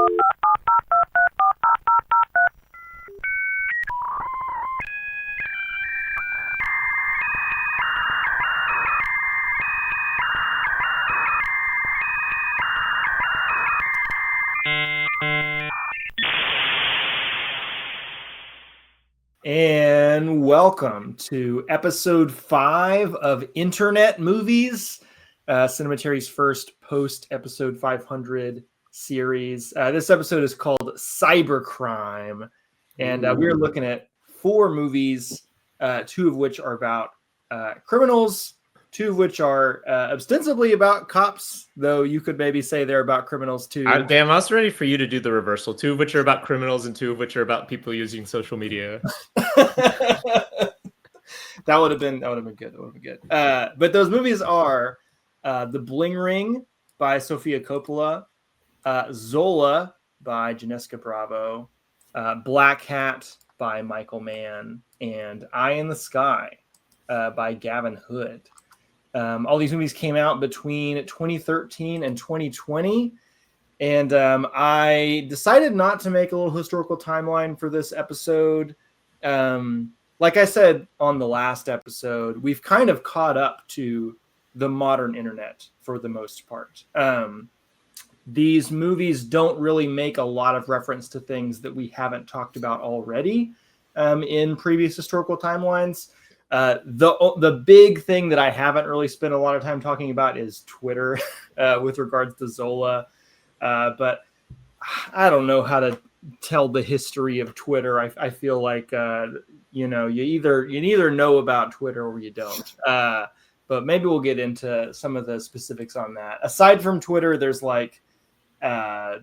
And welcome to episode 5 of Internet Movies, Cinematary's first post-episode 500 series. This episode is called Cybercrime, and we're looking at 4 movies, 2 of which are about criminals, 2 of which are ostensibly about cops, though you could maybe say they're about criminals too. Damn, I was ready for you to do the reversal. 2 of which are about criminals and 2 of which are about people using social media. That would have been good. But those movies are The Bling Ring by Sofia Coppola, Zola by Janeska Bravo, Blackhat by Michael Mann, and Eye in the Sky by Gavin Hood. All these movies came out between 2013 and 2020. And I decided not to make a little historical timeline for this episode. Like I said on the last episode, we've kind of caught up to the modern internet for the most part. These movies don't really make a lot of reference to things that we haven't talked about already in previous historical timelines. The big thing that I haven't really spent a lot of time talking about is Twitter with regards to Zola. But I don't know how to tell the history of Twitter. I feel like, you either know about Twitter or you don't. But maybe we'll get into some of the specifics on that. Aside from Twitter, there's like a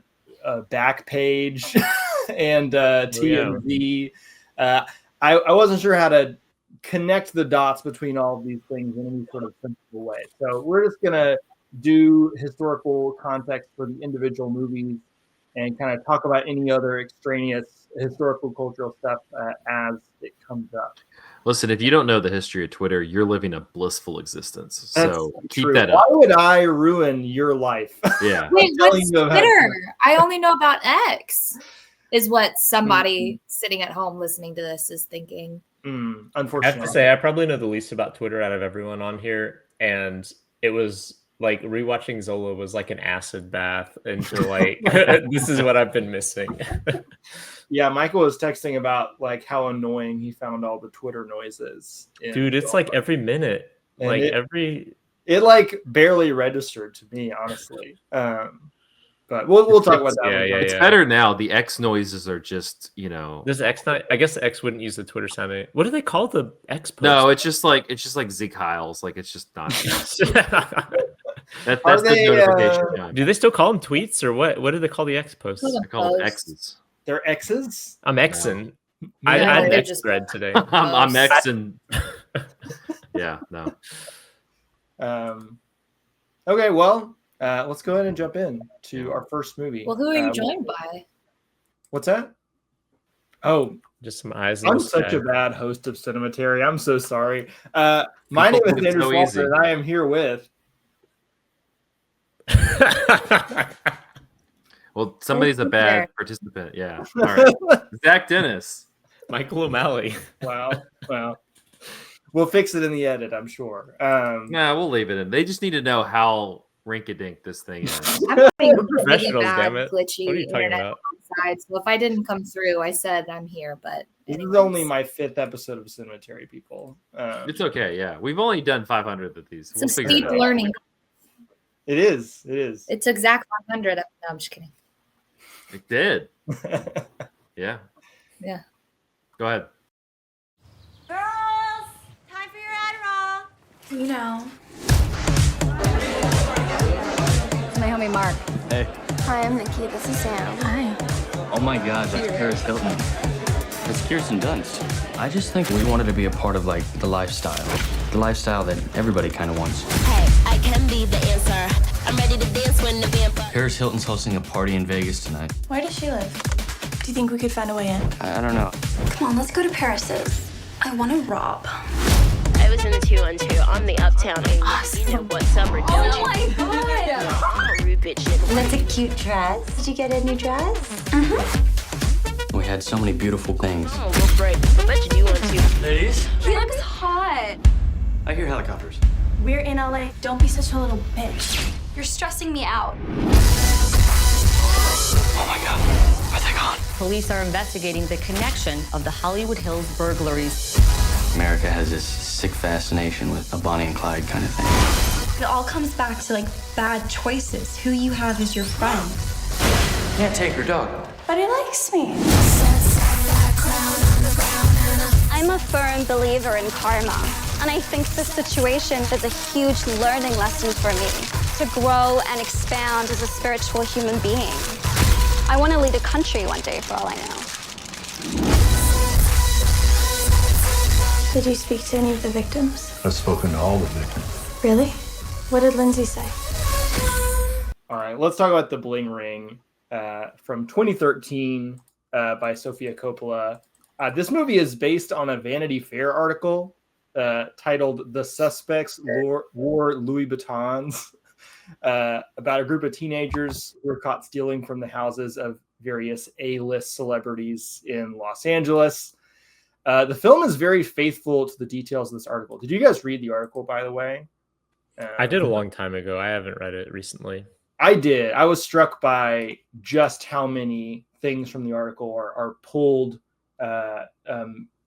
Backpage and TMZ. I wasn't sure how to connect the dots between all of these things in any sort of sensible way. So we're just going to do historical context for the individual movies and kind of talk about any other extraneous historical cultural stuff as it comes up. Listen, if you don't know the history of Twitter, you're living a blissful existence. So keep that up. Why would I ruin your life? Yeah. Wait, what's Twitter? I only know about X, is what somebody sitting at home listening to this is thinking. Unfortunately. I have to say, I probably know the least about Twitter out of everyone on here. And it was like rewatching Zola was like an acid bath into like, this is what I've been missing. Yeah, Michael was texting about like how annoying he found all the Twitter noises. Dude, it's like every minute. And like it like barely registered to me, honestly. But we'll talk about that. It's better now. The X noises are just, Does X not? I guess X wouldn't use the Twitter sound. What do they call the X post? No, it's just like Zig Heils. Like it's just not. That's the notification. Do they still call them tweets or what? What do they call the X posts? They call them X's. They're X's? I'm Xing. I had an X thread today. I'm Xing. Yeah, no. Okay, well, let's go ahead and jump in to our first movie. Well, who are you joined by? What's that? Oh, just some eyes. I'm such a bad host of Cinematary. I'm so sorry. My name is Andrew Walter, and I am here with. Well, somebody's a bad participant. Yeah. All right. Zach Dennis. Michael O'Malley. Wow. We'll fix it in the edit, I'm sure. Yeah, we'll leave it in. They just need to know how rinky-dink this thing is. I'm professionals, damn it. Glitchy what are you talking about? So if I didn't come through, I said I'm here, but this is only my 5th episode of Cinematary, people. It's okay, yeah. We've only done 500 of these. It's a steep learning. It is. It's exact 500. No, I'm just kidding. It did. Yeah. Yeah. Go ahead. Girls, time for your Adderall. You know. It's my homie Mark. Hey. Hi, I'm Nikki. This is Sam. Hi. Oh my God, that's Paris Hilton. It's Kirsten Dunst. I just think we wanted to be a part of like the lifestyle that everybody kind of wants. Hey, I can be the answer. I'm ready to dance when the vampire. Paris Hilton's hosting a party in Vegas tonight. Where does she live? Do you think we could find a way in? I don't know. Come on, let's go to Paris's. I want to rob. I was in the 212 on the uptown. And Awesome. you know what's up, or don't Oh you? my God. I'm a rude bitch. That's a cute dress. Did you get a new dress? We had so many beautiful things. Oh, go break. I bet you want to. Ladies, He looks hot. I hear helicopters. We're in LA. Don't be such a little bitch. You're stressing me out. Oh my God, are they gone? Police are investigating the connection of the Hollywood Hills burglaries. America has this sick fascination with a Bonnie and Clyde kind of thing. It all comes back to like bad choices. Who you have as your friend. Can't take her dog. But he likes me. I'm a firm believer in karma. And I think this situation is a huge learning lesson for me to grow and expand as a spiritual human being. I want to lead a country one day, for all I know. Did you speak to any of the victims? I've spoken to all the victims. Really? What did Lindsay say? All right, let's talk about The Bling Ring from 2013 by Sofia Coppola. This movie is based on a Vanity Fair article titled "The Suspects Wore Louis Vuittons," about a group of teenagers who were caught stealing from the houses of various A-list celebrities in Los Angeles. The film is very faithful to the details of this article. Did you guys read the article, by the way? I did a long time ago. I haven't read it recently. I did. I was struck by just how many things from the article are pulled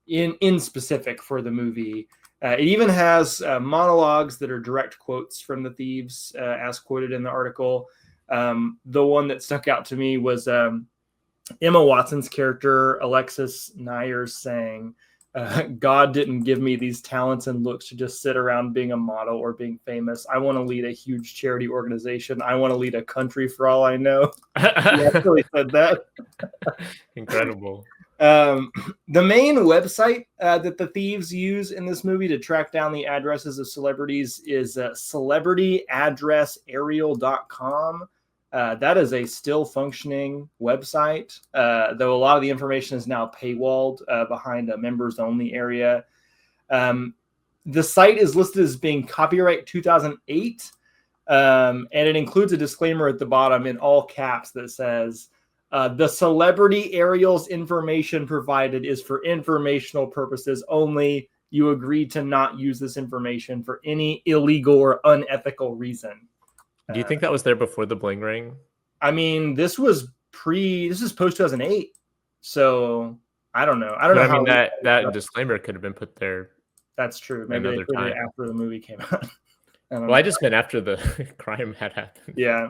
in specific for the movie. It even has monologues that are direct quotes from the thieves, as quoted in the article. The one that stuck out to me was Emma Watson's character, Alexis Nyers, saying, God didn't give me these talents and looks to just sit around being a model or being famous. I want to lead a huge charity organization. I want to lead a country for all I know. He actually said that. Incredible. The main website that the thieves use in this movie to track down the addresses of celebrities is celebrityaddressaerial.com. That is a still functioning website, though a lot of the information is now paywalled behind a members only area. The site is listed as being copyright 2008, and it includes a disclaimer at the bottom in all caps that says, the celebrity Ariel's information provided is for informational purposes only. You agree to not use this information for any illegal or unethical reason. Do you think that was there before the Bling Ring? I mean, this was post 2008. So I don't know. I mean, that disclaimer could have been put there. That's true. Maybe they put it after the movie came out. I just meant after the crime had happened. Yeah.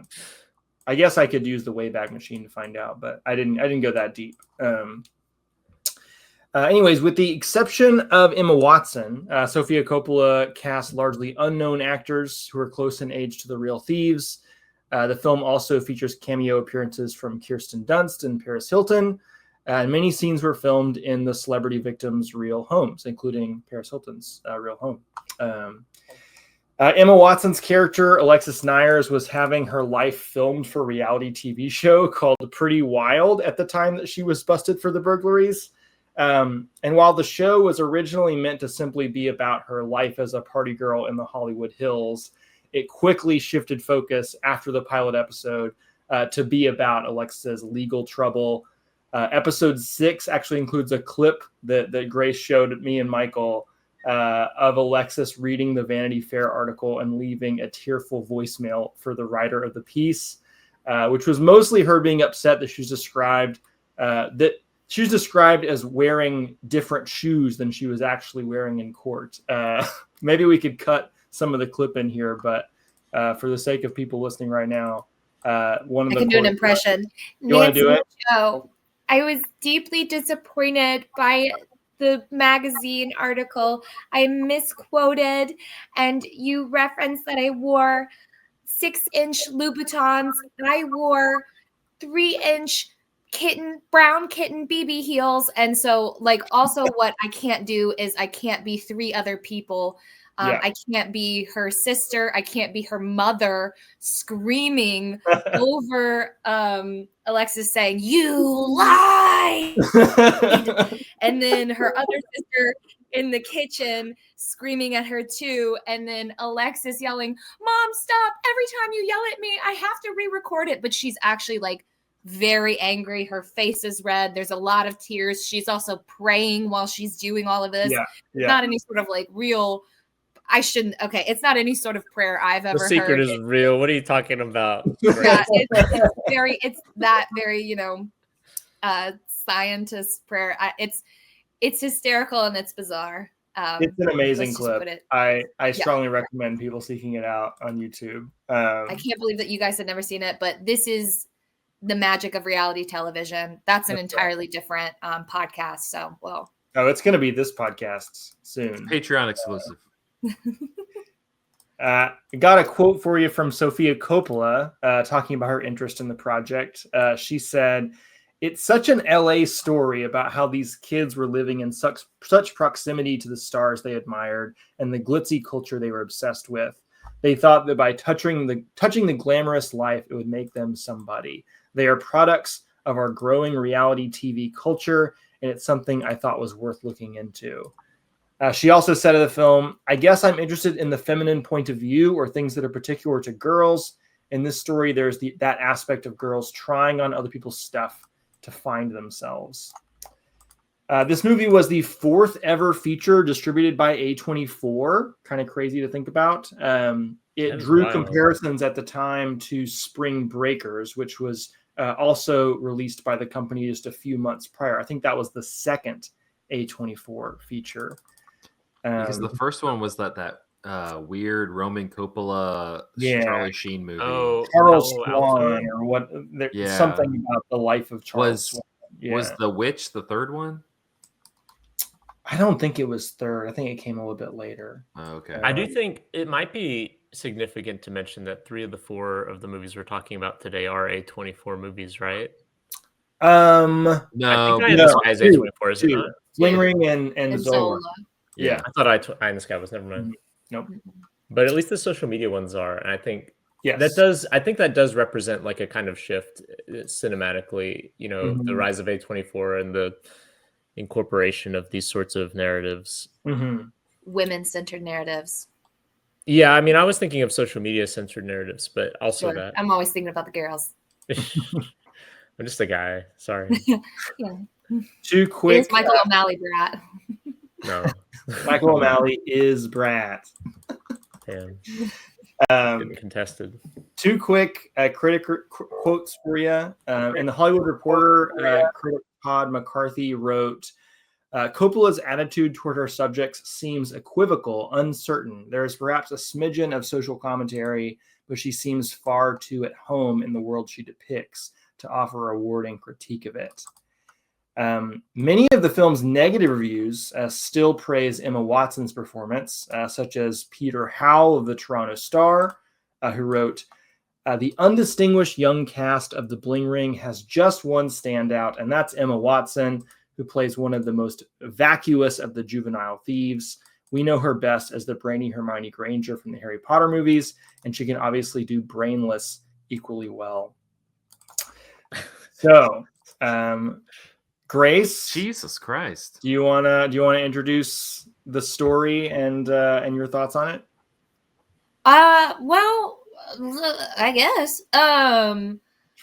I guess I could use the Wayback Machine to find out, but I didn't go that deep. Anyways, with the exception of Emma Watson, Sofia Coppola cast largely unknown actors who are close in age to the real thieves. The film also features cameo appearances from Kirsten Dunst and Paris Hilton, and many scenes were filmed in the celebrity victims' real homes, including Paris Hilton's real home. Emma Watson's character, Alexis Nyers, was having her life filmed for a reality TV show called Pretty Wild at the time that she was busted for the burglaries. And while the show was originally meant to simply be about her life as a party girl in the Hollywood Hills, it quickly shifted focus after the pilot episode to be about Alexis's legal trouble. Episode 6 actually includes a clip that Grace showed me and Michael of Alexis reading the Vanity Fair article and leaving a tearful voicemail for the writer of the piece, which was mostly her being upset that she's described as wearing different shoes than she was actually wearing in court. Maybe we could cut some of the clip in here, but for the sake of people listening right now, I can do an impression. You want to do it? Joe, I was deeply disappointed by the magazine article. I misquoted, and you referenced that I wore 6-inch Louboutins. I wore 3-inch brown kitten BB heels. And so, also what I can't do is I can't be 3 other people. I can't be her sister. I can't be her mother screaming over Alexis saying, "You lie!" And then her other sister in the kitchen screaming at her too. And then Alexis yelling, "Mom, stop. Every time you yell at me, I have to re-record it." But she's actually like very angry. Her face is red. There's a lot of tears. She's also praying while she's doing all of this. Yeah. It's not any sort of like real, it's not any sort of prayer I've ever The secret heard. is real. What are you talking about? Yeah, it's that very, scientist prayer. It's hysterical and it's bizarre. It's an amazing clip. I strongly Yeah. recommend people seeking it out on YouTube. I can't believe that you guys had never seen it, but this is the magic of reality television. That's an entirely different podcast. So, well. Oh, it's going to be this podcast soon. Patreon exclusive. Got a quote for you from Sofia Coppola talking about her interest in the project. She said, "It's such an LA story about how these kids were living in such proximity to the stars they admired and the glitzy culture they were obsessed with. They thought that by touching the glamorous life, it would make them somebody. They are products of our growing reality TV culture, and it's something I thought was worth looking into." She also said of the film, "I guess I'm interested in the feminine point of view or things that are particular to girls. In this story, there's that aspect of girls trying on other people's stuff to find themselves." This movie was the 4th ever feature distributed by A24. Kind of crazy to think about. It drew comparisons at the time to Spring Breakers, which was also released by the company just a few months prior. I think that was the 2nd A24 feature. Because the first one was that weird Roman Coppola Charlie Sheen movie. Oh, Charles Swan or what? Something about the life of Charles Swan. Was The Witch the 3rd one? I don't think it was 3rd. I think it came a little bit later. Oh, okay. I do think it might be significant to mention that 3 of the 4 of the movies we're talking about today are A24 movies, right? No, I think A24, is it not? Bling Ring and Zola. Yeah, I thought Eye in the Sky was, never mind. Nope. But at least the social media ones are, and I think yes, that does represent like a kind of shift cinematically. The rise of A24 and the incorporation of these sorts of narratives, Women-centered narratives. Yeah, I mean, I was thinking of social media centered narratives, but also that I'm always thinking about the girls. I'm just a guy. Sorry. Yeah. Too quick. It's Michael O'Malley, Brat. No. Michael O'Malley is Brat. Damn. Getting contested. 2 quick critic quotes for you. In the Hollywood Reporter, critic Todd McCarthy wrote, "Coppola's attitude toward her subjects seems equivocal, uncertain. There is perhaps a smidgen of social commentary, but she seems far too at home in the world she depicts to offer a rewarding critique of it." Many of the film's negative reviews still praise Emma Watson's performance, such as Peter Howell of the Toronto Star, who wrote, "The undistinguished young cast of The Bling Ring has just one standout, and that's Emma Watson, who plays one of the most vacuous of the juvenile thieves. We know her best as the brainy Hermione Granger from the Harry Potter movies, and she can obviously do brainless equally well." So, Grace, Jesus Christ, do you wanna introduce the story and your thoughts on it? Well, I guess.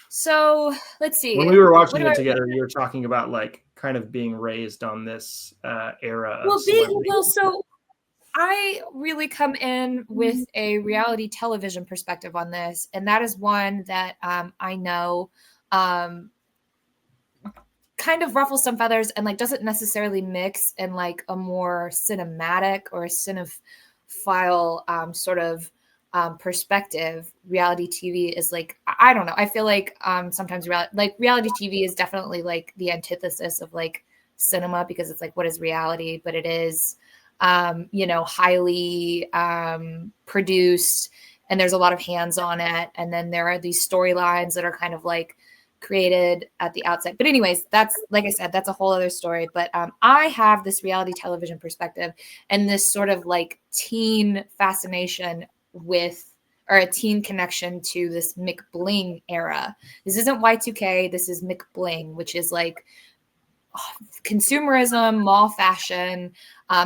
So let's see. When we were watching it together, you were talking about like kind of being raised on this era. So I really come in with a reality television perspective on this, and that is one that I know kind of ruffles some feathers and like doesn't necessarily mix in like a more cinematic or cinephile sort of perspective. Reality TV is like, I don't know. I feel like sometimes reality TV is definitely like the antithesis of like cinema, because it's like, what is reality? But it is, highly produced, and there's a lot of hands on it. And then there are these storylines that are kind of like created at the outset. But anyways, that's, like I said, that's a whole other story. But I have this reality television perspective and this sort of like teen fascination with, or a teen connection to this McBling era. This isn't Y2K. This is McBling, which is like consumerism, mall fashion,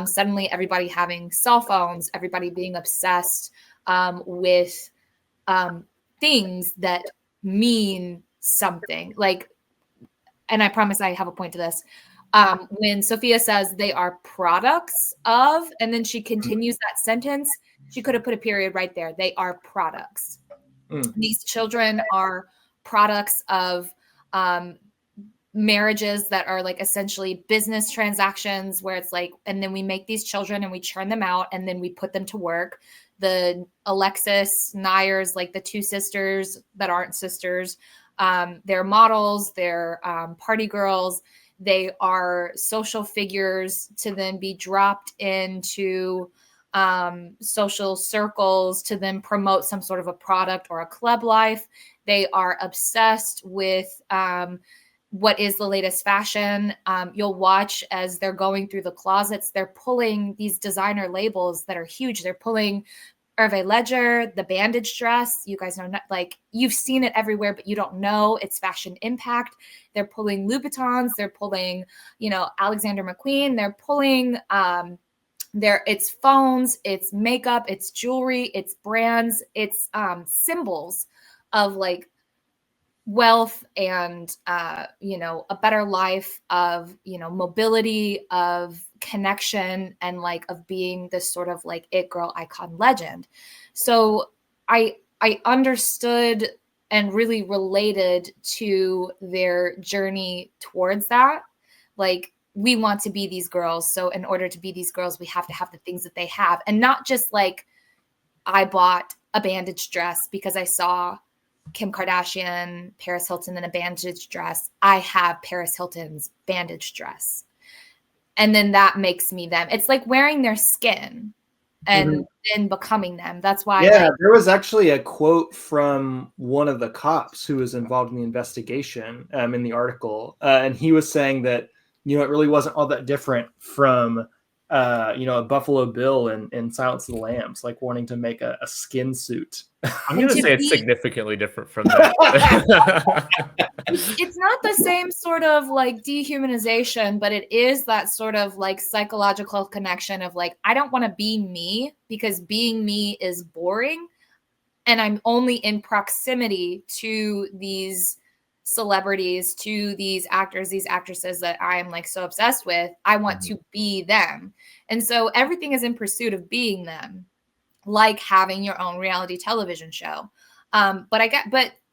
Suddenly everybody having cell phones, everybody being obsessed with things that mean something. Like, and I promise I have a point to this. When Sophia says they are products of, and then she continues that sentence, she could have put a period right there. They are products. These children are products of marriages that are like essentially business transactions where it's like, and then we make these children and we churn them out and then we put them to work. The Alexis Nyers, like the two sisters that aren't sisters, they're models, they're party girls. They are social figures to then be dropped into social circles to then promote some sort of a product or a club life. They are obsessed with what is the latest fashion. You'll watch as they're going through the closets, they're pulling these designer labels that are huge. They're pulling Hervé Ledger, the bandage dress. You guys know, like you've seen it everywhere, but you don't know its fashion impact. They're pulling Louboutins. They're pulling, Alexander McQueen. They're pulling it's phones, it's makeup, it's jewelry, it's brands, it's symbols of like wealth and a better life, of mobility, of connection, and like of being this sort of like it girl icon legend. So I understood and really related to their journey towards that. Like, we want to be these girls, so in order to be these girls we have to have the things that they have, and not just like I bought a bandage dress because I saw Kim Kardashian, Paris Hilton in a bandage dress. I have Paris Hilton's bandage dress. And then that makes me them. It's like wearing their skin and then becoming them. That's why. Yeah, there was actually a quote from one of the cops who was involved in the investigation in the article. And he was saying that, it really wasn't all that different from a Buffalo Bill and Silence of the Lambs, like wanting to make a skin suit. I'm going to say it's significantly different from that. It's not the same sort of like dehumanization, but it is that sort of like psychological connection of like, I don't want to be me because being me is boring. And I'm only in proximity to these celebrities, to these actors, these actresses that I am like so obsessed with. I want to be them. And so everything is in pursuit of being them, like having your own reality television show.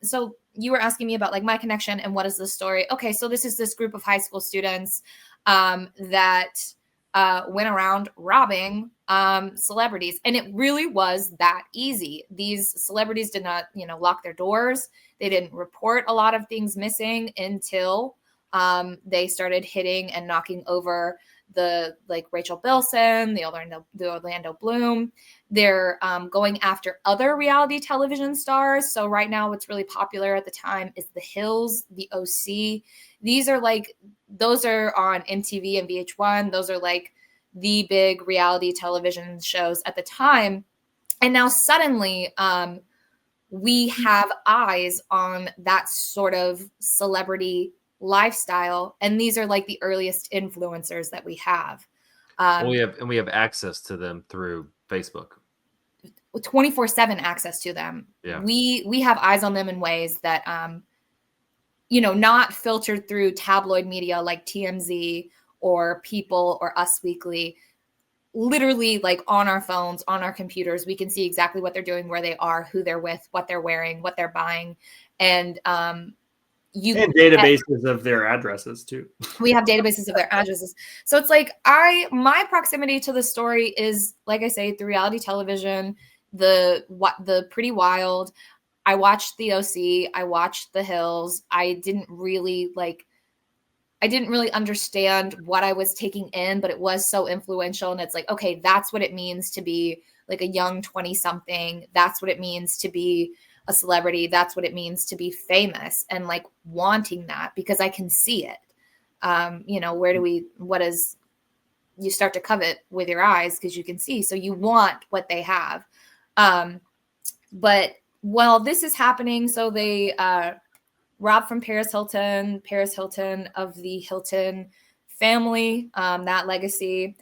So you were asking me about like my connection and what is the story? Okay, so this is this group of high school students that went around robbing celebrities, and it really was that easy. These celebrities did not, lock their doors. They didn't report a lot of things missing until they started hitting and knocking over the like Rachel Bilson, the Orlando Bloom. They're going after other reality television stars. So right now what's really popular at the time is The Hills, The OC. These are like, those are on MTV and VH1. Those are like the big reality television shows at the time. And now suddenly we have eyes on that sort of celebrity lifestyle, and these are like the earliest influencers that we have. We have access to them through Facebook, 24/7 access to them. Yeah, we have eyes on them in ways that not filtered through tabloid media like TMZ or People or Us Weekly. Literally, like on our phones, on our computers, we can see exactly what they're doing, where they are, who they're with, what they're wearing, what they're buying, and databases of their addresses too. We have databases of their addresses. So it's like my proximity to the story is, like I say, through reality television, the Pretty Wild. I watched The OC. I watched The Hills. I didn't really understand what I was taking in, but it was so influential. And it's like, okay, that's what it means to be like a young 20-something. That's what it means to be a celebrity. That's what it means to be famous, and like wanting that because I can see it. You start to covet with your eyes because you can see. So you want what they have. But while this is happening, so they rob from Paris Hilton of the Hilton family, that legacy.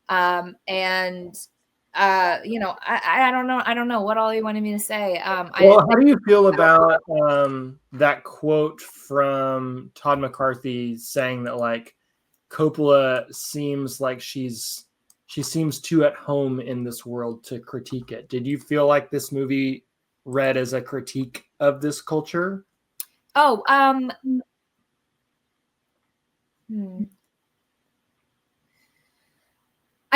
And I don't know what all you wanted me to say. How do you feel about that quote from Todd McCarthy saying that like Coppola seems like she seems too at home in this world to critique it? Did you feel like this movie read as a critique of this culture? I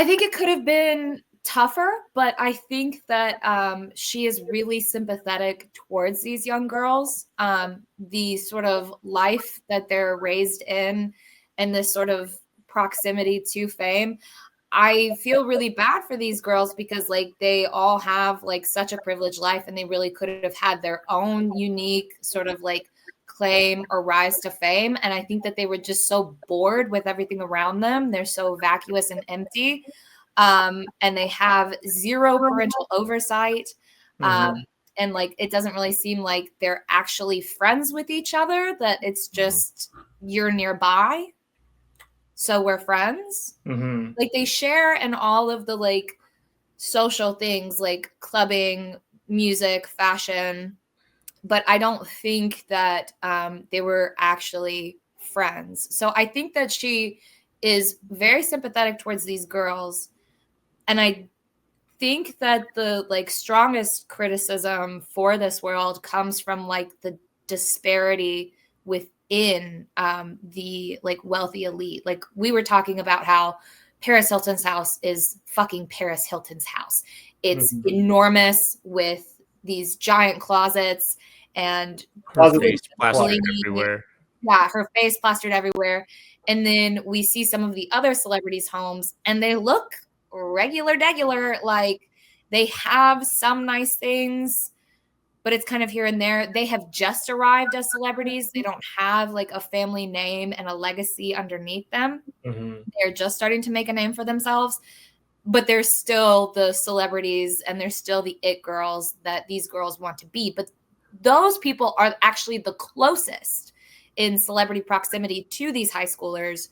think it could have been tougher, but I think that she is really sympathetic towards these young girls. The sort of life that they're raised in and this sort of proximity to fame. I feel really bad for these girls because like they all have like such a privileged life and they really could have had their own unique sort of like claim or rise to fame. And I think that they were just so bored with everything around them. They're so vacuous and empty. And they have zero parental oversight. And like it doesn't really seem like they're actually friends with each other, that it's just you're nearby, so we're friends. Like they share in all of the like social things like clubbing, music, fashion, but I don't think that they were actually friends. So I think that she is very sympathetic towards these girls. And I think that the like strongest criticism for this world comes from like the disparity within the like wealthy elite. Like we were talking about how Paris Hilton's house is fucking Paris Hilton's house. It's enormous with these giant closets and her face plastered everywhere. Yeah, her face plastered everywhere. And then we see some of the other celebrities' homes and they look regular, like they have some nice things, but it's kind of here and there. They have just arrived as celebrities. They don't have like a family name and a legacy underneath them. They're just starting to make a name for themselves, but they're still the celebrities and they're still the it girls that these girls want to be. But those people are actually the closest in celebrity proximity to these high schoolers.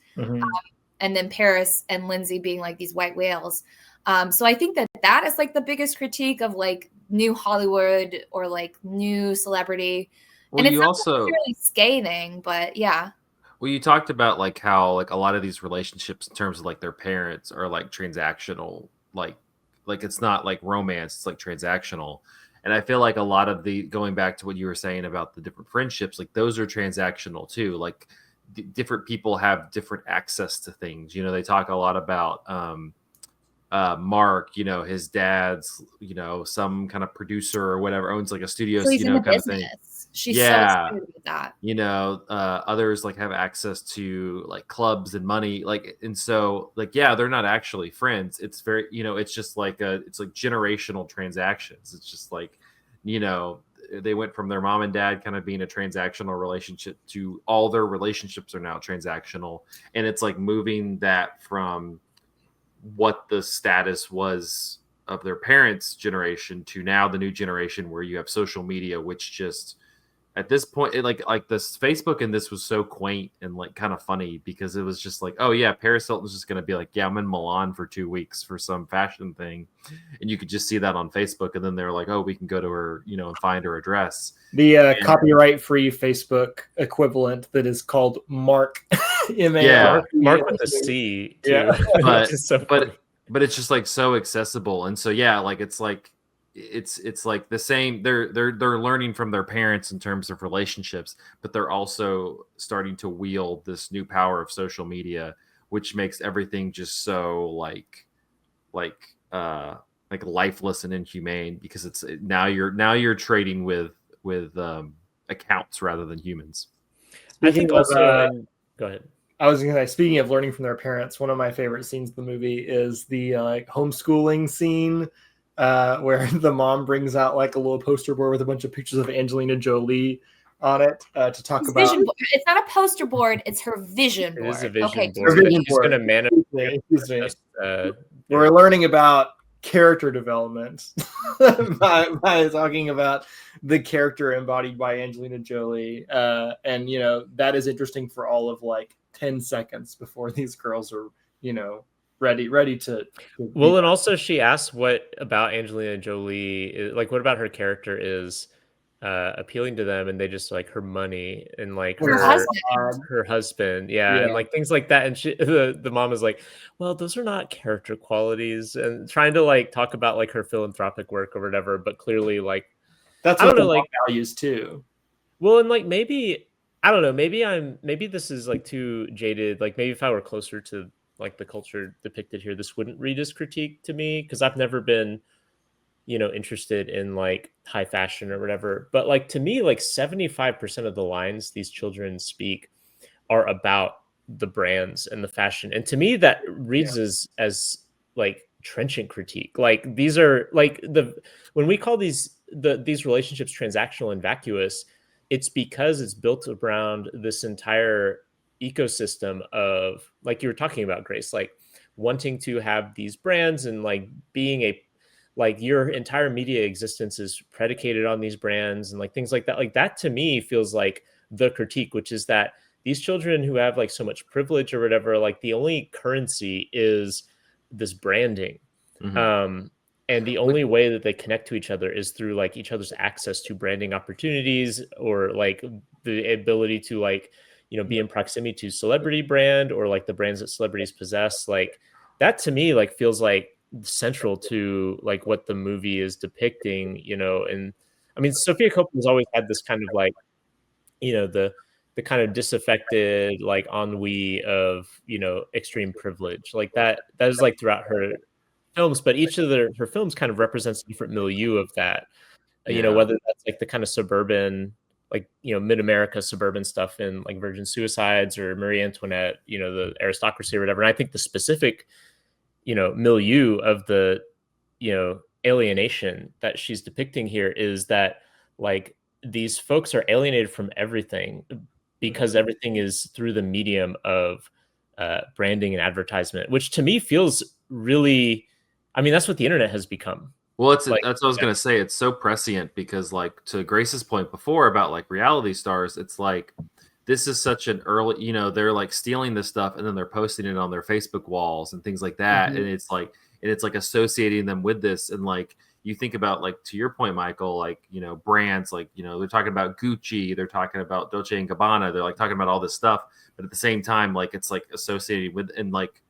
And then Paris and Lindsay being like these white whales. So I think that is like the biggest critique of like new Hollywood or like new celebrity. Well, and it's you not also necessarily scathing, but yeah. Well, you talked about like how like a lot of these relationships in terms of like their parents are like transactional, like it's not like romance, it's like transactional. And I feel like a lot of the going back to what you were saying about the different friendships, like those are transactional too. Like different people have different access to things. You know, they talk a lot about Mark, you know, his dad's, you know, some kind of producer or whatever, owns like a studio, So he's you in know, the kind business. of thing. She's Yeah. so excited with that. You know, others like have access to like clubs and money, like, and so like, yeah, they're not actually friends. It's very, you know, it's just like it's like generational transactions. It's just like, you know, they went from their mom and dad kind of being a transactional relationship to all their relationships are now transactional. And it's like moving that from what the status was of their parents' generation to now the new generation where you have social media, which just at this point, like this Facebook and this was so quaint and like kind of funny because it was just like, oh yeah, Paris Hilton's just gonna be like, yeah, I'm in Milan for 2 weeks for some fashion thing, and you could just see that on Facebook, and then they're like, oh, we can go to her, you know, and find her address. The copyright-free Facebook equivalent that is called Mark. Yeah, Mark with a C too. Yeah. but it's just like so accessible, and so yeah, like it's like the same. They're learning from their parents in terms of relationships, but they're also starting to wield this new power of social media, which makes everything just so like lifeless and inhumane because it's now you're trading with accounts rather than humans. I think also go ahead. I was going to say, speaking of learning from their parents, one of my favorite scenes of the movie is the like homeschooling scene where the mom brings out like a little poster board with a bunch of pictures of Angelina Jolie on it to talk about. Vision board. It's not a poster board; it's her vision board. It is a vision board. Her vision She's going to manifest. We're learning about character development by talking about the character embodied by Angelina Jolie, and you know that is interesting for all of like 10 seconds before these girls are, you know, ready to Well, and also she asked what about Angelina Jolie, like what about her character is appealing to them, and they just like her money and like Her husband. her husband, and like things like that. And she, the mom is like, well, those are not character qualities, and trying to like talk about like her philanthropic work or whatever, but clearly like that's I what don't know, the like values too. well, and like maybe I don't know, maybe this is like too jaded. Like maybe if I were closer to like the culture depicted here, this wouldn't read as critique to me because I've never been, interested in like high fashion or whatever. But like to me, like 75% of the lines these children speak are about the brands and the fashion. And to me, that reads as like trenchant critique. Like these are like when we call these relationships transactional and vacuous, it's because it's built around this entire ecosystem of, like you were talking about, Grace, like wanting to have these brands and like being like your entire media existence is predicated on these brands and like things like that. Like that to me feels like the critique, which is that these children who have like so much privilege or whatever, like the only currency is this branding. And the only way that they connect to each other is through like each other's access to branding opportunities, or like the ability to like, be in proximity to celebrity brand or like the brands that celebrities possess. Like that to me, like feels like central to like what the movie is depicting, and I mean, Sophia Coppola's always had this kind of like, the kind of disaffected like ennui of, extreme privilege, like that is like throughout her films, but each of her films kind of represents a different milieu of that. Whether that's like the kind of suburban, like mid-America suburban stuff in like Virgin Suicides or Marie Antoinette, the aristocracy or whatever. And I think the specific milieu of the alienation that she's depicting here is that like these folks are alienated from everything because everything is through the medium of branding and advertisement, which to me feels really, I mean, that's what the internet has become. Well, that's like, what I was going to say. It's so prescient because, like, to Grace's point before about like reality stars, it's like this is such an early, they're like stealing this stuff and then they're posting it on their Facebook walls and things like that. And it's like associating them with this. And like, you think about, like, to your point, Michael, like, brands, like, they're talking about Gucci, they're talking about Dolce and Gabbana, they're like talking about all this stuff. But at the same time, like, it's like associated with, and like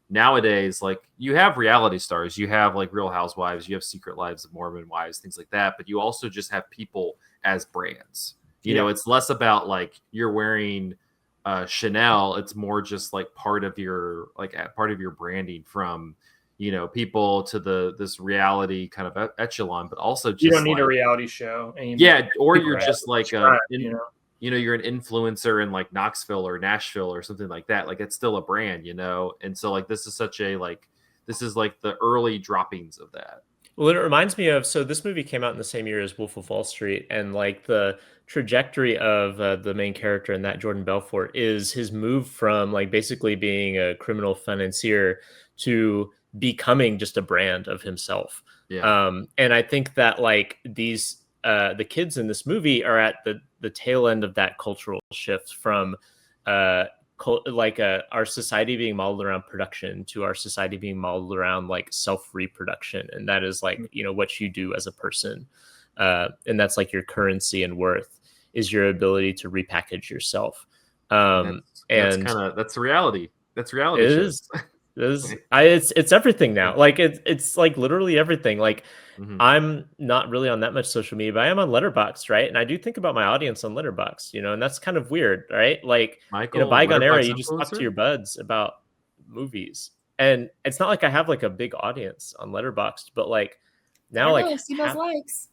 nowadays, like you have reality stars, you have like Real Housewives, you have Secret Lives of Mormon Wives, things like that. But you also just have people as brands. It's less about like you're wearing Chanel. It's more just like part of your branding from, people to this reality kind of echelon, but also just you don't need like, a reality show. Or you're just like you're an influencer in like Knoxville or Nashville or something like that. Like it's still a brand, and so like this is such a like this is like the early droppings of that. Well, it reminds me of, so this movie came out in the same year as Wolf of Wall Street, and like the trajectory of the main character in that, Jordan Belfort, is his move from like basically being a criminal financier to becoming just a brand of himself. And I think that like these the kids in this movie are at the tail end of that cultural shift from our society being modeled around production to our society being modeled around like self-reproduction. And that is like, what you do as a person. And that's like your currency and worth is your ability to repackage yourself. That's reality. That's reality. It is. It's everything now. Like it's like literally everything. Like I'm not really on that much social media, but I am on Letterboxd, right? And I do think about my audience on Letterboxd, and that's kind of weird, right? Like Michael, in a bygone era, you influencer? just talk to your buds about movies, and it's not like I have like a big audience on Letterboxd, but like now, like see those likes.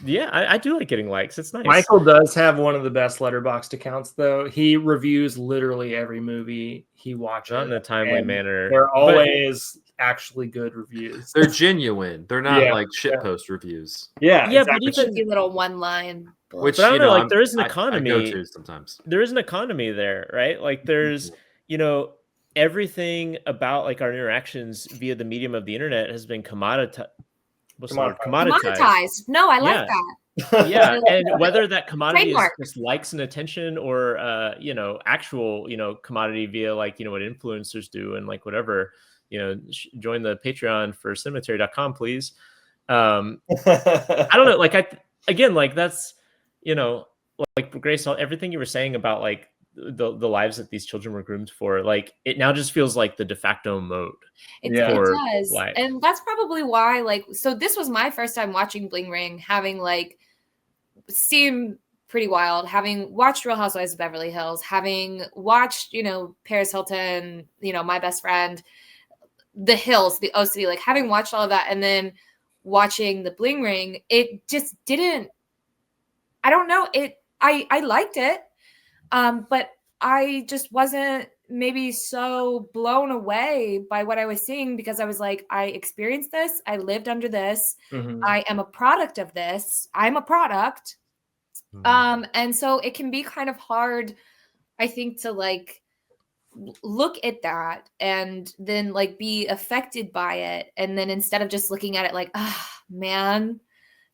Yeah, I do like getting likes. It's nice. Michael does have one of the best Letterboxd accounts, though. He reviews literally every movie he watches. Not in a timely manner. They're always actually good reviews. They're genuine. They're not like shitpost reviews. Yeah, exactly. But even little one line. Which, but I don't know, like there is an economy. I go to sometimes. There is an economy there, right? Like there's, everything about like our interactions via the medium of the internet has been commoditized. Commoditized. No, I like that. Yeah, and whether that commodity is just likes and attention or actual, commodity via like, what influencers do and like whatever, join the Patreon for cinematary.com, please. I don't know. Like again, like that's, like Grace, everything you were saying about like the lives that these children were groomed for, like it now just feels like the de facto mode. It does. Life. And that's probably why, like, so this was my first time watching Bling Ring, having like seen Pretty Wild, having watched Real Housewives of Beverly Hills, having watched, Paris Hilton, My Best Friend, The Hills, the OC, like having watched all of that and then watching the Bling Ring, it just didn't, I don't know. I liked it. But I just wasn't maybe so blown away by what I was seeing, because I was like, I experienced this. I lived under this. I am a product of this. I'm a product. And so it can be kind of hard, I think, to like look at that and then like be affected by it. And then instead of just looking at it like, man,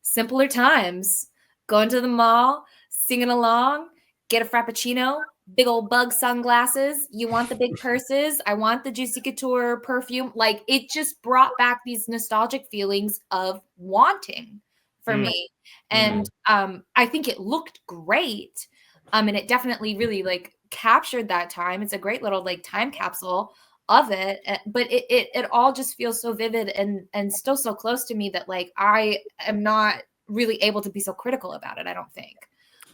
simpler times, going to the mall, singing along, get a Frappuccino, big old bug sunglasses. You want the big purses. I want the Juicy Couture perfume. Like it just brought back these nostalgic feelings of wanting for me. And I think it looked great. And it definitely really like captured that time. It's a great little like time capsule of it, but it all just feels so vivid and still so close to me that like I am not really able to be so critical about it, I don't think.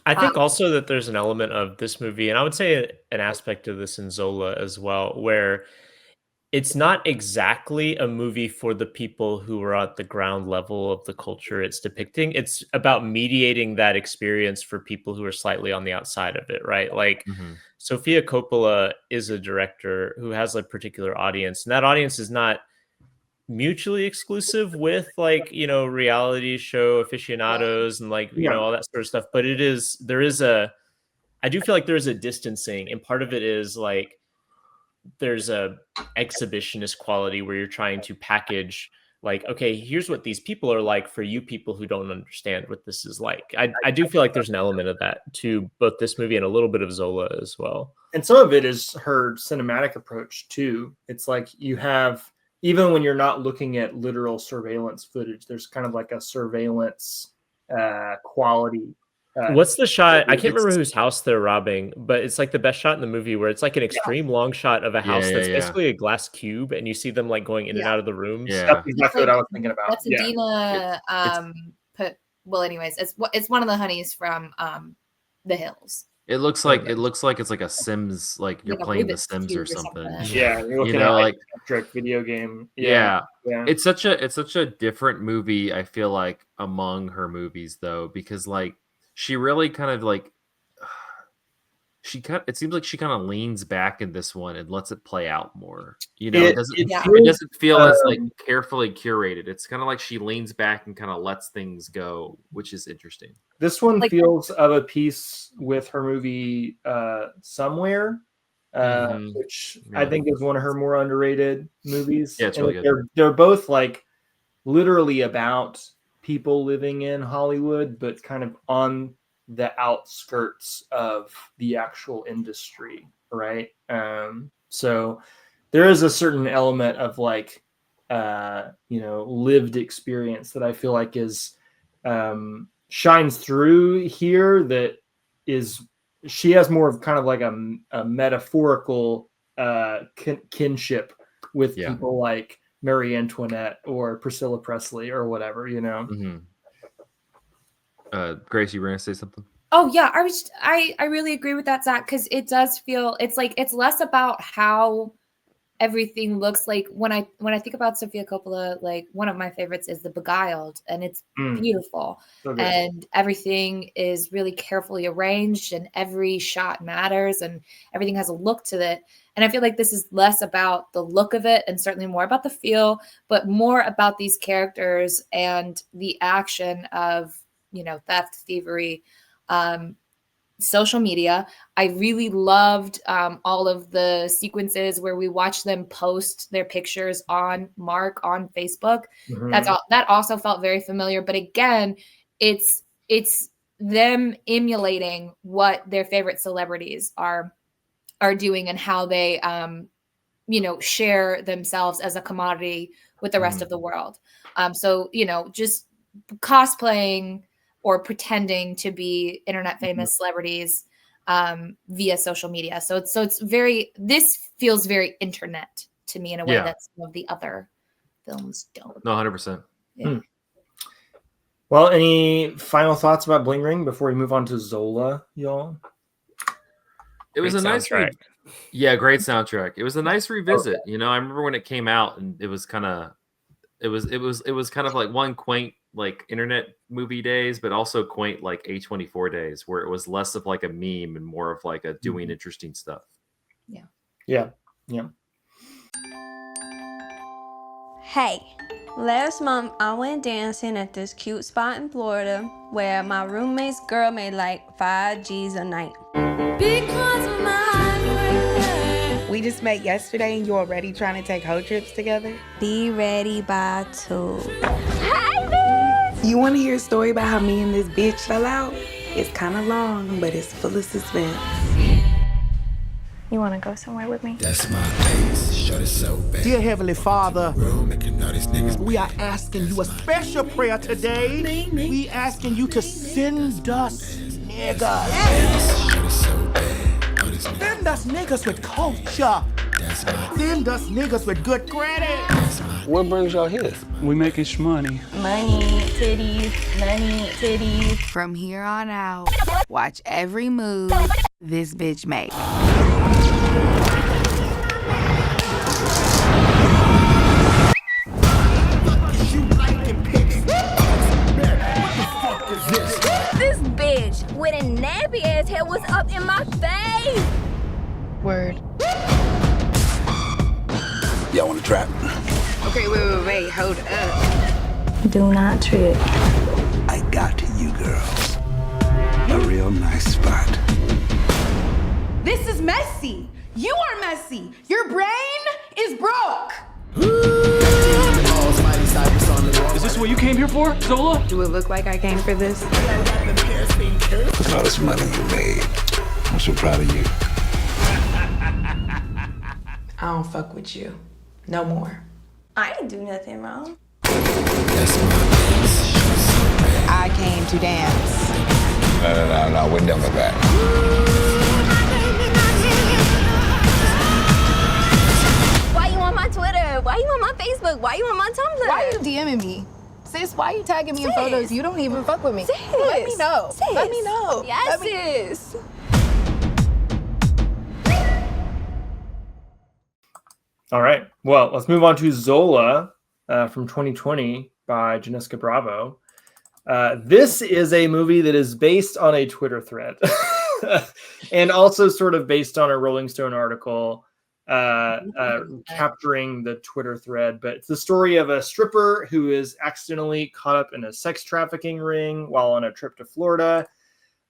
I think also that there's an element of this movie, and I would say an aspect of this in Zola as well, where it's not exactly a movie for the people who are at the ground level of the culture it's depicting. It's about mediating that experience for people who are slightly on the outside of it, right? Like Sofia Coppola is a director who has a particular audience, and that audience is not mutually exclusive with like, reality show aficionados and like, all that sort of stuff. But I do feel like there's a distancing, and part of it is like, there's a exhibitionist quality where you're trying to package like, okay, here's what these people are like for you people who don't understand what this is like. I do feel like there's an element of that to both this movie and a little bit of Zola as well. And some of it is her cinematic approach too. It's like you have, even when you're not looking at literal surveillance footage, there's kind of like a surveillance quality. What's the shot? I can't remember whose house they're robbing, but it's like the best shot in the movie where it's like an extreme long shot of a house that's basically a glass cube, and you see them like going in and out of the rooms. That's exactly what I was thinking about. That's Adina well, anyways, it's one of the honeys from The Hills. It looks like it's like a Sims, like you're playing The Sims or something. Yeah, you're looking at like a video game. Yeah. It's such a different movie, I feel like, among her movies though, because like she really kind of like it seems like she kind of leans back in this one and lets it play out more. It doesn't feel as like carefully curated. It's kind of like she leans back and kind of lets things go, which is interesting. This one feels of a piece with her movie Somewhere, which I think is one of her more underrated movies. Yeah, it's really good. They're both like literally about people living in Hollywood, but kind of on the outskirts of the actual industry, right? So there is a certain element of like, lived experience that I feel like is shines through here. That is, she has more of kind of like a metaphorical kinship with people like Marie Antoinette or Priscilla Presley or whatever, Grace, you were gonna say something? Oh yeah, I really agree with that, Zach, because it does feel it's like it's less about how everything looks. Like when I think about Sofia Coppola, like one of my favorites is The Beguiled, and it's beautiful, and everything is really carefully arranged, and every shot matters, and everything has a look to it. And I feel like this is less about the look of it, and certainly more about the feel, but more about these characters and the action of theft, thievery, social media. I really loved all of the sequences where we watched them post their pictures on Mark on Facebook. That also felt very familiar. But again, it's them emulating what their favorite celebrities are doing and how they share themselves as a commodity with the rest of the world. So, just cosplaying or pretending to be internet famous celebrities via social media. So this feels very internet to me in a way that some of the other films don't. No, 100%. Yeah. Well, any final thoughts about Bling Ring before we move on to Zola, y'all? It was a nice soundtrack. great soundtrack. It was a nice revisit. I remember when it came out, and it was kind of like one quaint like internet movie days, but also quaint like A24 days, where it was less of like a meme and more of like a doing interesting stuff. Yeah. Hey, last month I went dancing at this cute spot in Florida where my roommate's girl made like 5 G's a night. Because of my We just met yesterday and you already trying to take hoe trips together? Be ready by 2. Hey, bitch! You want to hear a story about how me and this bitch fell out? It's kind of long, but it's full of suspense. You want to go somewhere with me? That's my face. Shut it so bad. Dear Heavenly Father, we are asking you a special prayer today. We asking you to send us niggas. Send us niggas with culture. Send us niggas with good credit. What brings y'all here? We making shmoney. Money, titties. From here on out, watch every move this bitch makes. This bitch with a nappy ass hair was up in my face. Word. Y'all want to trap? Okay, wait, hold up. Do not trip. I got you, girls. A real nice spot. This is messy. You are messy. Your brain is broke. Is this what you came here for, Zola? Do it look like I came for this? Look at all this money you made. I'm so proud of you. I don't fuck with you. No more. I didn't do nothing wrong. I came to dance. No, we're done with that. Why you on my Twitter? Why you on my Facebook? Why you on my Tumblr? Why you DMing me? Sis, why you tagging me in photos? You don't even fuck with me. Sis. Let me know. Sis. Let me know. Yes, sis. All right. Well, let's move on to Zola from 2020 by Jessica Bravo. This is a movie that is based on a Twitter thread and also sort of based on a Rolling Stone article capturing the Twitter thread. But it's the story of a stripper who is accidentally caught up in a sex trafficking ring while on a trip to Florida.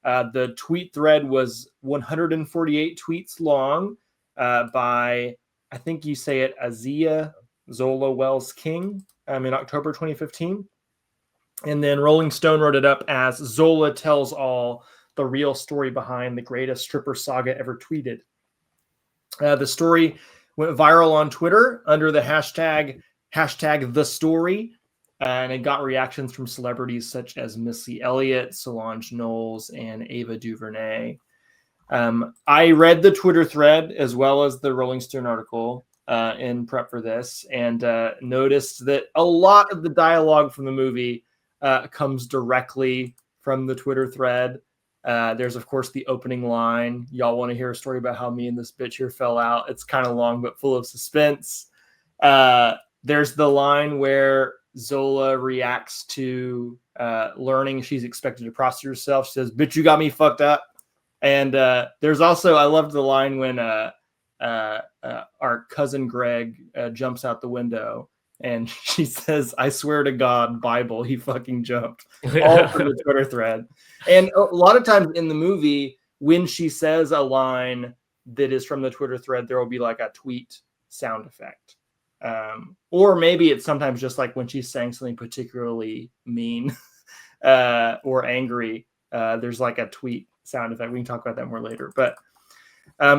The tweet thread was 148 tweets long by, I think you say it, Azia Zola Wells King in October 2015. And then Rolling Stone wrote it up as Zola tells all the real story behind the greatest stripper saga ever tweeted. The story went viral on Twitter under the hashtag the story, and it got reactions from celebrities such as Missy Elliott, Solange Knowles, and Ava DuVernay. I read the Twitter thread as well as the Rolling Stone article in prep for this, and noticed that a lot of the dialogue from the movie comes directly from the Twitter thread. There's, of course, the opening line. Y'all want to hear a story about how me and this bitch here fell out? It's kind of long, but full of suspense. There's the line where Zola reacts to learning she's expected to prostitute herself. She says, "Bitch, you got me fucked up." And there's also, I loved the line when our cousin Greg jumps out the window and she says, "I swear to God, Bible, he fucking jumped." All from the Twitter thread. And a lot of times in the movie, when she says a line that is from the Twitter thread, there will be like a tweet sound effect. Or maybe it's sometimes just like when she's saying something particularly mean or angry, there's like a tweet sound effect. We can talk about that more later. But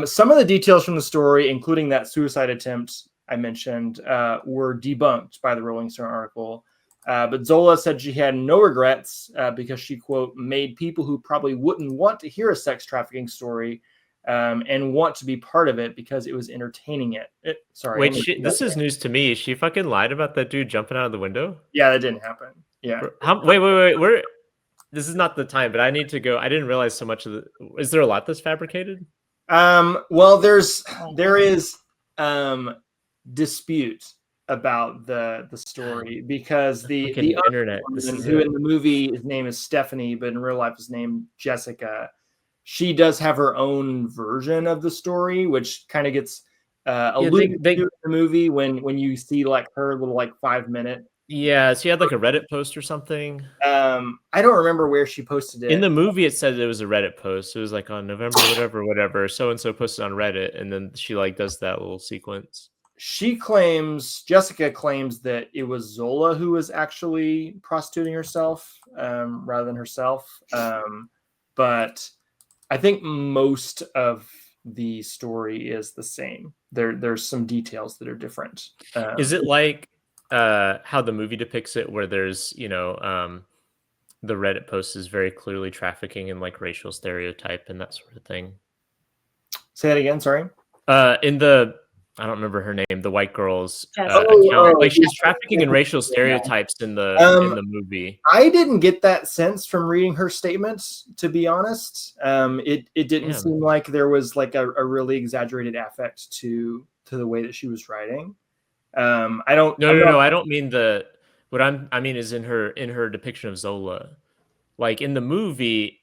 Some of the details from the story, including that suicide attempt I mentioned, were debunked by the Rolling Stone article. But Zola said she had no regrets because she, quote, made people who probably wouldn't want to hear a sex trafficking story and want to be part of it because it was entertaining Sorry. Wait, this is news to me. She fucking lied about that dude jumping out of the window? Yeah, that didn't happen. Yeah. Wait. This is not the time, but I need to go. I didn't realize so much of the... Is there a lot that's fabricated? Well, there is dispute about the story because the internet woman who in the movie his name is Stephanie, but in real life is named Jessica. She does have her own version of the story, which kind of gets alluded to in the movie when you see like her little like 5-minute. Yeah, she had like a Reddit post or something. I don't remember where she posted it. In the movie, it said it was a Reddit post. It was like on November, whatever. So and so posted on Reddit, and then she like does that little sequence. Jessica claims that it was Zola who was actually prostituting herself rather than herself. But I think most of the story is the same. There's some details that are different. Is it like how the movie depicts it, where there's, the Reddit post is very clearly trafficking and like racial stereotype and that sort of thing? Say that again, sorry. In the... I don't remember her name. The white girl's account. Like she's trafficking in racial stereotypes in the movie. I didn't get that sense from reading her statements, to be honest. It didn't seem like there was like a really exaggerated affect to the way that she was writing. I don't. No. I don't mean the... What I mean is in her depiction of Zola, like in the movie.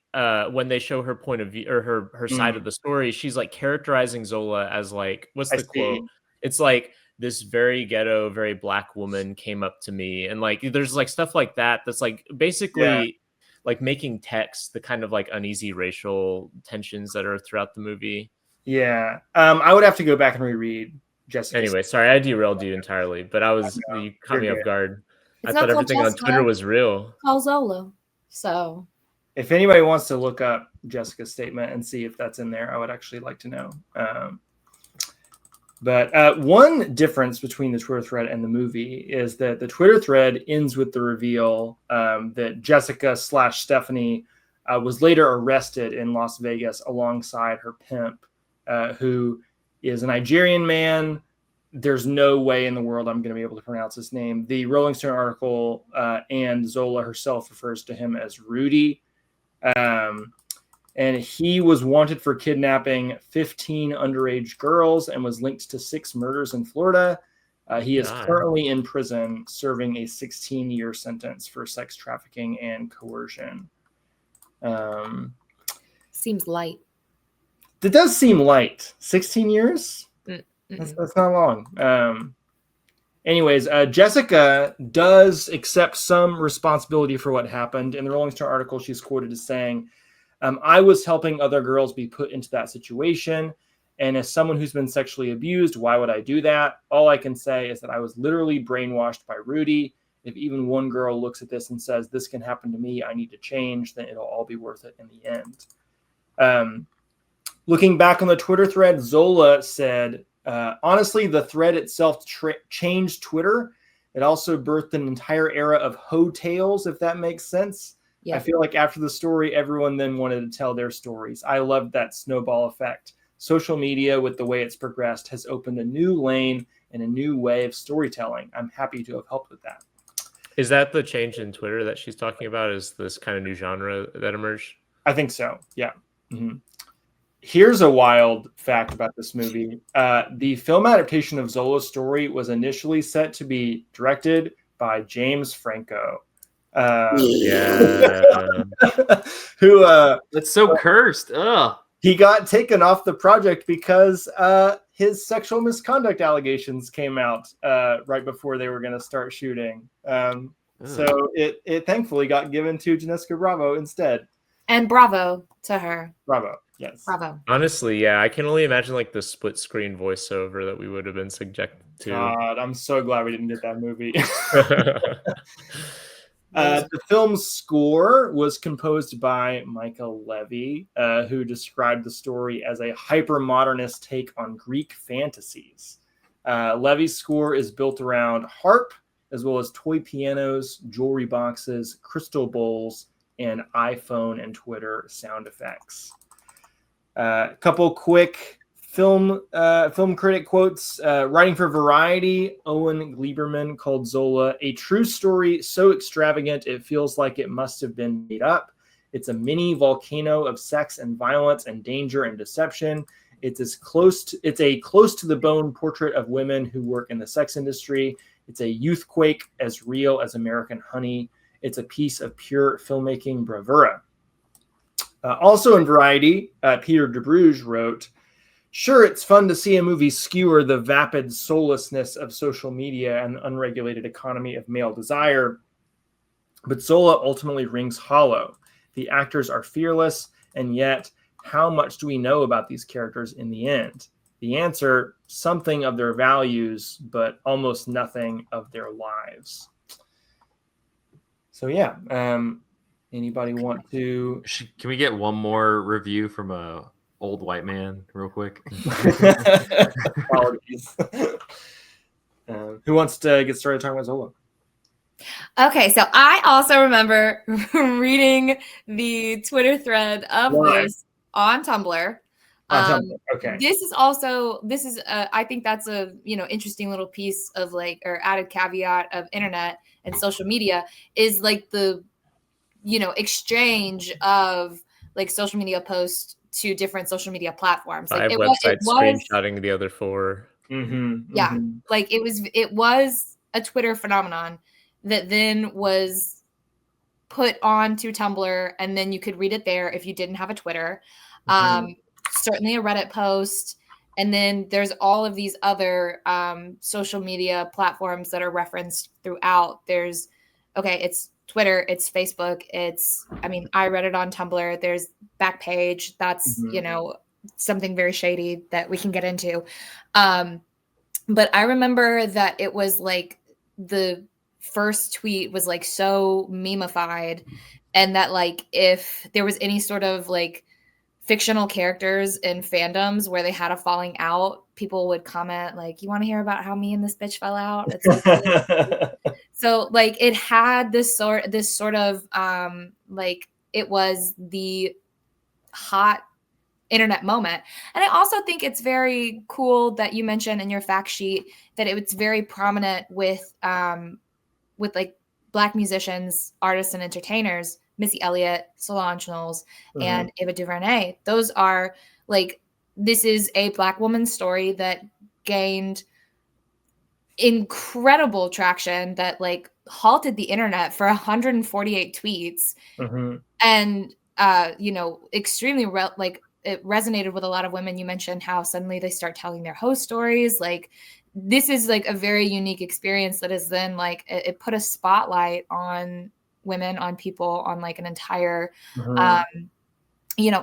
When they show her point of view or her side of the story, she's like characterizing Zola as like, what's the quote? It's like, this very ghetto, very black woman came up to me, and like there's like stuff like that that's like basically like making text the kind of like uneasy racial tensions that are throughout the movie. Yeah. I would have to go back and reread Jessica. Anyway, sorry, I derailed you entirely, but you caught me off guard. I thought everything on Twitter was real. Call Zola. So if anybody wants to look up Jessica's statement and see if that's in there, I would actually like to know. But one difference between the Twitter thread and the movie is that the Twitter thread ends with the reveal that Jessica/Stephanie was later arrested in Las Vegas alongside her pimp, who is a Nigerian man. There's no way in the world I'm going to be able to pronounce his name. The Rolling Stone article and Zola herself refers to him as Rudy. And he was wanted for kidnapping 15 underage girls and was linked to 6 murders in Florida. He is currently in prison serving a 16-year sentence for sex trafficking and coercion. Seems light. It does seem light. 16 years? That's not long. Anyways, Jessica does accept some responsibility for what happened. In the Rolling Stone article, she's quoted as saying, I was helping other girls be put into that situation. And as someone who's been sexually abused, why would I do that? All I can say is that I was literally brainwashed by Rudy. If even one girl looks at this and says, this can happen to me, I need to change, then it'll all be worth it in the end. Looking back on the Twitter thread, Zola said, honestly, the thread itself changed Twitter. It also birthed an entire era of hoe tales, if that makes sense. Yeah. I feel like after the story, everyone then wanted to tell their stories. I loved that snowball effect. Social media, with the way it's progressed, has opened a new lane and a new way of storytelling. I'm happy to have helped with that. Is that the change in Twitter that she's talking about? Is this kind of new genre that emerged? I think so. Yeah. Mm-hmm. Here's a wild fact about this movie. The film adaptation of Zola's story was initially set to be directed by James Franco. Who it's so cursed. Ugh. He got taken off the project because his sexual misconduct allegations came out right before they were going to start shooting. So it thankfully got given to Jessica Bravo instead. And bravo to her. Bravo. Yes. Bravo. Honestly, yeah, I can only imagine like the split screen voiceover that we would have been subjected to. God, I'm so glad we didn't get that movie. The film's score was composed by Micah Levy, who described the story as a hyper-modernist take on Greek fantasies. Levy's score is built around harp, as well as toy pianos, jewelry boxes, crystal bowls, and iPhone and Twitter sound effects. A couple quick film critic quotes. Writing for Variety, Owen Gleiberman called Zola a true story so extravagant it feels like it must have been made up. It's a mini volcano of sex and violence and danger and deception. It's a close to the bone portrait of women who work in the sex industry. It's a youthquake as real as American honey. It's a piece of pure filmmaking bravura. Also in Variety, Peter DeBruge wrote, "Sure, it's fun to see a movie skewer the vapid soullessness of social media and the unregulated economy of male desire, but Zola ultimately rings hollow. The actors are fearless, and yet, how much do we know about these characters in the end? The answer, something of their values, but almost nothing of their lives." So yeah, anybody want to? Can we get one more review from a old white man real quick? Apologies. Who wants to get started talking about Zola? Okay, so I also remember reading the Twitter thread of this on Tumblr. Okay. This is I think that's a interesting little piece of or added caveat of internet and social media is the exchange of social media posts to different social media platforms. Five websites screenshotting the other four. Yeah, it was a Twitter phenomenon that then was put onto Tumblr, and then you could read it there if you didn't have a Twitter. Certainly a Reddit post, and then there's all of these other social media platforms that are referenced throughout. It's Twitter, it's Facebook, I read it on Tumblr. There's Backpage. That's something very shady that we can get into. But I remember that it was the first tweet was so memeified, and that if there was any sort of fictional characters in fandoms where they had a falling out, people would comment "You want to hear about how me and this bitch fell out?" It's so it had this sort of it was the hot internet moment. And I also think it's very cool that you mentioned in your fact sheet that it's very prominent with Black musicians, artists, and entertainers. Missy Elliott, Solange Knowles, and Ava DuVernay. Those are this is a Black woman's story that gained incredible traction that halted the internet for 148 tweets. And extremely it resonated with a lot of women. You mentioned how suddenly they start telling their host stories. This is a very unique experience that is then it put a spotlight on women, on people, on an entire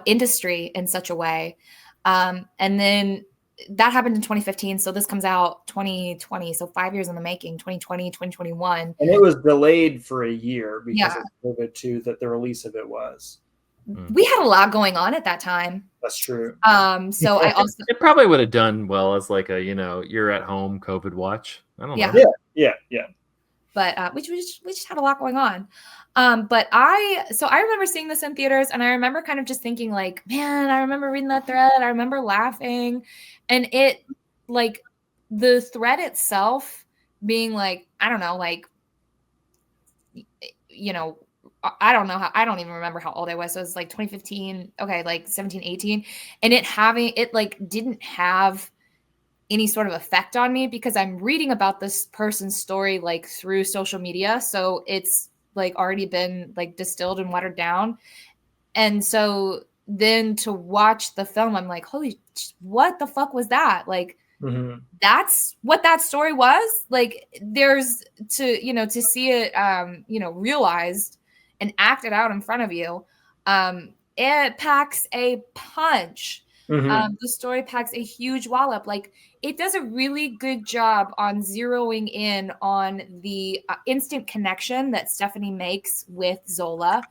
industry in such a way. And then that happened in 2015. So this comes out 2020. So 5 years in the making, 2020, 2021. And it was delayed for a year because of COVID too, that the release of it was. We had a lot going on at that time. That's true. So I also it probably would have done well as a you're at home COVID watch. I don't know. Yeah. But we just had a lot going on. But I remember seeing this in theaters, and I remember kind of just thinking man, I remember reading that thread. I remember laughing, and it the thread itself being I don't know, I don't know I don't even remember how old I was. So it was 2015. Okay, 17, 18. And it didn't have any sort of effect on me because I'm reading about this person's story through social media. So it's already been distilled and watered down. And so then to watch the film, I'm holy, what the fuck was that? That's what that story was. There's to see it, realized and acted out in front of you. It packs a punch. The story packs a huge wallop. Like, it does a really good job on zeroing in on the instant connection that Stephanie makes with Zola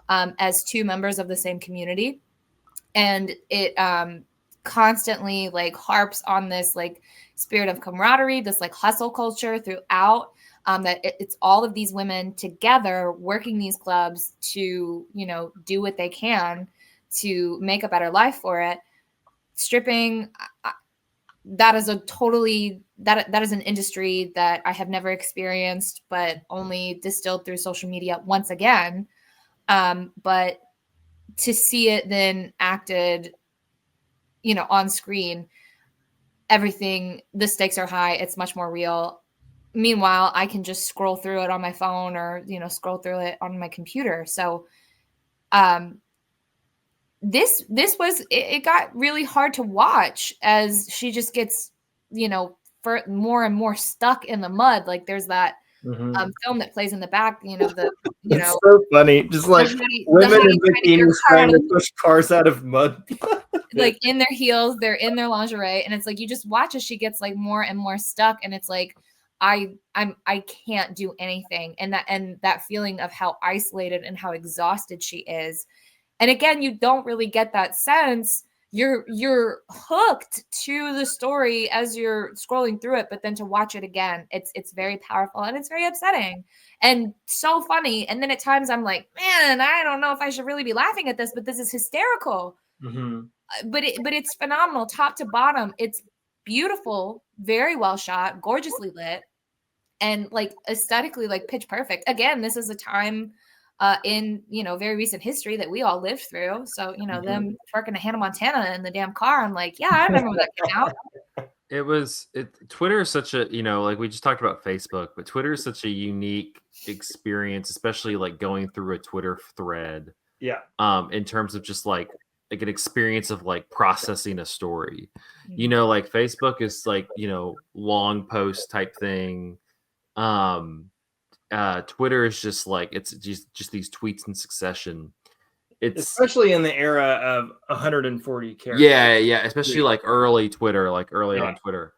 as two members of the same community. And it constantly like harps on this like spirit of camaraderie, this like hustle culture throughout. That it's all of these women together working these clubs to, you know, do what they can to make a better life for it. Stripping, that is a totally that is an industry that I have never experienced, but only distilled through social media once again. But to see it then acted, you know, on screen, everything, the stakes are high. It's much more real. Meanwhile, I can just scroll through it on my phone or, you know, scroll through it on my computer. So, this was it got really hard to watch as she just gets, you know, for more and more stuck in the mud. Like there's that film that plays in the back, you know, the you It's know, so funny. Just like women in bikinis trying to push cars out of mud. like in their heels, they're in their lingerie, and it's like you just watch as she gets like more and more stuck, and it's like I can't do anything, and that feeling of how isolated and how exhausted she is. And again, you don't really get that sense. You're hooked to the story as you're scrolling through it, but then to watch it again, it's very powerful and it's very upsetting and so funny. And then at times I'm like, man, I don't know if I should really be laughing at this, but this is hysterical. But it's phenomenal, top to bottom. It's beautiful, very well shot, gorgeously lit, and like aesthetically like pitch perfect. Again, this is a time in, you know, very recent history that we all lived through. So, you know, them twerking a Hannah Montana in the damn car, I'm like, yeah, I remember when that came out. Twitter is such a, you know, like we just talked about Facebook, but Twitter is such a unique experience, especially like going through a Twitter thread. Yeah. In terms of just like an experience of like processing a story. You know, like Facebook is like, you know, long post type thing. Twitter is just like it's just these tweets in succession. It's especially in the era of 140 characters. Yeah, especially like early Twitter, like early on Twitter.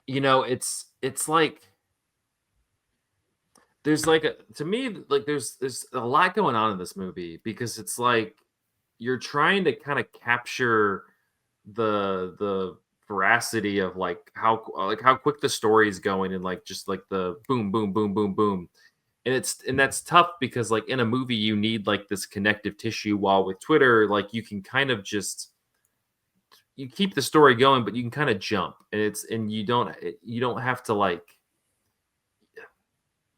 You know, it's like there's like to me like there's a lot going on in this movie because it's like you're trying to kind of capture the veracity of like how quick the story is going and like just like the boom boom boom boom boom, and that's tough because like in a movie you need like this connective tissue, while with Twitter like you can kind of just you keep the story going but you can kind of jump and you don't have to like,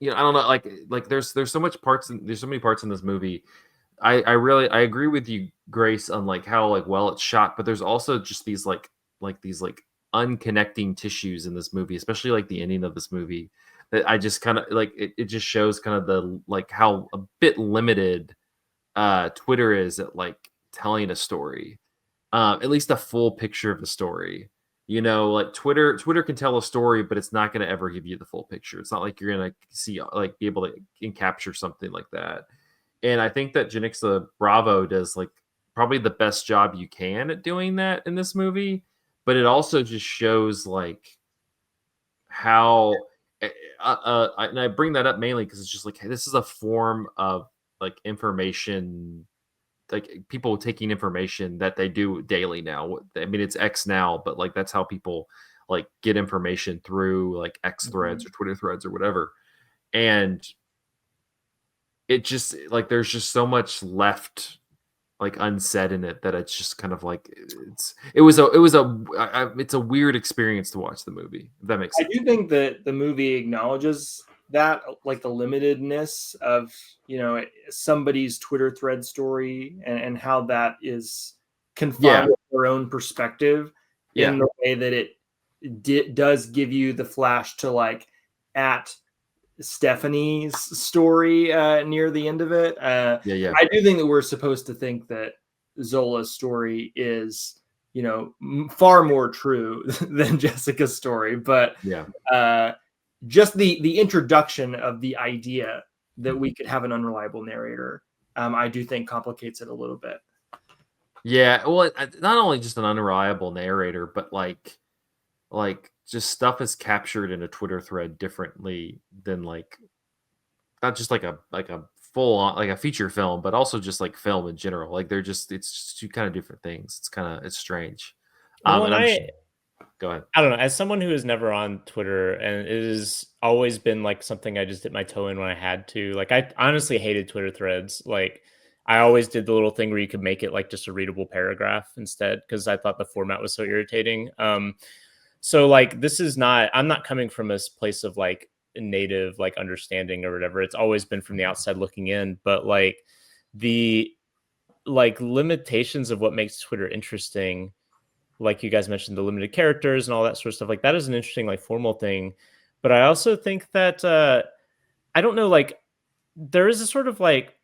you know, I don't know, like there's so much parts there's so many parts in this movie. I really agree with you, Grace, on like how like well it's shot, but there's also just these like these unconnecting tissues in this movie, especially like the ending of this movie, that I just kind of like it just shows kind of the like how a bit limited Twitter is at like telling a story, at least a full picture of the story. You know, like Twitter can tell a story, but it's not going to ever give you the full picture. It's not like you're going to see like be able to capture something like that. And I think that Janixa Bravo does like probably the best job you can at doing that in this movie. But it also just shows like how, and I bring that up mainly because it's just like, hey, this is a form of like information, like people taking information that they do daily now. I mean, it's X now, but like that's how people like get information through like X threads or Twitter threads or whatever. And it just like there's just so much left like unsaid in it that it's just kind of like it's a weird experience to watch the movie, if that makes sense. I do think that the movie acknowledges that, like the limitedness of, you know, somebody's Twitter thread story and how that is confined to their own perspective in the way that it does give you the flash to like at Stephanie's story near the end of it. I do think that we're supposed to think that Zola's story is, you know, far more true than Jessica's story, but just the introduction of the idea that we could have an unreliable narrator, I do think complicates it a little bit. Yeah, well, not only just an unreliable narrator, but like just stuff is captured in a Twitter thread differently than like not just like a full on like a feature film, but also just like film in general. Like they're just it's just two kind of different things. It's strange. Well, And and go ahead. I don't know. As someone who is never on Twitter, and it has always been like something I just dipped my toe in when I had to. Like, I honestly hated Twitter threads. Like, I always did the little thing where you could make it like just a readable paragraph instead because I thought the format was so irritating. So like, this is not. I'm not coming from a place of like native like understanding or whatever. It's always been from the outside looking in. But like the limitations of what makes Twitter interesting, like you guys mentioned, the limited characters and all that sort of stuff, like that is an interesting like formal thing. But I also think that I don't know, like there is a sort of like,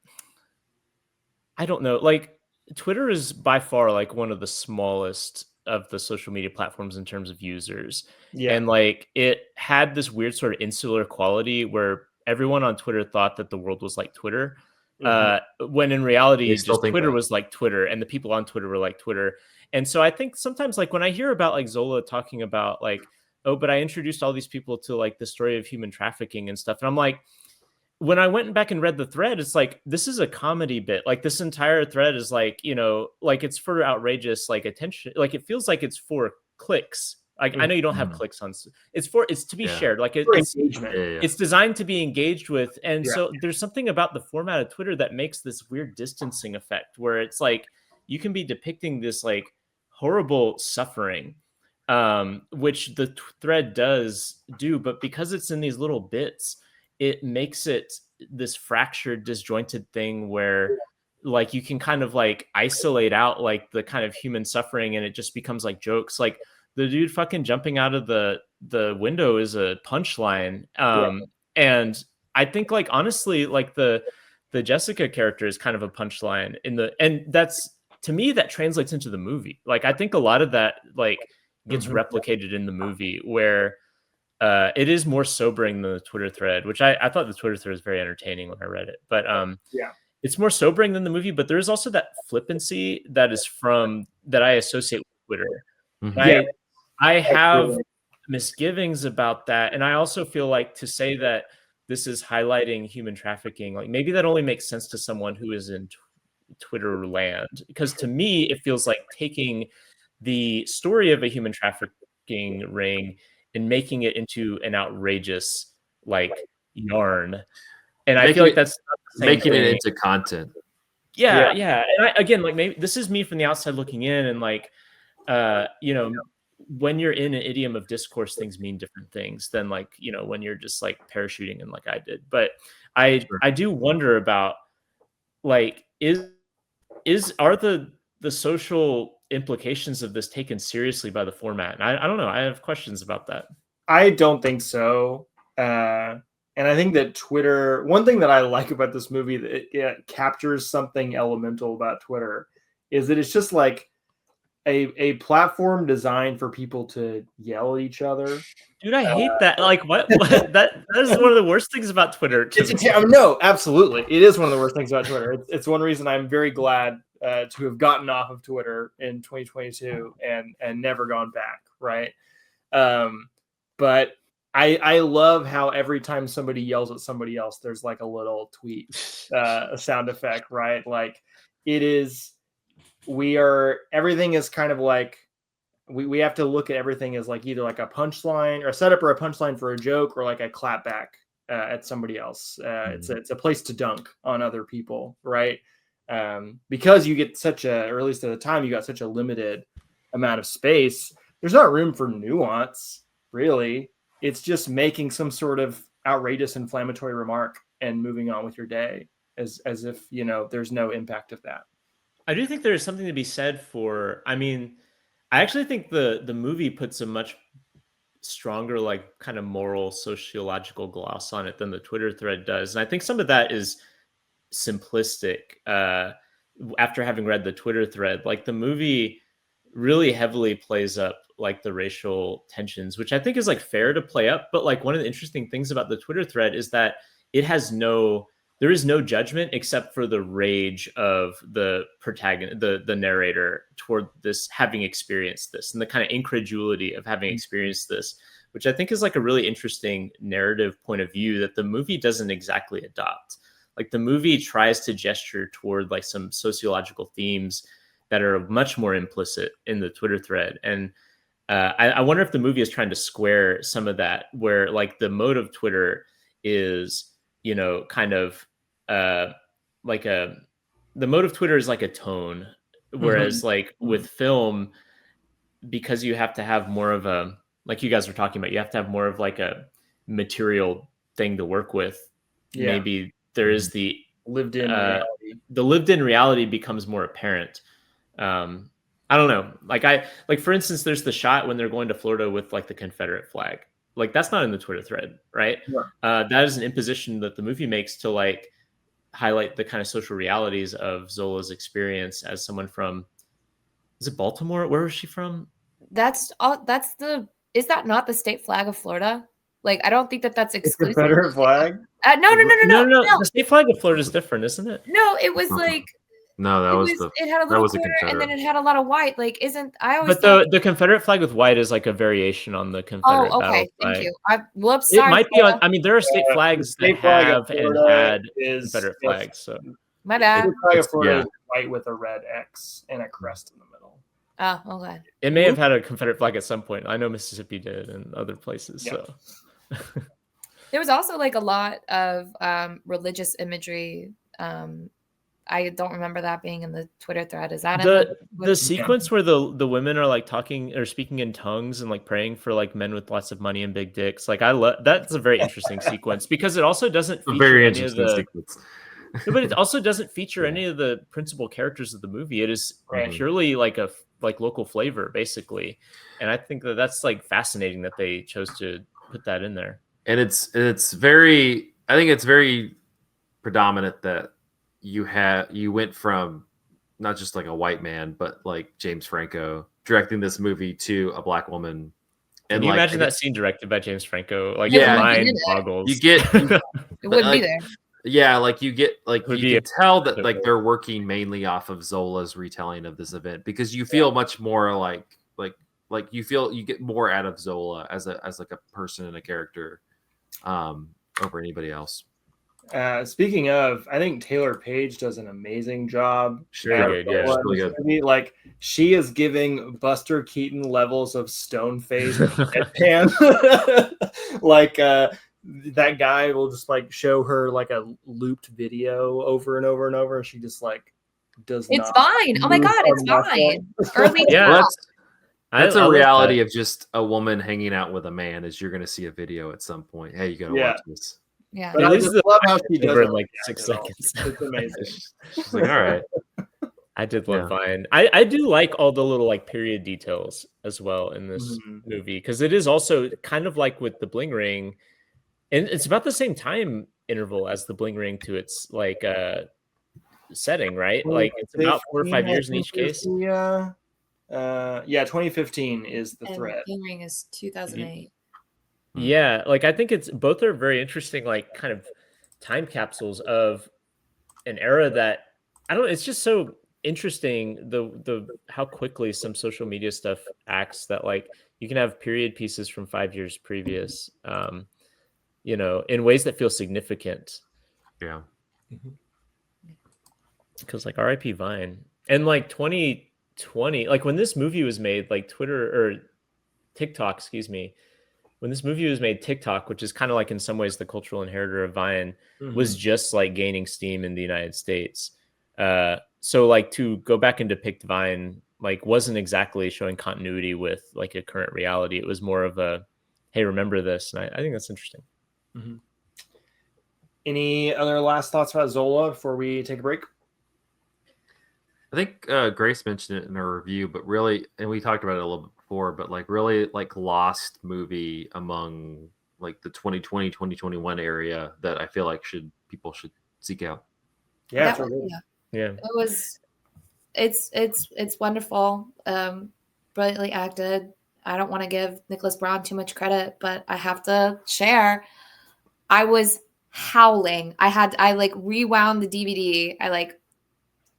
I don't know, like Twitter is by far like one of the smallest of the social media platforms in terms of users. Yeah. And like it had this weird sort of insular quality where everyone on Twitter thought that the world was like Twitter. When in reality, They still just think Twitter that. was like Twitter and the people on Twitter were like Twitter. And so I think sometimes like when I hear about like Zola talking about like, oh, but I introduced all these people to like the story of human trafficking and stuff. And I'm like, when I went back and read the thread, it's like this is a comedy bit. Like this entire thread is like, you know, like it's for outrageous like attention. Like it feels like it's for clicks. Like I know you don't have clicks on. It's to be shared. Like it's engagement. it's designed to be engaged with. And Yeah. so there's something about the format of Twitter that makes this weird distancing effect where it's like you can be depicting this like horrible suffering, which the thread does do, but because it's in these little bits, it makes it this fractured, disjointed thing where like you can kind of like isolate out like the kind of human suffering and it just becomes like jokes. Like the dude fucking jumping out of the window is a punchline. And I think like honestly, like the Jessica character is kind of a punchline and that's, to me, that translates into the movie. Like I think a lot of that like gets replicated in the movie where it is more sobering than the Twitter thread, which I thought the Twitter thread was very entertaining when I read it. But it's more sobering than the movie. But there is also that flippancy that is that I associate with Twitter. And I have misgivings about that. And I also feel like to say that this is highlighting human trafficking, like maybe that only makes sense to someone who is in Twitter land. Because to me, it feels like taking the story of a human trafficking ring and making it into an outrageous like yarn. And I feel like that's not the same making thing. it into content. Yeah. And again, like maybe this is me from the outside looking in, and like, you know, when you're in an idiom of discourse, things mean different things than like, you know, when you're just like parachuting in like I did. But I do wonder about like, are the social implications of this taken seriously by the format? And I don't know. I have questions about that. I don't think so. And I think that Twitter, one thing that I like about this movie that it captures something elemental about Twitter is that it's just like a platform designed for people to yell at each other. Dude, I hate that. Like what that is one of the worst things about Twitter. No, absolutely. It is one of the worst things about Twitter. It's one reason I'm very glad to have gotten off of Twitter in 2022 and never gone back. Right. But I love how every time somebody yells at somebody else, there's like a little tweet, a sound effect, right? Like everything is kind of like, we have to look at everything as like either like a punchline or a setup or a punchline for a joke or like a clap back at somebody else. It's a place to dunk on other people, right? Because you get or at least at the time, you got such a limited amount of space. There's not room for nuance, really. It's just making some sort of outrageous inflammatory remark and moving on with your day as if, you know, there's no impact of that. I do think there's something to be said for, I mean, I actually think the movie puts a much stronger, like kind of moral, sociological gloss on it than the Twitter thread does. And I think some of that is simplistic. After having read the Twitter thread, like the movie really heavily plays up like the racial tensions, which I think is like fair to play up. But like one of the interesting things about the Twitter thread is that it has no there is no judgment except for the rage of the protagonist, the narrator, toward this, having experienced this, and the kind of incredulity of having experienced this, which I think is like a really interesting narrative point of view that the movie doesn't exactly adopt. Like the movie tries to gesture toward like some sociological themes that are much more implicit in the Twitter thread. And I wonder if the movie is trying to square some of that, where like the mode of Twitter is, kind of like the mode of Twitter is like a tone, whereas like with film, because you have to have more of a, like you guys were talking about, you have to have more of like a material thing to work with. Yeah. Maybe there is the lived-in reality. The lived-in reality becomes more apparent. I don't know. Like for instance, there's the shot when they're going to Florida with like the Confederate flag. Like that's not in the Twitter thread, right? Yeah. That is an imposition that the movie makes to like highlight the kind of social realities of Zola's experience as someone from, is it Baltimore? Where was she from? That's all. Is that not the state flag of Florida? Like, I don't think that's exclusive. Confederate flag? No. The state flag of Florida is different, isn't it? No, it was like. No, It had a little quarter, and then it had a lot of white. Like, I always? But the Confederate flag with white is like a variation on the Confederate battle flag. Thank you. Whoops. It might be on. I mean, there are state flags that flag have and had Confederate flags. So my bad. The flag of Florida is white with a red X and a crest in the middle. Oh, okay. It may have had a Confederate flag at some point. I know Mississippi did, and other places. Yeah. So there was also like a lot of religious imagery. I don't remember that being in the Twitter thread. Is that the sequence where the women are like talking or speaking in tongues and like praying for like men with lots of money and big dicks? Like I love that's a very interesting sequence because it also doesn't feature any of the sequence. No, but it also doesn't feature any of the principal characters of the movie. It is purely like a local flavor basically, and I think that's like fascinating that they chose to put that in there. And it's very, I think it's very predominant that you went from not just like a white man, but like James Franco directing this movie to a black woman. And can you imagine that scene directed by James Franco? Like mind boggles. You get it wouldn't be there. Yeah, like you get like you can tell that like they're working mainly off of Zola's retelling of this event because you feel much more like you get more out of Zola as like a person and a character over anybody else. Speaking of, I think Taylor Page does an amazing job. Really good. Like she is giving Buster Keaton levels of stone face deadpan. Like that guy will just like show her like a looped video over and over and over, and she just like does. It's fine. Oh my god, it's fine. Early. Yeah. That's a reality of just a woman hanging out with a man. Is you're going to see a video at some point. Hey, you got to watch this. Yeah, but I just love how she does it in like 6 seconds. It's amazing. She's like, all right. I did love Vine. I do like all the little like period details as well in this movie because it is also kind of like with the Bling Ring, and it's about the same time interval as the Bling Ring to its like setting, right? Like it's about 4 or 5 years in each case. Yeah. 2015 is the thread. Bling Ring is 2008. Yeah, like I think both are very interesting, like kind of time capsules of an era that it's just so interesting the how quickly some social media stuff acts that like you can have period pieces from 5 years previous, in ways that feel significant. Yeah. Because like R.I.P. Vine and like 2020, like when this movie was made, like Twitter or TikTok, excuse me. When this movie was made, TikTok, which is kind of like in some ways the cultural inheritor of Vine, was just like gaining steam in the United States. So like to go back and depict Vine like wasn't exactly showing continuity with like a current reality. It was more of a, hey, remember this. And I think that's interesting. Mm-hmm. Any other last thoughts about Zola before we take a break? I think Grace mentioned it in her review, but really, and we talked about it a little bit before, but like really like lost movie among like the 2020, 2021 area that I feel like people should seek out. Yeah. Yeah. It's wonderful. Brilliantly acted. I don't want to give Nicholas Braun too much credit, but I have to share. I was howling. I like rewound the DVD. I like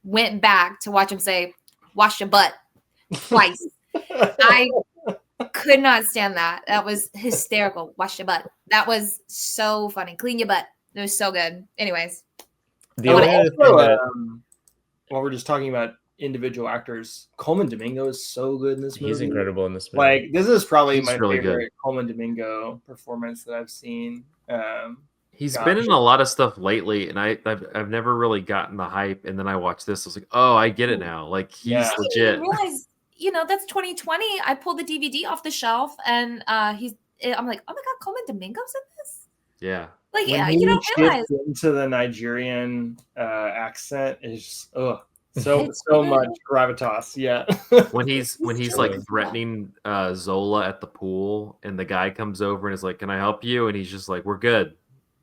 went back to watch him say, "Wash your butt," twice. I could not stand that. That was hysterical. Wash your butt. That was so funny. Clean your butt. It was so good. Anyways. The only other thing that while we're just talking about individual actors, Coleman Domingo is so good in this movie. He's incredible in this movie. Like, this is probably He's my really favorite good. Coleman Domingo performance that I've seen. He's been in a lot of stuff lately, and I've never really gotten the hype. And then I watched this, I was like, oh, I get it now. Like, he's legit. I realized, that's 2020. I pulled the DVD off the shelf, and I'm like, oh my god, Coleman Domingo's in this. Yeah. Like, When yeah, he you don't realize shifts into the Nigerian accent is just, so much gravitas. Yeah. when he's like threatening Zola at the pool, and the guy comes over and is like, "Can I help you?" And he's just like, "We're good."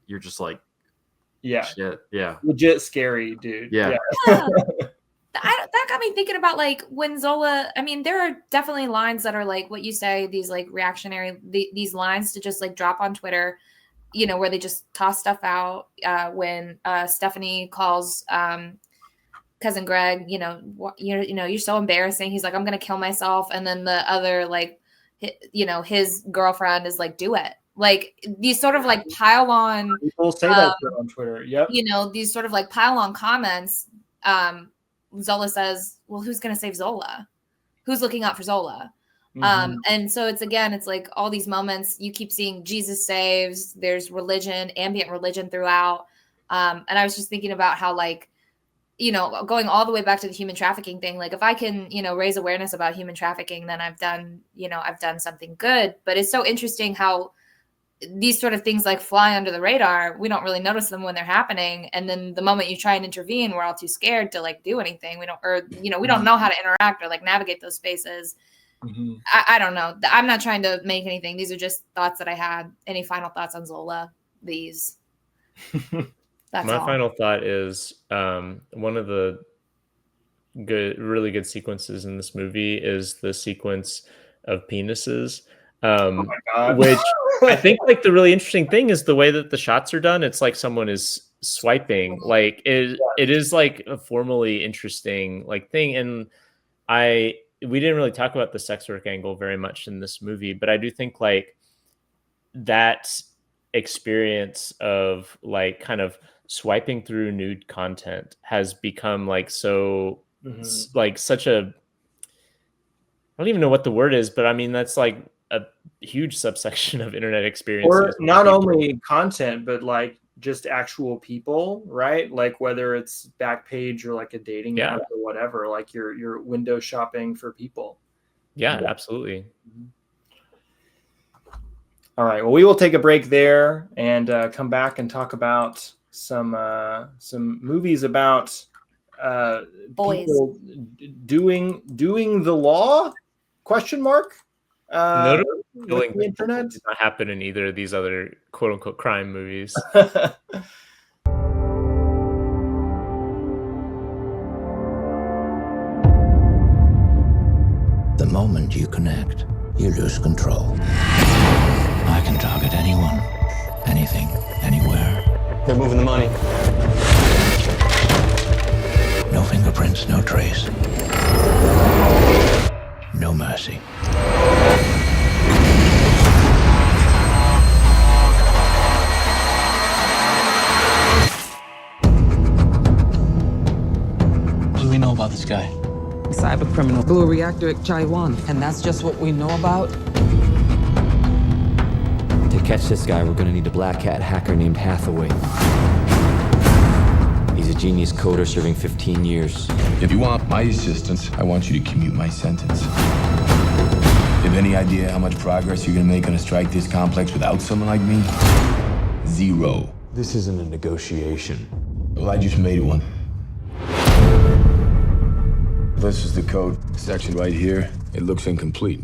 You're just like, yeah, shit, yeah, legit scary, dude. Yeah. that got me thinking about like when Zola. I mean, there are definitely lines that are like what you say, these like reactionary, these lines to just like drop on Twitter, where they just toss stuff out. When Stephanie calls cousin Greg, you're so embarrassing. He's like, I'm gonna kill myself, and then the other like, his girlfriend is like, do it. Like these sort of like pile on. People say that on Twitter. Yep. These sort of like pile on comments. Zola says, well, who's going to save Zola? Who's looking out for Zola? Mm-hmm. And so it's like all these moments you keep seeing Jesus saves, there's religion, ambient religion throughout. And I was just thinking about how like, going all the way back to the human trafficking thing, like if I can, raise awareness about human trafficking, then I've done something good. But it's so interesting how these sort of things like fly under the radar. We don't really notice them when they're happening. And then the moment you try and intervene, we're all too scared to like do anything. We don't know how to interact or like navigate those spaces. Mm-hmm. I don't know. I'm not trying to make anything. These are just thoughts that I had. Any final thoughts on Zola? These. That's my all. final thought is one of the really good sequences in this movie is the sequence of penises. Oh my God. Which I think like the really interesting thing is the way that the shots are done. It's like someone is swiping. Like it is like a formally interesting like thing. And we didn't really talk about the sex work angle very much in this movie, but I do think like that experience of like kind of swiping through nude content has become like so like such a, I don't even know what the word is, but I mean that's like a huge subsection of internet experiences. Or not only content, but like just actual people, right? Like whether it's Backpage or like a dating app or whatever, like you're window shopping for people. Yeah, absolutely. All right. Well, we will take a break there and come back and talk about some movies about boys people doing the law? Question mark. No, the internet did not happen in either of these other quote unquote crime movies. The moment you connect, you lose control. I can target anyone, anything, anywhere. They're moving the money. No fingerprints, no trace. No mercy. What do we know about this guy? Cybercriminal blew a reactor at Taiwan, and that's just what we know about? To catch this guy, we're gonna need a Blackhat hacker named Hathaway. He's a genius coder serving 15 years. If you want my assistance, I want you to commute my sentence. You have any idea how much progress you're gonna make on a strike this complex without someone like me? Zero. This isn't a negotiation. Well, I just made one. This is the code section right here. It looks incomplete.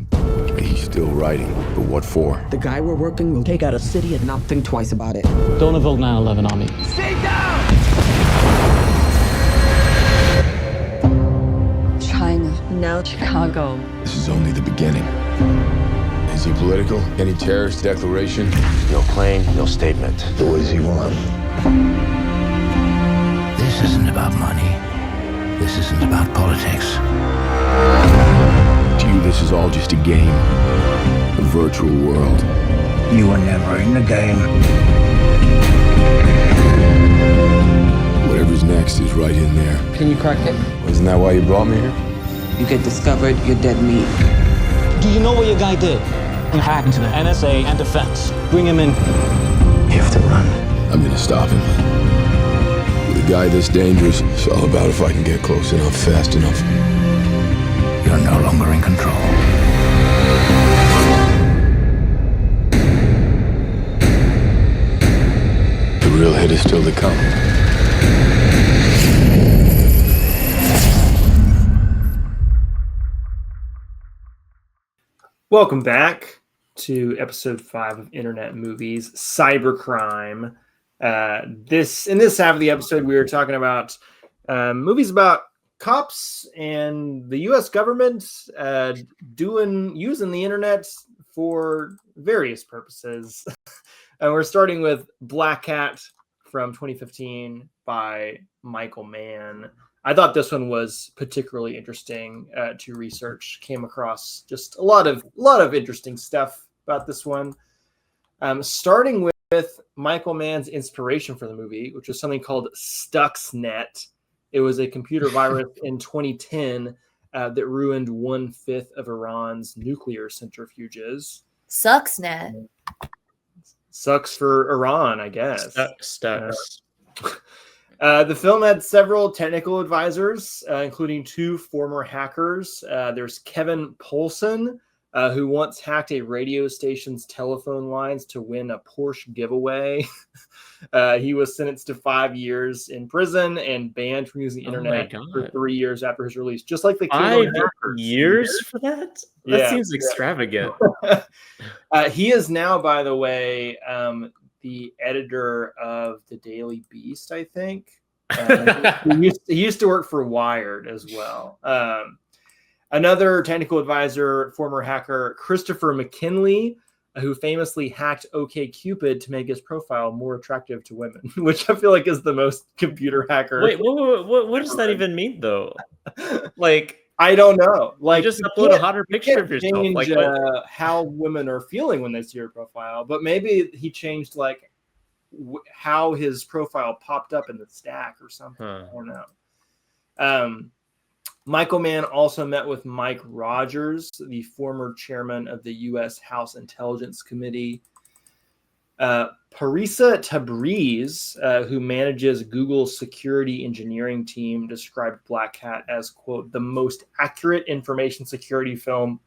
He's still writing, but what for? The guy we're working will take out a city and not think twice about it. Don't evoke 9/11 on me. Stay down! China, now Chicago. This is only the beginning. Is he political? Any terrorist declaration? No claim, no statement. What does he want? This isn't about money. This isn't about politics. To you, this is all just a game. A virtual world. You were never in the game. Whatever's next is right in there. Can you crack it? Isn't that why you brought me here? You get discovered, you're dead meat. Do you know what your guy did? He hacked into the NSA and defense. Bring him in. You have to run. I'm gonna stop him. With a guy this dangerous, it's all about if I can get close enough, fast enough. You're no longer in control. The real hit is still to come. Welcome back to episode 5 of Internet Movies, Cybercrime. In this half of the episode, we were talking about movies about cops and the U.S. government using the internet for various purposes. And we're starting with Blackhat from 2015 by Michael Mann. I thought this one was particularly interesting to research. Came across just a lot of interesting stuff about this one. Starting with Michael Mann's inspiration for the movie, which was something called Stuxnet. It was a computer virus in 2010 that ruined 1/5 of Iran's nuclear centrifuges. Stuxnet. Sucks for Iran, I guess. Stucks. The film had several technical advisors, including 2 former hackers. There's Kevin Poulsen, who once hacked a radio station's telephone lines to win a Porsche giveaway. He was sentenced to 5 years in prison and banned from using the internet for 3 years after his release, just like the 5 years for that? That seems extravagant. He is now, by the way, the editor of the Daily Beast, I think. He used to work for Wired as well. Another technical advisor, former hacker Christopher McKinley, who famously hacked OkCupid to make his profile more attractive to women, which I feel like is the most computer hacker. Wait, what does that even mean, though? Like, I don't know. Like, you just upload a hotter picture of yourself. Change, like, how women are feeling when they see your profile, but maybe he changed like how his profile popped up in the stack or something. I don't know. Michael Mann also met with Mike Rogers, the former chairman of the U.S. House Intelligence Committee. Parisa Tabriz, who manages Google's security engineering team, described Blackhat as, quote, the most accurate information security film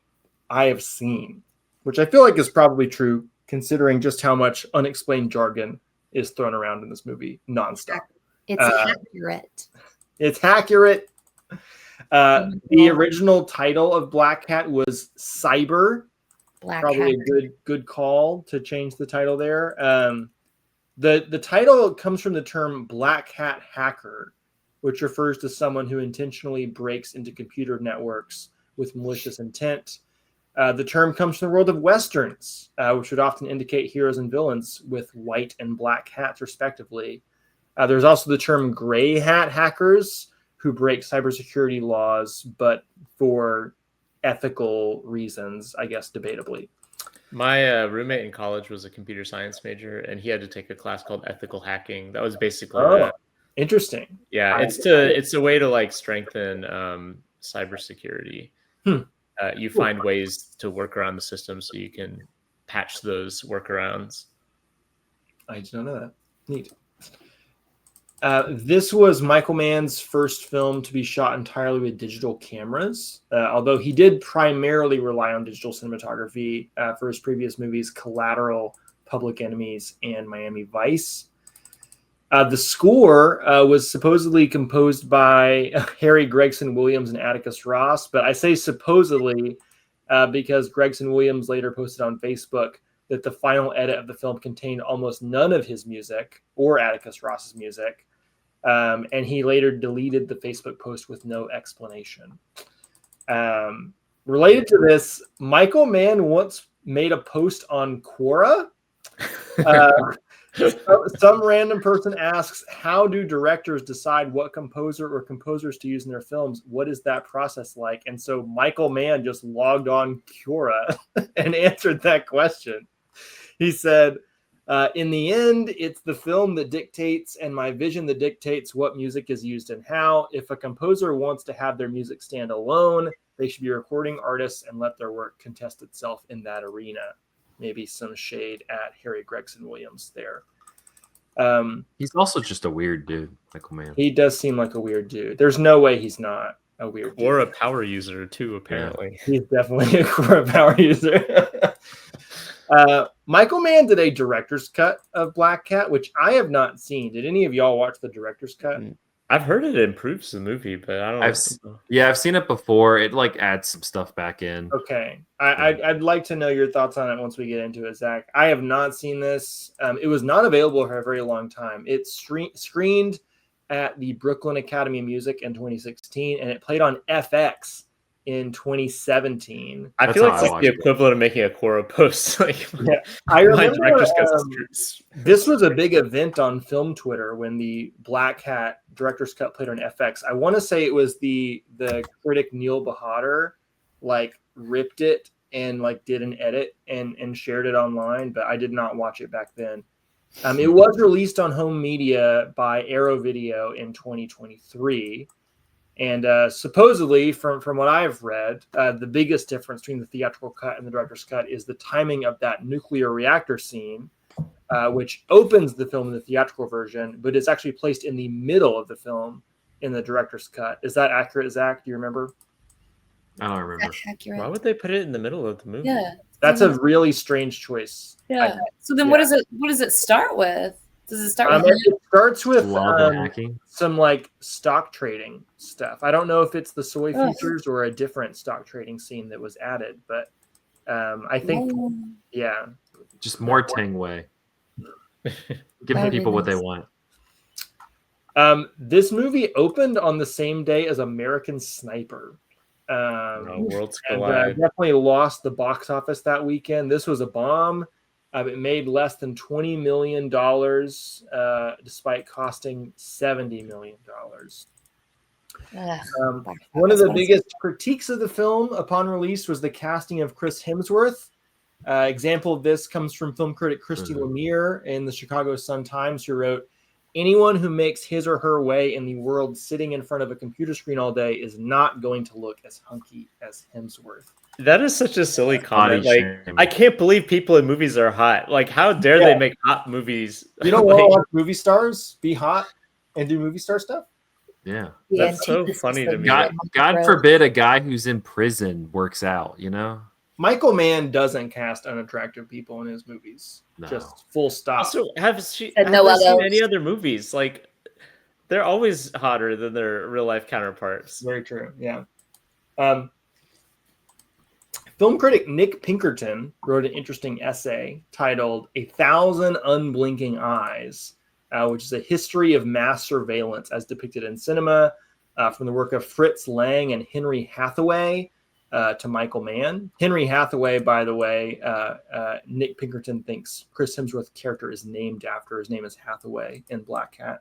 I have seen, which I feel like is probably true considering just how much unexplained jargon is thrown around in this movie nonstop. It's accurate. It's accurate. The original title of Blackhat was Cyber. Probably a good call to change the title there. The title comes from the term black hat hacker, which refers to someone who intentionally breaks into computer networks with malicious intent. The term comes from the world of Westerns, which would often indicate heroes and villains with white and black hats, respectively. There's also the term gray hat hackers, who break cybersecurity laws, but for ethical reasons, I guess, debatably. My roommate in college was a computer science major, and he had to take a class called ethical hacking. That was basically interesting. Yeah, it's a way to like strengthen cybersecurity. You find ways to work around the system so you can patch those workarounds. I did not know that. Neat. This was Michael Mann's first film to be shot entirely with digital cameras, although he did primarily rely on digital cinematography for his previous movies, Collateral, Public Enemies, and Miami Vice. The score was supposedly composed by Harry Gregson Williams and Atticus Ross, but I say supposedly because Gregson Williams later posted on Facebook that the final edit of the film contained almost none of his music or Atticus Ross's music. And he later deleted the Facebook post with no explanation. Related to this, Michael Mann once made a post on Quora Some random person asks, how do directors decide what composer or composers to use in their films? What is that process like? And so Michael Mann just logged on Quora and answered that question. He said, in the end, it's the film that dictates and my vision that dictates what music is used and how. If a composer wants to have their music stand alone, they should be recording artists and let their work contest itself in that arena. Maybe some shade at Harry Gregson Williams there. He's also just a weird dude, Michael Mann. He does seem like a weird dude. There's no way he's not a weird dude. Or a power user too, apparently. He's definitely a Quora power user. Michael Mann did a director's cut of Blackhat, which I have not seen. Did any of y'all watch the director's cut? I've heard it improves the movie, but I don't know. I've seen it before. It like adds some stuff back in. Okay. I'd like to know your thoughts on it once we get into it, Zach. I have not seen this. It was not available for a very long time. It screened at the Brooklyn Academy of Music in 2016, and it played on FX in 2017. I feel like it's like the equivalent of making a Quora post. Yeah, I remember this was a big event on film Twitter when the Blackhat director's cut played on FX. I want to say it was the critic Neil Bahadur like ripped it and like did an edit and shared it online, but I did not watch it back then. It was released on home media by Arrow Video in 2023. And supposedly, from what I've read, the biggest difference between the theatrical cut and the director's cut is the timing of that nuclear reactor scene, which opens the film in the theatrical version, but it's actually placed in the middle of the film in the director's cut. Is that accurate, Zach? Do you remember? I don't remember. Why would they put it in the middle of the movie? Yeah, that's a really strange choice. Yeah. So then, what does it start with? Does it start with? It starts with hacking. Some like stock trading stuff. I don't know if it's the soy features or a different stock trading scene that was added, but I think, just more Tang Wei. Giving people what they want. This movie opened on the same day as American Sniper. Worlds and collide. definitely lost the box office that weekend. This was a bomb. It made less than $20 million, despite costing $70 million. One of the biggest critiques of the film upon release was the casting of Chris Hemsworth. Example of this comes from film critic Christy Lemire in the Chicago Sun-Times, who wrote, "Anyone who makes his or her way in the world sitting in front of a computer screen all day is not going to look as hunky as Hemsworth." That is such a silly comment. Like, I can't believe people in movies are hot. Like, how dare they make hot movies? You don't want to watch movie stars be hot and do movie star stuff? Yeah. That's so funny to me. God forbid a guy who's in prison works out, you know? Michael Mann doesn't cast unattractive people in his movies. No. Just full stop. Also, have you seen any other movies? Like, they're always hotter than their real life counterparts. Very true. Yeah. Film critic Nick Pinkerton wrote an interesting essay titled "A Thousand Unblinking Eyes," which is a history of mass surveillance as depicted in cinema, from the work of Fritz Lang and Henry Hathaway to Michael Mann. Henry Hathaway, by the way, Nick Pinkerton thinks Chris Hemsworth's character is named after. His name is Hathaway in Blackhat.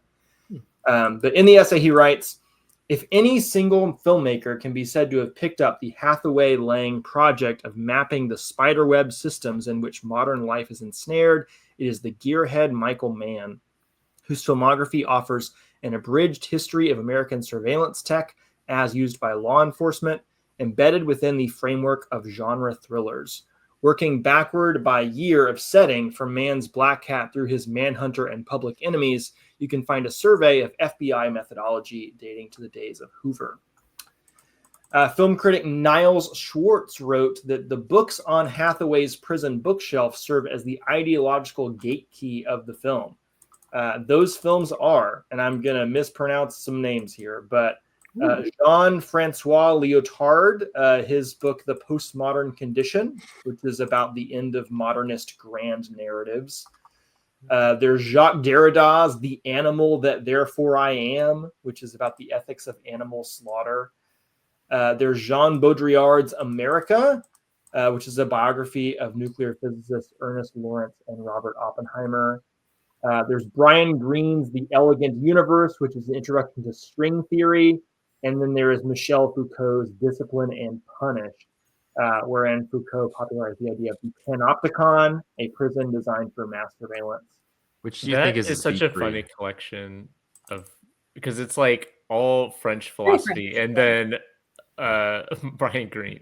But in the essay, he writes, "If any single filmmaker can be said to have picked up the Hathaway-Lang project of mapping the spiderweb systems in which modern life is ensnared, it is the gearhead Michael Mann, whose filmography offers an abridged history of American surveillance tech as used by law enforcement, embedded within the framework of genre thrillers. Working backward by year of setting from Mann's Blackhat through his Manhunter and Public Enemies, you can find a survey of FBI methodology dating to the days of Hoover." Film critic Niles Schwartz wrote that the books on Hathaway's prison bookshelf serve as the ideological gate key of the film. Those films are, and I'm going to mispronounce some names here, but Jean-Francois Lyotard, his book, The Postmodern Condition, which is about the end of modernist grand narratives. There's Jacques Derrida's The Animal That Therefore I Am, which is about the ethics of animal slaughter. There's Jean Baudrillard's America, which is a biography of nuclear physicists Ernest Lawrence and Robert Oppenheimer. There's Brian Greene's The Elegant Universe, which is an introduction to string theory. And then there is Michel Foucault's Discipline and Punish, wherein Foucault popularized the idea of the panopticon, a prison designed for mass surveillance. Which do you think is such a funny collection of, because it's like all French philosophy and then Brian Greene.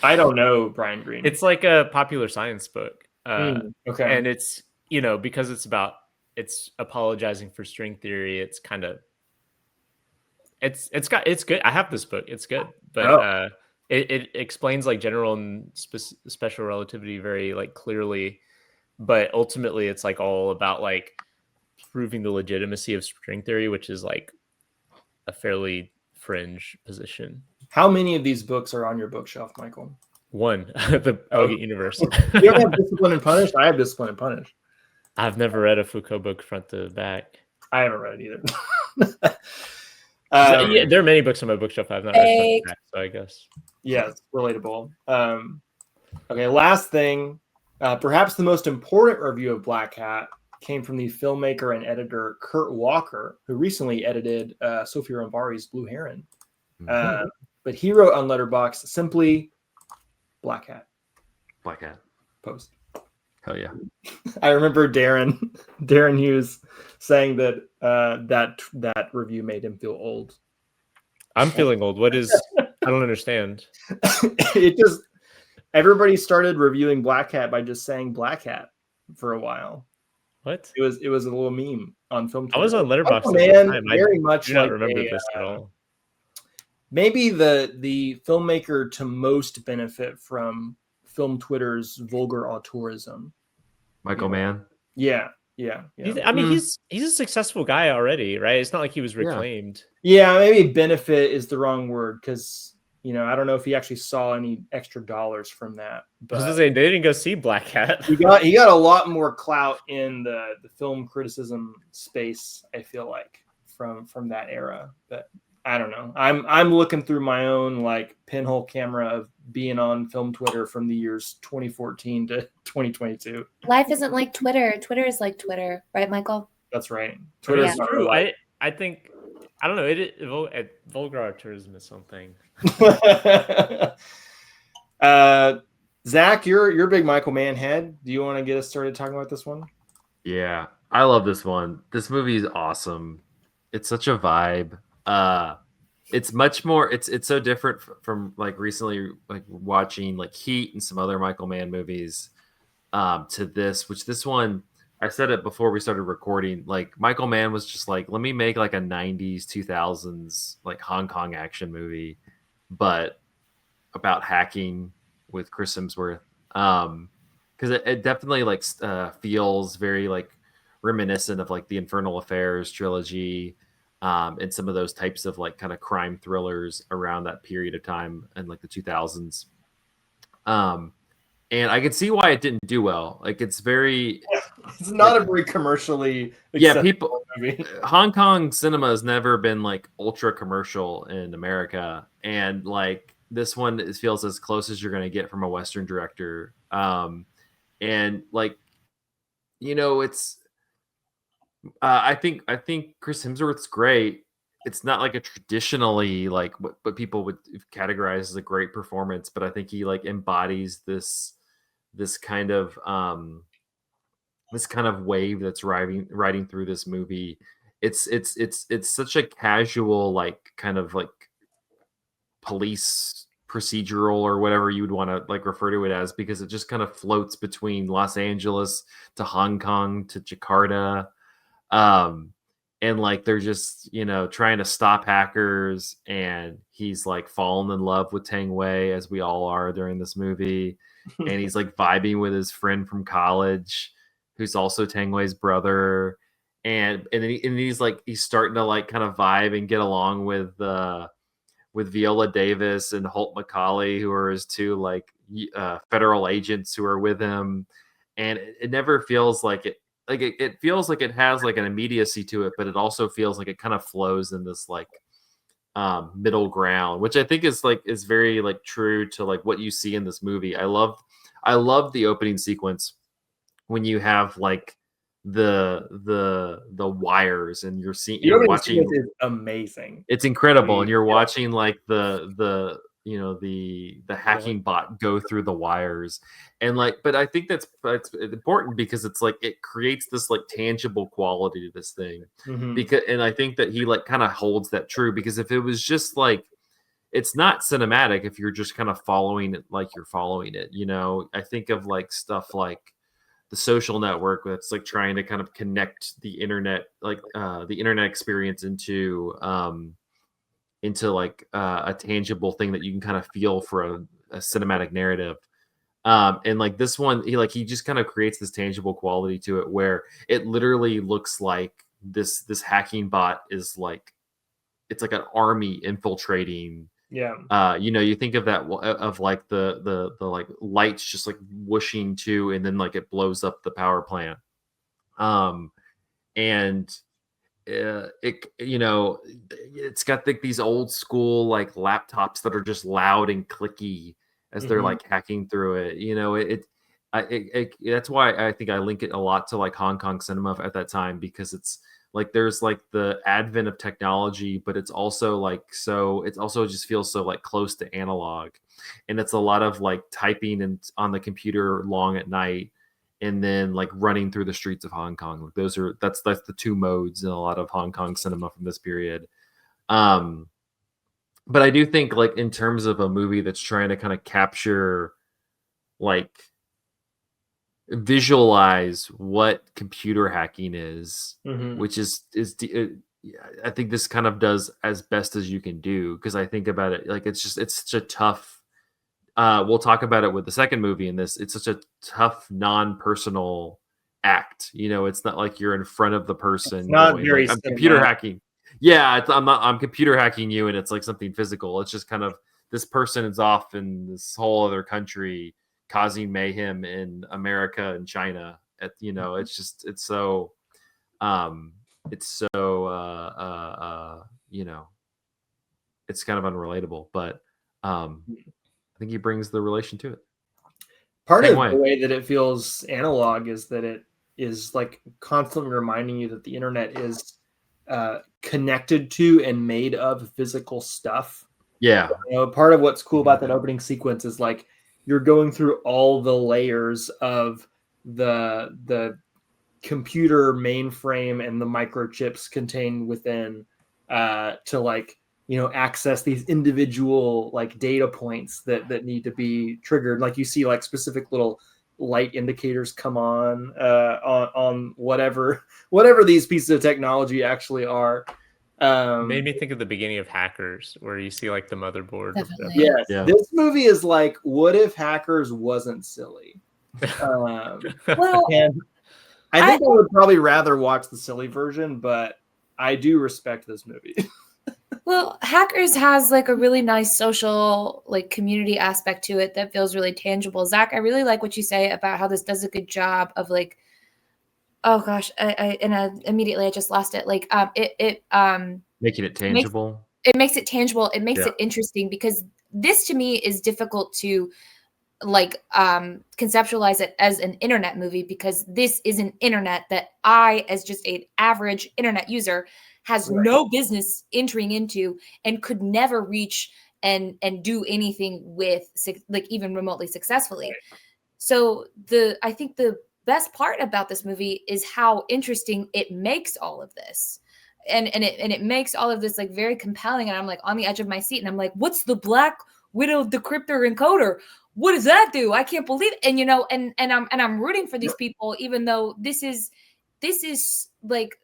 I don't know Brian Greene. It's like a popular science book. Okay. And it's, because it's apologizing for string theory. It's kind of, it's good. I have this book. It's good, but it explains like general and special relativity very like clearly, but ultimately it's like all about like proving the legitimacy of string theory, which is like a fairly fringe position. How many of these books are on your bookshelf, Michael? One, The Elegant Universe. You don't have Discipline and Punish? I have Discipline and Punish. I've never read a Foucault book front to back. I haven't read it either. Yeah, there are many books on my bookshelf I've not read front to back, so I guess. Yeah, it's relatable. Okay, last thing. Perhaps the most important review of Blackhat came from the filmmaker and editor Kurt Walker, who recently edited Sophie Rambari's Blue Heron. But he wrote on Letterboxd simply Blackhat. Blackhat. Post. Hell yeah. I remember Darren Hughes saying that that review made him feel old. I'm feeling old. What is? I don't understand. It just, everybody started reviewing Blackhat by just saying Blackhat for a while. What? It was a little meme on film Twitter. I was on Letterboxd. Oh, man, very much do not like remember this at all. Maybe the filmmaker to most benefit from film Twitter's vulgar auteurism. Michael Mann. Yeah. I mean, he's a successful guy already, right? It's not like he was reclaimed. Yeah, maybe benefit is the wrong word, because I don't know if he actually saw any extra dollars from that. But I was saying, they didn't go see Blackhat. he got a lot more clout in the film criticism space, I feel like, from that era. But I don't know. I'm looking through my own like pinhole camera of being on film Twitter from the years 2014 to 2022. Life isn't like Twitter. Twitter is like Twitter, right, Michael? That's right. Twitter is true. I think, I don't know. Vulgar tourism is something. Zach, you're a big Michael Mann head. Do you want to get us started talking about this one? Yeah, I love this one. This movie is awesome. It's such a vibe. It's much more. It's so different from like recently like watching like Heat and some other Michael Mann movies. To this one, I said it before we started recording. Like Michael Mann was just like, let me make like a 90s, 2000s like Hong Kong action movie, but about hacking with Chris Hemsworth. Because it definitely like feels very like reminiscent of like the Infernal Affairs trilogy, and some of those types of like kind of crime thrillers around that period of time in like the 2000s. And I can see why it didn't do well. Like it's not a very commercially people movie. Hong Kong cinema has never been like ultra commercial in America, and like this one feels as close as you're going to get from a Western director. And like it's I think Chris Hemsworth's great. It's not like a traditionally like what people would categorize as a great performance, but I think he like embodies this kind of wave that's riding through this movie. It's such a casual like kind of like police procedural or whatever you would want to like refer to it as, because it just kind of floats between Los Angeles to Hong Kong to Jakarta. And like they're just trying to stop hackers, and he's like fallen in love with Tang Wei, as we all are during this movie. And he's like vibing with his friend from college who's also Tang Wei's brother, and he's starting to like kind of vibe and get along with Viola Davis and Holt McCauley, who are his two like federal agents who are with him. And it never feels like it. Like it feels like it has like an immediacy to it, but it also feels like it kind of flows in this like middle ground, which I think is very like true to like what you see in this movie. I love the opening sequence when you have like the wires, and The you're opening watching. sequence is amazing. It's incredible, and you're watching like the hacking bot go through the wires, and like, but I think that's important because it's like it creates this like tangible quality to this thing, because, and I think that he like kind of holds that true, because if it was just like, it's not cinematic if you're just kind of following it like you're following it, I think of like stuff like The Social Network, that's like trying to kind of connect the internet, like the internet experience into like a tangible thing that you can kind of feel for a cinematic narrative. And like this one, he just kind of creates this tangible quality to it, where it literally looks like this hacking bot is like, it's like an army infiltrating. Yeah. You think of that, of like the like lights just like whooshing to, and then like it blows up the power plant. And it's got like these old school like laptops that are just loud and clicky as they're like hacking through it. That's why I think I link it a lot to like Hong Kong cinema at that time, because it's like there's like the advent of technology, but it's also like, so it also just feels so like close to analog, and it's a lot of like typing and on the computer long at night, and then like running through the streets of Hong Kong. That's the two modes in a lot of Hong Kong cinema from this period. But I do think, like, in terms of a movie that's trying to kind of capture, like, visualize what computer hacking is, which is I think this kind of does as best as you can do, because I think about it like it's such a tough. We'll talk about it with the second movie in this. It's such a tough, non-personal act. It's not like you're in front of the person. It's not going, very like, I'm computer hacking. Yeah, I'm computer hacking you, and it's like something physical. It's just kind of, this person is off in this whole other country causing mayhem in America and China. It's just, it's so it's kind of unrelatable, but I think he brings the relation to it. Part Same of way. the way that it feels analog is that it is like constantly reminding you that the internet is connected to and made of physical stuff. Yeah. Part of what's cool about that opening sequence is like you're going through all the layers of the computer mainframe and the microchips contained within to like access these individual like data points that need to be triggered. Like you see like specific little light indicators come on whatever these pieces of technology actually are. Made me think of the beginning of Hackers, where you see like the motherboard. Yes, yeah. This movie is like, what if Hackers wasn't silly? Well, and I think I would probably rather watch the silly version, but I do respect this movie. Well, Hackers has like a really nice social, like, community aspect to it that feels really tangible. Zach, I really like what you say about how this does a good job of like, oh gosh, immediately I just lost it. Like, it making it tangible. It makes it tangible. It makes Yeah. it interesting, because this to me is difficult to like conceptualize it as an internet movie, because this is an internet that I, as just an average internet user, has no business entering into and could never reach and do anything with, like, even remotely successfully. So I think the best part about this movie is how interesting it makes all of this. And it makes all of this like very compelling, and I'm like on the edge of my seat, and I'm like, what's the Black Widow decryptor encoder? What does that do? I can't believe it. And I'm rooting for these people, even though this is like,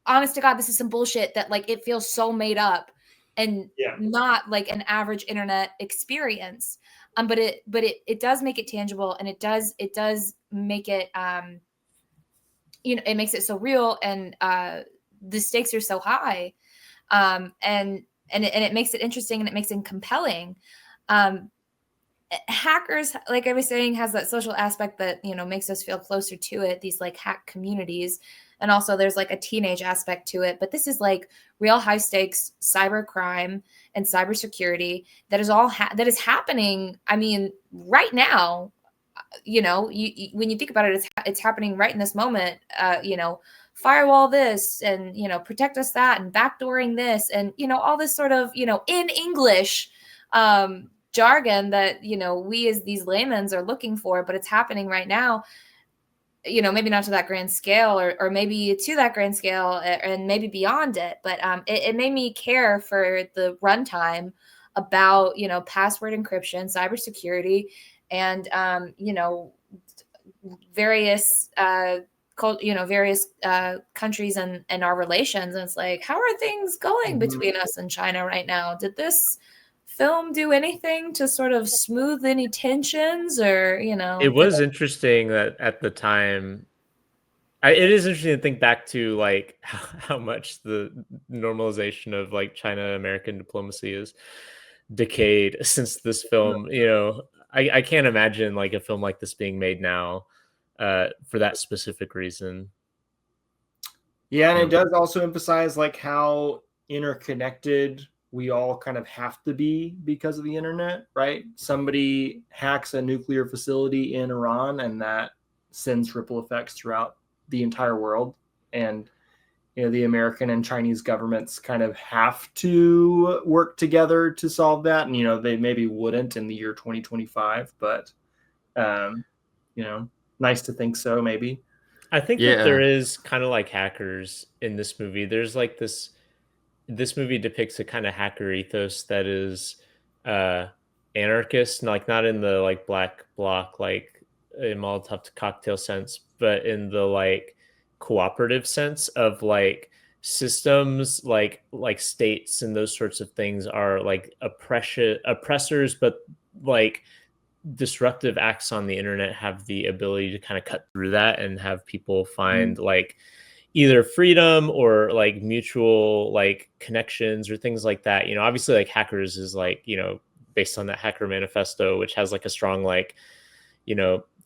honest to God, this is some bullshit that like it feels so made up and not like an average internet experience. But it does make it tangible, and it does make it it makes it so real, and the stakes are so high, and it makes it interesting, and it makes it compelling. Hackers, like I was saying, has that social aspect that makes us feel closer to it, these like hack communities, and also there's like a teenage aspect to it. But this is like real high stakes cybercrime and cybersecurity that is all that is happening. I mean, right now, when you think about it, it's happening right in this moment. Firewall this, and protect us that, and backdooring this, and all this sort of in English jargon that we as these laymen are looking for, but it's happening right now. Maybe not to that grand scale, or maybe to that grand scale, and maybe beyond it. But it made me care for the runtime about password encryption, cybersecurity, and various various countries and our relations. And it's like, how are things going between us and China right now? Did this film do anything to sort of smooth any tensions, or It was interesting that at the time, it is interesting to think back to like how much the normalization of like China-American diplomacy is decayed since this film. I can't imagine like a film like this being made now for that specific reason. Yeah, and it does also emphasize like how interconnected we all kind of have to be because of the internet, right? Somebody hacks a nuclear facility in Iran, and that sends ripple effects throughout the entire world. And the American and Chinese governments kind of have to work together to solve that. And they maybe wouldn't in the year 2025, but nice to think so, maybe. I think that there is kind of like hackers in this movie. There's like this movie depicts a kind of hacker ethos that is anarchist, like not in the like black bloc, like in Molotov cocktail sense, but in the like cooperative sense of like systems, like states and those sorts of things are like oppressors, but like disruptive acts on the internet have the ability to kind of cut through that and have people find like either freedom or like mutual like connections or things like that. Obviously like Hackers is like, based on that Hacker Manifesto, which has like a strong like,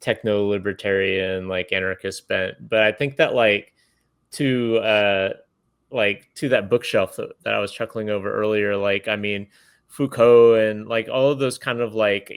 techno libertarian like anarchist bent. But I think that like to that bookshelf that I was chuckling over earlier, like I mean Foucault and like all of those kind of like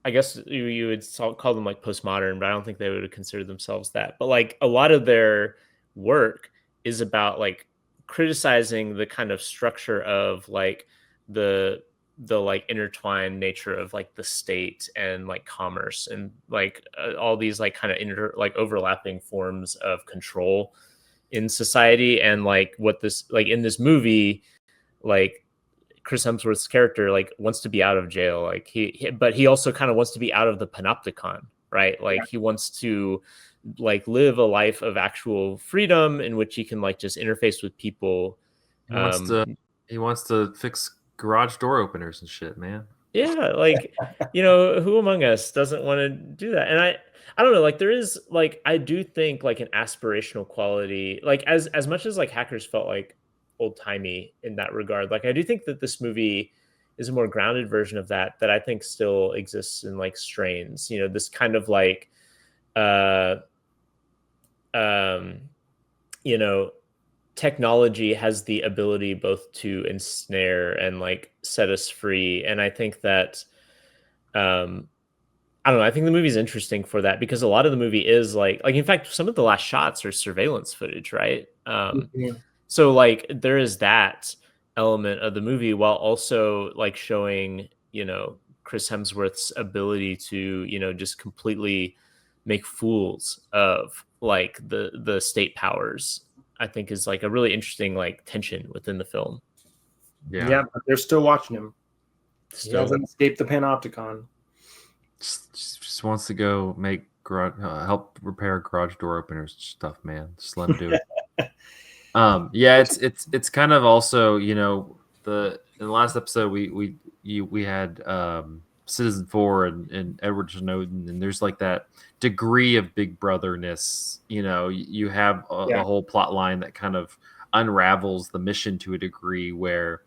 I guess you would call them like postmodern, but I don't think they would consider themselves that. But like a lot of their work is about like criticizing the kind of structure of like the like intertwined nature of like the state and like commerce and like all these like kind of like overlapping forms of control in society. And like what this like in this movie, like Chris Hemsworth's character like wants to be out of jail, like but he also kind of wants to be out of the panopticon, right? Like he wants to like live a life of actual freedom in which he can like just interface with people. He wants to fix garage door openers and shit, man. Yeah, like who among us doesn't want to do that? And I don't know, like there is like I do think like an aspirational quality, like as much as like Hackers felt like old-timey in that regard, like I do think that this movie is a more grounded version of that I think still exists in like strains, this kind of like technology has the ability both to ensnare and like set us free. And I think that I don't know, I think the movie is interesting for that, because a lot of the movie is like in fact some of the last shots are surveillance footage, right? So like there is that element of the movie, while also like showing Chris Hemsworth's ability to just completely make fools of like the state powers. I think is like a really interesting like tension within the film. Yeah, but they're still watching him. He hasn't escaped the panopticon. Just wants to go make help repair garage door openers and stuff, man. Just let him do it. Yeah, it's kind of also in the last episode we had Citizen 4 and Edward Snowden, and there's like that degree of Big Brotherness. You have a whole plot line that kind of unravels the mission to a degree where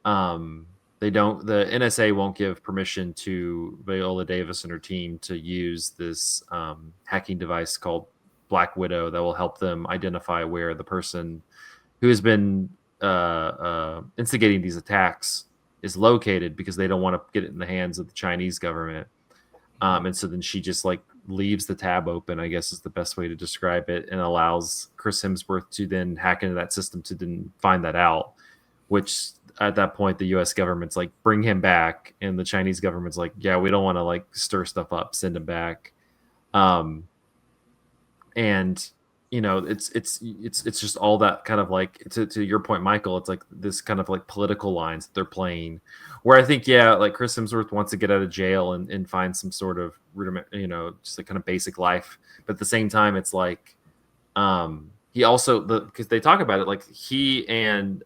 the NSA won't give permission to Viola Davis and her team to use this hacking device called Black Widow that will help them identify where the person who has been instigating these attacks is located, because they don't want to get it in the hands of the Chinese government. And so then she just like leaves the tab open, I guess is the best way to describe it, and allows Chris Hemsworth to then hack into that system to then find that out, which at that point the US government's like, bring him back, and the Chinese government's like, yeah, we don't want to like stir stuff up, send him back. And it's just all that kind of like, to your point, Michael, it's like this kind of like political lines that they're playing, where I think, yeah, like Chris Hemsworth wants to get out of jail and find some sort of rudiment, just like kind of basic life. But at the same time, it's like, he also, because they talk about it, like he and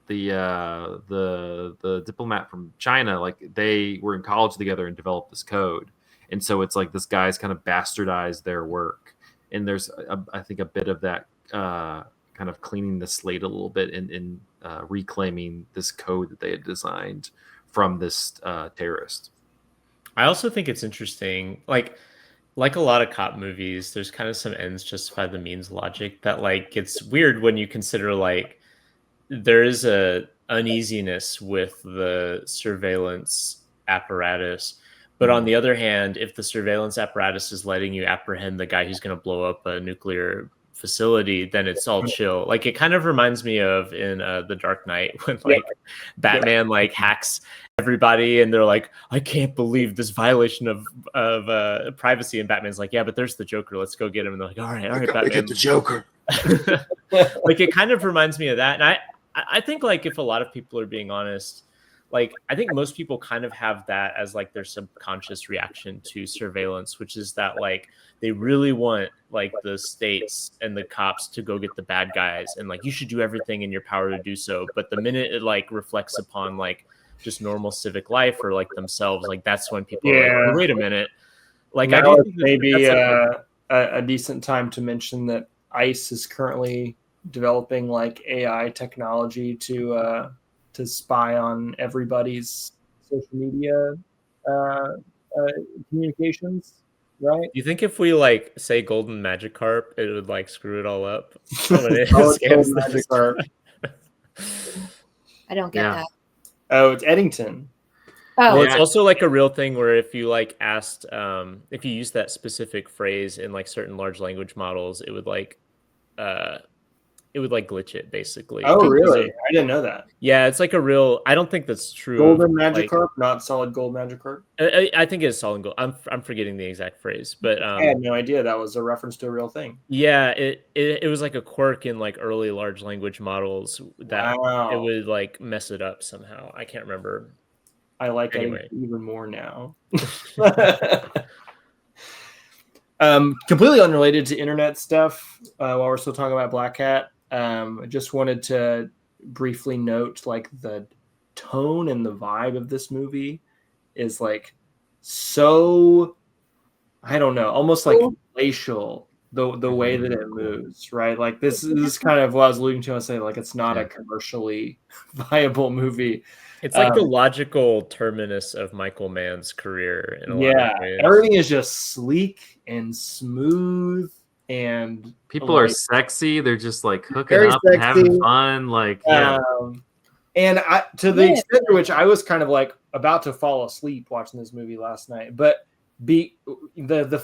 the diplomat from China, like they were in college together and developed this code. And so it's like this guy's kind of bastardized their work. And there's, I think, a bit of that kind of cleaning the slate a little bit in reclaiming this code that they had designed from this terrorist. I also think it's interesting, like a lot of cop movies, there's kind of some ends justify the means logic that like gets weird when you consider like there is a uneasiness with the surveillance apparatus. But on the other hand, if the surveillance apparatus is letting you apprehend the guy who's going to blow up a nuclear facility, then it's all chill. Like it kind of reminds me of in The Dark Knight when like Batman like hacks everybody and they're like, I can't believe this violation of privacy. And Batman's like, yeah, but there's the Joker. Let's go get him. And they're like, all right, Batman. Get the Joker. Like it kind of reminds me of that. And I think like if a lot of people are being honest, like I think most people kind of have that as like their subconscious reaction to surveillance, which is that like they really want like the states and the cops to go get the bad guys, and like you should do everything in your power to do so. But the minute it like reflects upon like just normal civic life or like themselves, like that's when people are like, oh, wait a minute. Like now I do think maybe that's a decent time to mention that ICE is currently developing like AI technology to spy on everybody's social media communications, right? Do you think if we like say golden Magikarp, it would like screw it all up? Golden Magikarp. I don't get that. Oh, it's Eddington. Oh, well, it's also like a real thing where if you like asked, if you use that specific phrase in like certain large language models, it would like glitch it basically. Oh, really? I didn't know that. Yeah, it's like a real. I don't think that's true. Golden Magikarp, not solid gold Magikarp. I think it's solid gold. I'm forgetting the exact phrase, but I had no idea that was a reference to a real thing. Yeah, it was like a quirk in like early large language models that it would like mess it up somehow. I can't remember. I like it even more now. Completely unrelated to internet stuff. While we're still talking about Blackhat, I just wanted to briefly note like the tone and the vibe of this movie is like so, I don't know, almost like glacial, the way that it moves, right? Like this is kind of what I was alluding to. I say like it's not a commercially viable movie. It's like the logical terminus of Michael Mann's career in a lot of ways. Everything is just sleek and smooth, and people are sexy. They're just like hooking up and having fun. Like, and to the extent to which I was kind of like about to fall asleep watching this movie last night. But the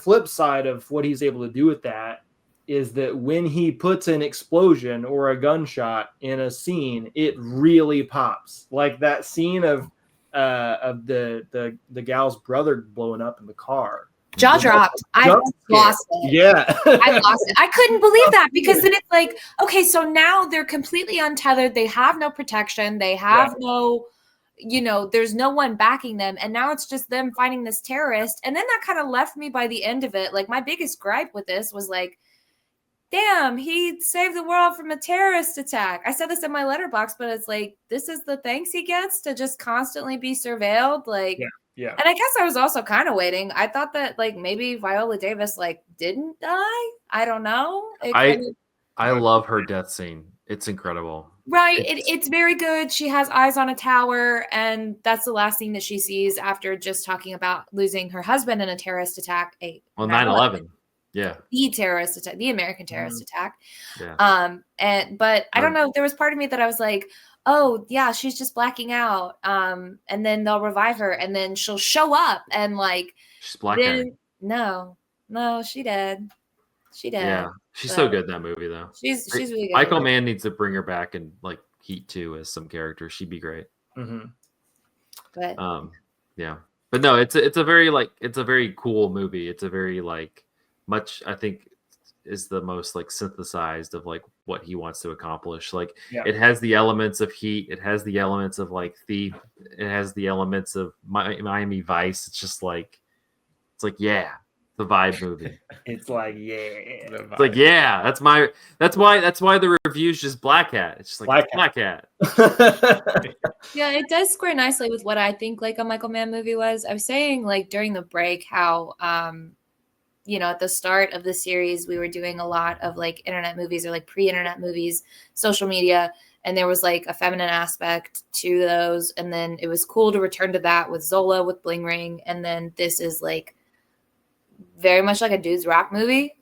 flip side of what he's able to do with that is that when he puts an explosion or a gunshot in a scene, it really pops. Like that scene of the gal's brother blowing up in the car. Jaw dropped. I lost it. Yeah. I lost it. I couldn't believe that, because then it's like, okay, so now they're completely untethered. They have no protection. They have no, there's no one backing them. And now it's just them fighting this terrorist. And then that kind of left me by the end of it. Like my biggest gripe with this was like, damn, he saved the world from a terrorist attack. I said this in my letterbox, but it's like, this is the thanks he gets to just constantly be surveilled. Like, yeah. And I guess I was also kind of waiting. I thought that like maybe Viola Davis like didn't die. I don't know. I love her death scene. It's incredible. Right. It's very good. She has eyes on a tower, and that's the last thing that she sees after just talking about losing her husband in a terrorist attack. 9/11. Yeah. The terrorist attack, the American terrorist attack. Yeah. But I don't know. There was part of me that I was like, oh yeah, she's just blacking out. And then they'll revive her, and then she'll show up, and like She's Blackhat. No, she did. She did. Yeah, she's but so good in that movie though. She's really good. Michael Mann needs to bring her back in like Heat 2 as some character. She'd be great. Mm-hmm. But yeah, but no, it's a very cool movie. It's a very like much, I think, is the most like synthesized of like what he wants to accomplish. Like it has the elements of Heat, it has the elements of like Thief, it has the elements of Miami Vice. It's just like yeah, the vibe movie. It's like It's like yeah, that's why the review's just Blackhat. It's just like Blackhat. yeah, it does square nicely with what I think like a Michael Mann movie was. I was saying like during the break how at the start of the series we were doing a lot of like internet movies or like pre-internet movies, social media, and there was like a feminine aspect to those, and then it was cool to return to that with Zola, with Bling Ring, and then this is like very much like a dude's rock movie,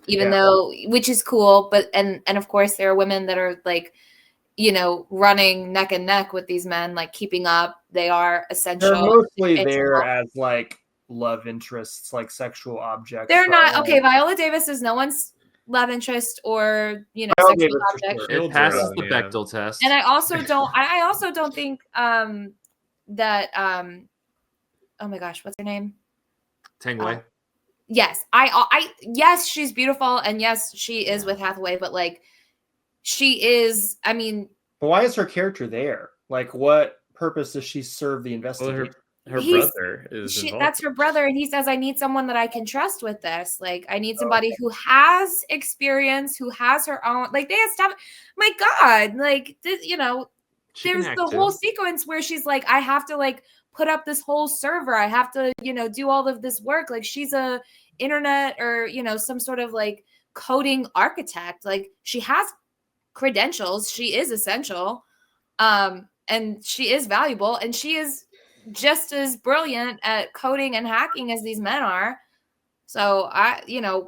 even though, which is cool, but and of course there are women that are like running neck and neck with these men, like keeping up. They are essential. They're mostly there as like love interests, like sexual objects. They're not okay. Viola Davis is no one's love interest or sexual object. It passes the Bechdel test. And I also don't think that oh my gosh, what's her name? Teng Wei. Yes, I yes, she's beautiful, and yes, she is with Hathaway, but like she is. I mean, but why is her character there? Like, what purpose does she serve the investigation? Her brother is involved. That's her brother, and he says, "I need someone that I can trust with this. Like, I need somebody who has experience, who has her own. Like, they have stuff. My God, like this, there's the whole sequence where she's like, I have to like put up this whole server. I have to, do all of this work. Like, she's a internet or some sort of like coding architect. Like, she has credentials. She is essential, and she is valuable, and she is just as brilliant at coding and hacking as these men are. So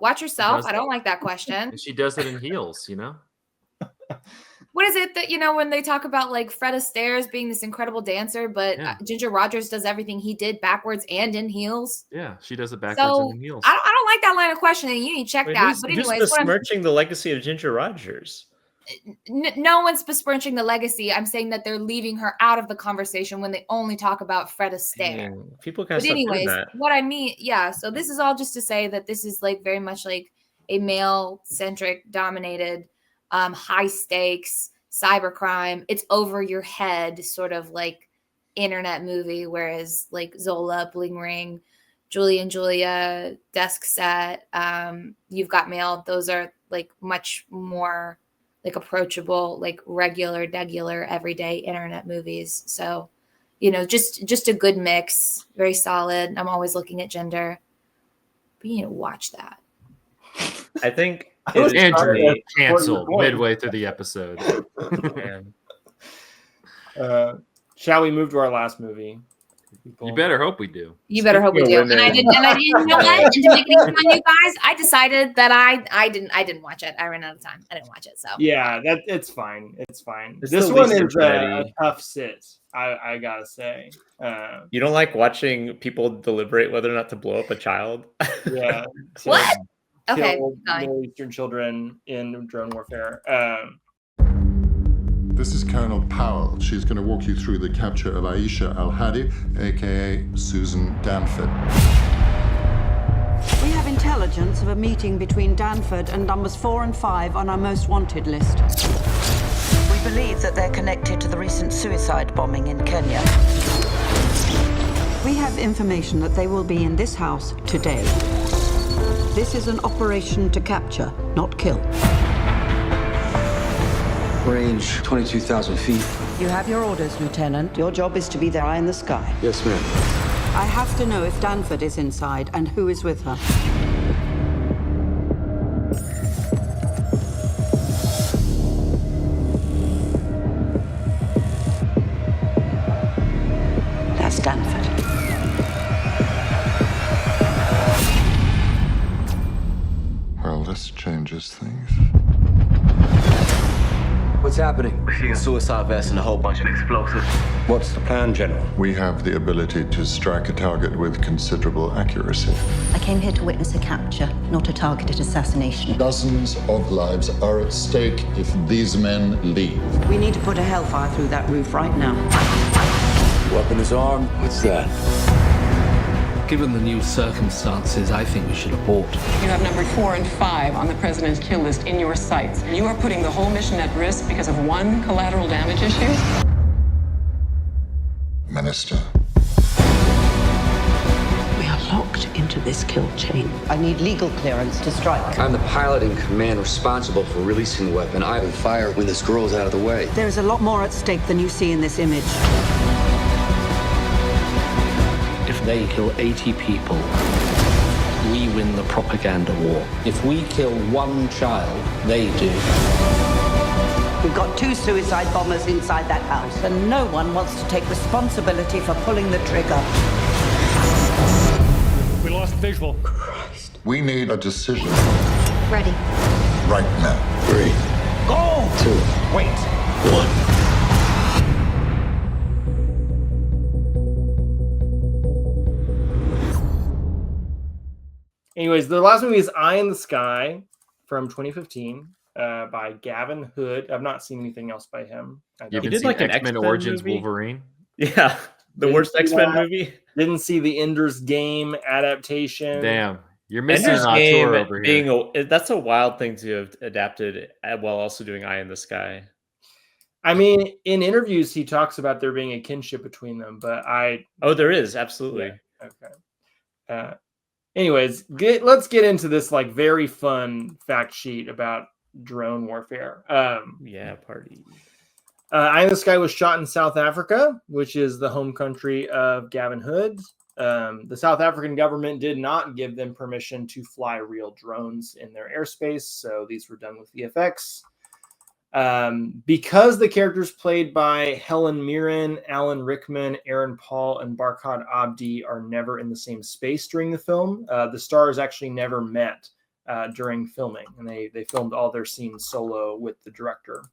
watch yourself. I don't like that question. And she does it in heels, What is it that, when they talk about like Fred Astaire being this incredible dancer, but Ginger Rogers does everything he did backwards and in heels? Yeah, she does it backwards and in heels. I don't like that line of questioning. You need to check that. But anyways, who's besmirching the legacy of Ginger Rogers? No one's besmirching the legacy. I'm saying that they're leaving her out of the conversation when they only talk about Fred Astaire. People kind of. But anyways, what I mean, so this is all just to say that this is like very much like a male-centric, dominated, high stakes cybercrime. It's over your head, sort of like internet movie. Whereas like Zola, Bling Ring, Julie and Julia, Desk Set, You've Got Mail. Those are like much more like approachable, like regular, everyday internet movies. So, just a good mix, very solid. I'm always looking at gender, but you need to watch that. I think Andrew canceled midway through the episode. Shall we move to our last movie? You better hope we do. You better hope we do. And I didn't. You know what? And to make it easy on you guys, I decided that I didn't watch it. I ran out of time. I didn't watch it. So yeah, it's fine. It's fine. It's this one is a tough sit. I gotta say. You don't like watching people deliberate whether or not to blow up a child? Yeah. What? Okay. Middle Eastern children in drone warfare. This is Colonel Powell. She's going to walk you through the capture of Aisha Al-Hadi, aka Susan Danford. We have intelligence of a meeting between Danford and numbers 4 and 5 on our most wanted list. We believe that they're connected to the recent suicide bombing in Kenya. We have information that they will be in this house today. This is an operation to capture, not kill. Range 22,000 feet. You have your orders, Lieutenant. Your job is to be their eye in the sky. Yes, ma'am. I have to know if Danford is inside and who is with her. That's Danford. Well, this changes things. What's What's happening? We're seeing a suicide vest and a whole bunch of explosives. What's the plan, General? We have the ability to strike a target with considerable accuracy. I came here to witness a capture, not a targeted assassination. Dozens of lives are at stake if these men leave. We need to put a hellfire through that roof right now. Weapon is armed. What's that? Given the new circumstances, I think we should abort. You have number 4 and 5 on the president's kill list in your sights. You are putting the whole mission at risk because of one collateral damage issue? Minister. We are locked into this kill chain. I need legal clearance to strike. I'm the pilot in command responsible for releasing the weapon. I will fire when this girl's out of the way. There is a lot more at stake than you see in this image. If they kill 80 people, we win the propaganda war. If we kill one child, they do. We've got 2 suicide bombers inside that house, and no one wants to take responsibility for pulling the trigger. We lost visual. Christ. We need a decision. Ready. Right now. 3, Go! 2, Wait. 1. Anyways, the last movie is Eye in the Sky from 2015 by Gavin Hood. I've not seen anything else by him. You He did like an X-Men X-Men Origins movie? Wolverine. Yeah, the worst X-Men movie. Didn't see the Ender's Game adaptation. Damn, you're missing Ender's an Game auteur over here. that's a wild thing to have adapted while also doing Eye in the Sky. I mean, in interviews, he talks about there being a kinship between them, but there is absolutely. Yeah, okay. Anyways, let's get into this like very fun fact sheet about drone warfare. Party. Eye in the Sky was shot in South Africa, which is the home country of Gavin Hood. The South African government did not give them permission to fly real drones in their airspace, so these were done with VFX. Because the characters played by Helen Mirren, Alan Rickman, Aaron Paul, and Barkhad Abdi are never in the same space during the film, the stars actually never met during filming, and they filmed all their scenes solo with the director.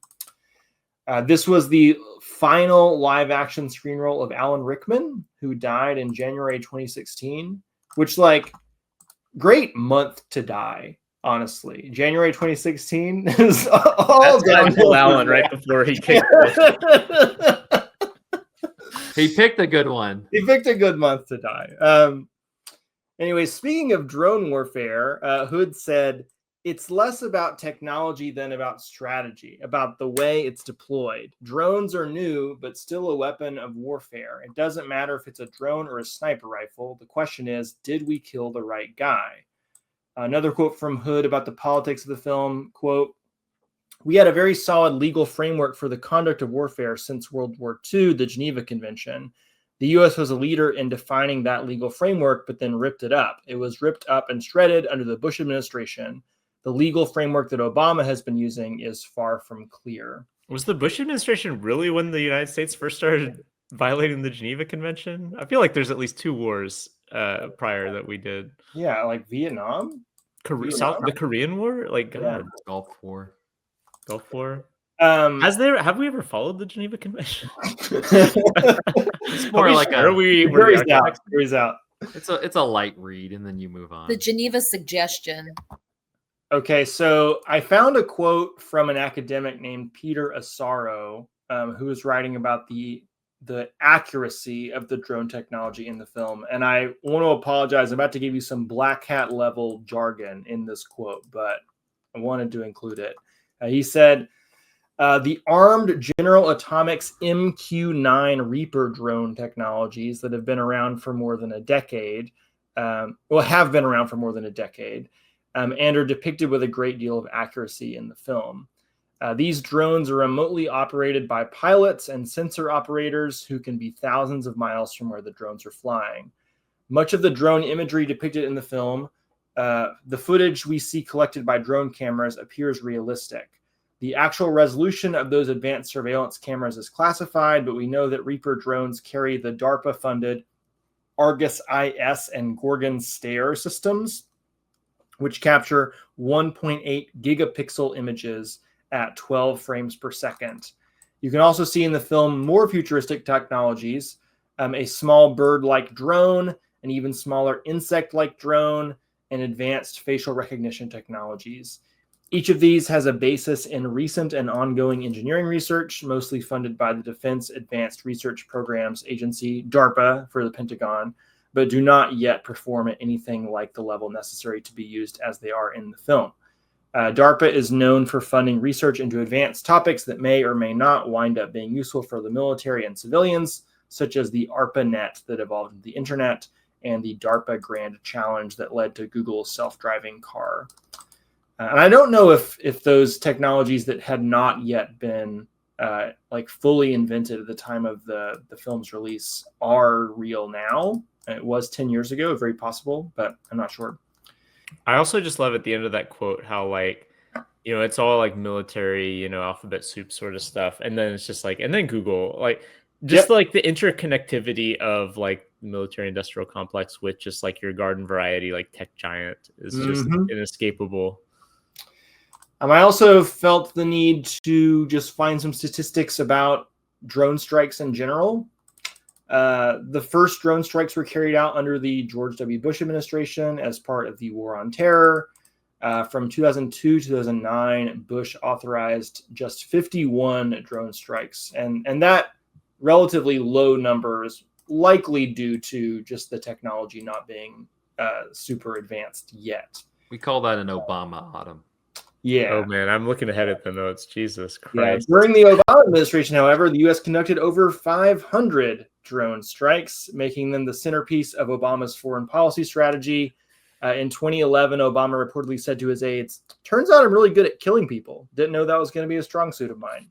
This was the final live-action screen role of Alan Rickman, who died in January 2016, which, like, great month to die. Honestly, January 2016 is all downhill. Alan right before he kicked it. He picked a good one. He picked a good month to die. Anyway, speaking of drone warfare, Hood said, "It's less about technology than about strategy, about the way it's deployed. Drones are new, but still a weapon of warfare. It doesn't matter if it's a drone or a sniper rifle. The question is, did we kill the right guy?" Another quote from Hood about the politics of the film, quote, "We had a very solid legal framework for the conduct of warfare since World War II, the Geneva Convention. The U.S. was a leader in defining that legal framework, but then ripped it up. It was ripped up and shredded under the Bush administration. The legal framework that Obama has been using is far from clear." Was the Bush administration really when the United States first started violating the Geneva Convention? I feel like there's at least 2 wars prior that we did. Yeah, like Vietnam? The Korean War? Like, God. Yeah. Gulf War. Have we ever followed the Geneva Convention? It's more like Jury's out. It's a light read, and then you move on. The Geneva Suggestion. Okay, so I found a quote from an academic named Peter Asaro, who was writing about the accuracy of the drone technology in the film. And I want to apologize. I'm about to give you some Blackhat level jargon in this quote, but I wanted to include it. He said, the armed General Atomics MQ-9 Reaper drone technologies that have been around for more than a decade, and are depicted with a great deal of accuracy in the film. These drones are remotely operated by pilots and sensor operators who can be thousands of miles from where the drones are flying. Much of the drone imagery depicted in the film, the footage we see collected by drone cameras, appears realistic. The actual resolution of those advanced surveillance cameras is classified, but we know that Reaper drones carry the DARPA-funded Argus IS and Gorgon Stare systems, which capture 1.8 gigapixel images at 12 frames per second. You can also see in the film more futuristic technologies, a small bird-like drone, an even smaller insect-like drone, and advanced facial recognition technologies. Each of these has a basis in recent and ongoing engineering research, mostly funded by the Defense Advanced Research Programs Agency, DARPA, for the Pentagon, but do not yet perform at anything like the level necessary to be used as they are in the film. DARPA is known for funding research into advanced topics that may or may not wind up being useful for the military and civilians, such as the ARPANET that evolved into the internet and the DARPA Grand Challenge that led to Google's self-driving car. And I don't know if those technologies that had not yet been like fully invented at the time of the film's release are real now. It was 10 years ago, very possible, but I'm not sure. I also just love at the end of that quote how, like, you know, it's all like military, you know, alphabet soup sort of stuff. And then it's just like, and then Google, like, just like the interconnectivity of like the military industrial complex with just like your garden variety, like tech giant is just inescapable. I also felt the need to just find some statistics about drone strikes in general. The first drone strikes were carried out under the George W. Bush administration as part of the War on Terror. From 2002 to 2009, Bush authorized just 51 drone strikes. And that relatively low number is likely due to just the technology not being super advanced yet. We call that an Obama autumn. Yeah. Oh man, I'm looking ahead at the notes. Jesus Christ. Yeah. During the Obama administration, however, the U.S. conducted over 500 drone strikes, making them the centerpiece of Obama's foreign policy strategy. In 2011, Obama reportedly said to his aides, "Turns out I'm really good at killing people. Didn't know that was going to be a strong suit of mine."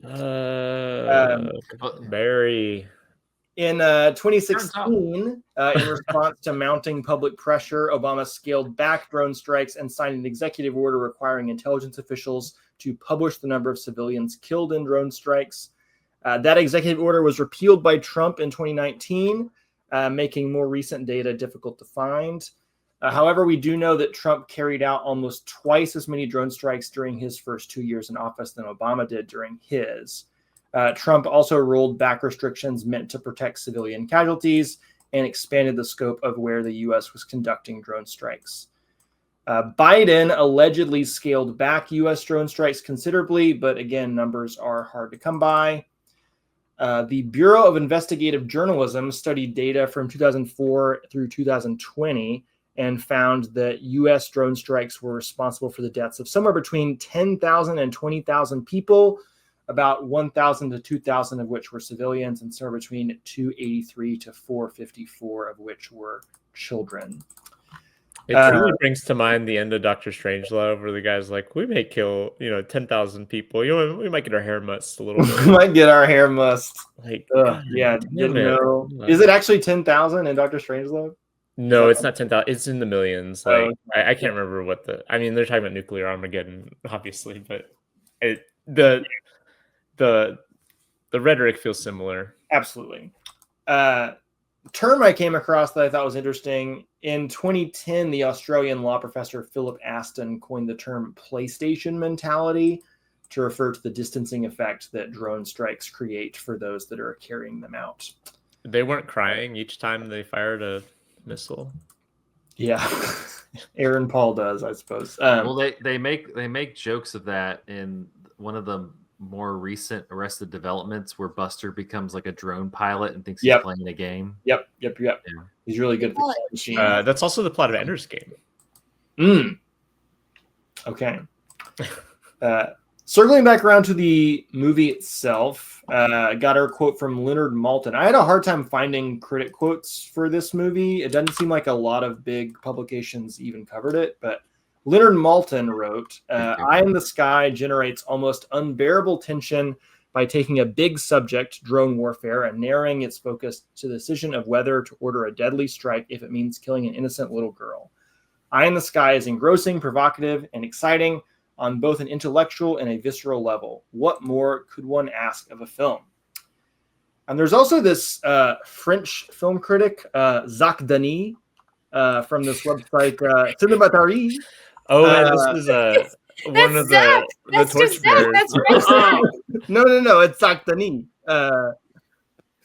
Very. In 2016, in response to mounting public pressure, Obama scaled back drone strikes and signed an executive order requiring intelligence officials to publish the number of civilians killed in drone strikes. That executive order was repealed by Trump in 2019, making more recent data difficult to find. However, we do know that Trump carried out almost twice as many drone strikes during his first 2 years in office than Obama did during his. Trump also rolled back restrictions meant to protect civilian casualties and expanded the scope of where the U.S. was conducting drone strikes. Biden allegedly scaled back U.S. drone strikes considerably, but again, numbers are hard to come by. The Bureau of Investigative Journalism studied data from 2004 through 2020 and found that U.S. drone strikes were responsible for the deaths of somewhere between 10,000 and 20,000 people, about 1,000 to 2,000 of which were civilians, and somewhere between 283 to 454 of which were children. It truly brings to mind the end of Dr. Strangelove, where the guy's like, "We may kill, 10,000 people. We might get our hair mussed a little bit. We might get our hair mussed." Like, yeah, didn't know. Is it actually 10,000 in Dr. Strangelove? No, it's not 10,000. It's in the millions. Like, I can't remember what I mean, they're talking about nuclear Armageddon, obviously, but the rhetoric feels similar. Absolutely. Term I came across that I thought was interesting. In 2010, the Australian law professor Philip Aston coined the term PlayStation mentality to refer to the distancing effect that drone strikes create for those that are carrying them out. They weren't crying each time they fired a missile. Yeah. Aaron Paul does, I suppose. Well, they make jokes of that in one of the more recent Arrested Developments where Buster becomes like a drone pilot and thinks he's playing a game. Yep. Yeah. He's really good at the machine. That's also the plot of Ender's Game. Okay. Circling back around to the movie itself, I got a quote from Leonard Maltin. I had a hard time finding critic quotes for this movie. It doesn't seem like a lot of big publications even covered it, but Leonard Maltin wrote, "Eye in the Sky generates almost unbearable tension by taking a big subject, drone warfare, and narrowing its focus to the decision of whether to order a deadly strike if it means killing an innocent little girl. Eye in the Sky is engrossing, provocative, and exciting on both an intellectual and a visceral level. What more could one ask of a film?" And there's also this French film critic, Jacques Denis, from this website, Cinematary. Oh, man, this is one of Zach. the That's just Zach. torchbearers. That's Rick's No, it's Saktani.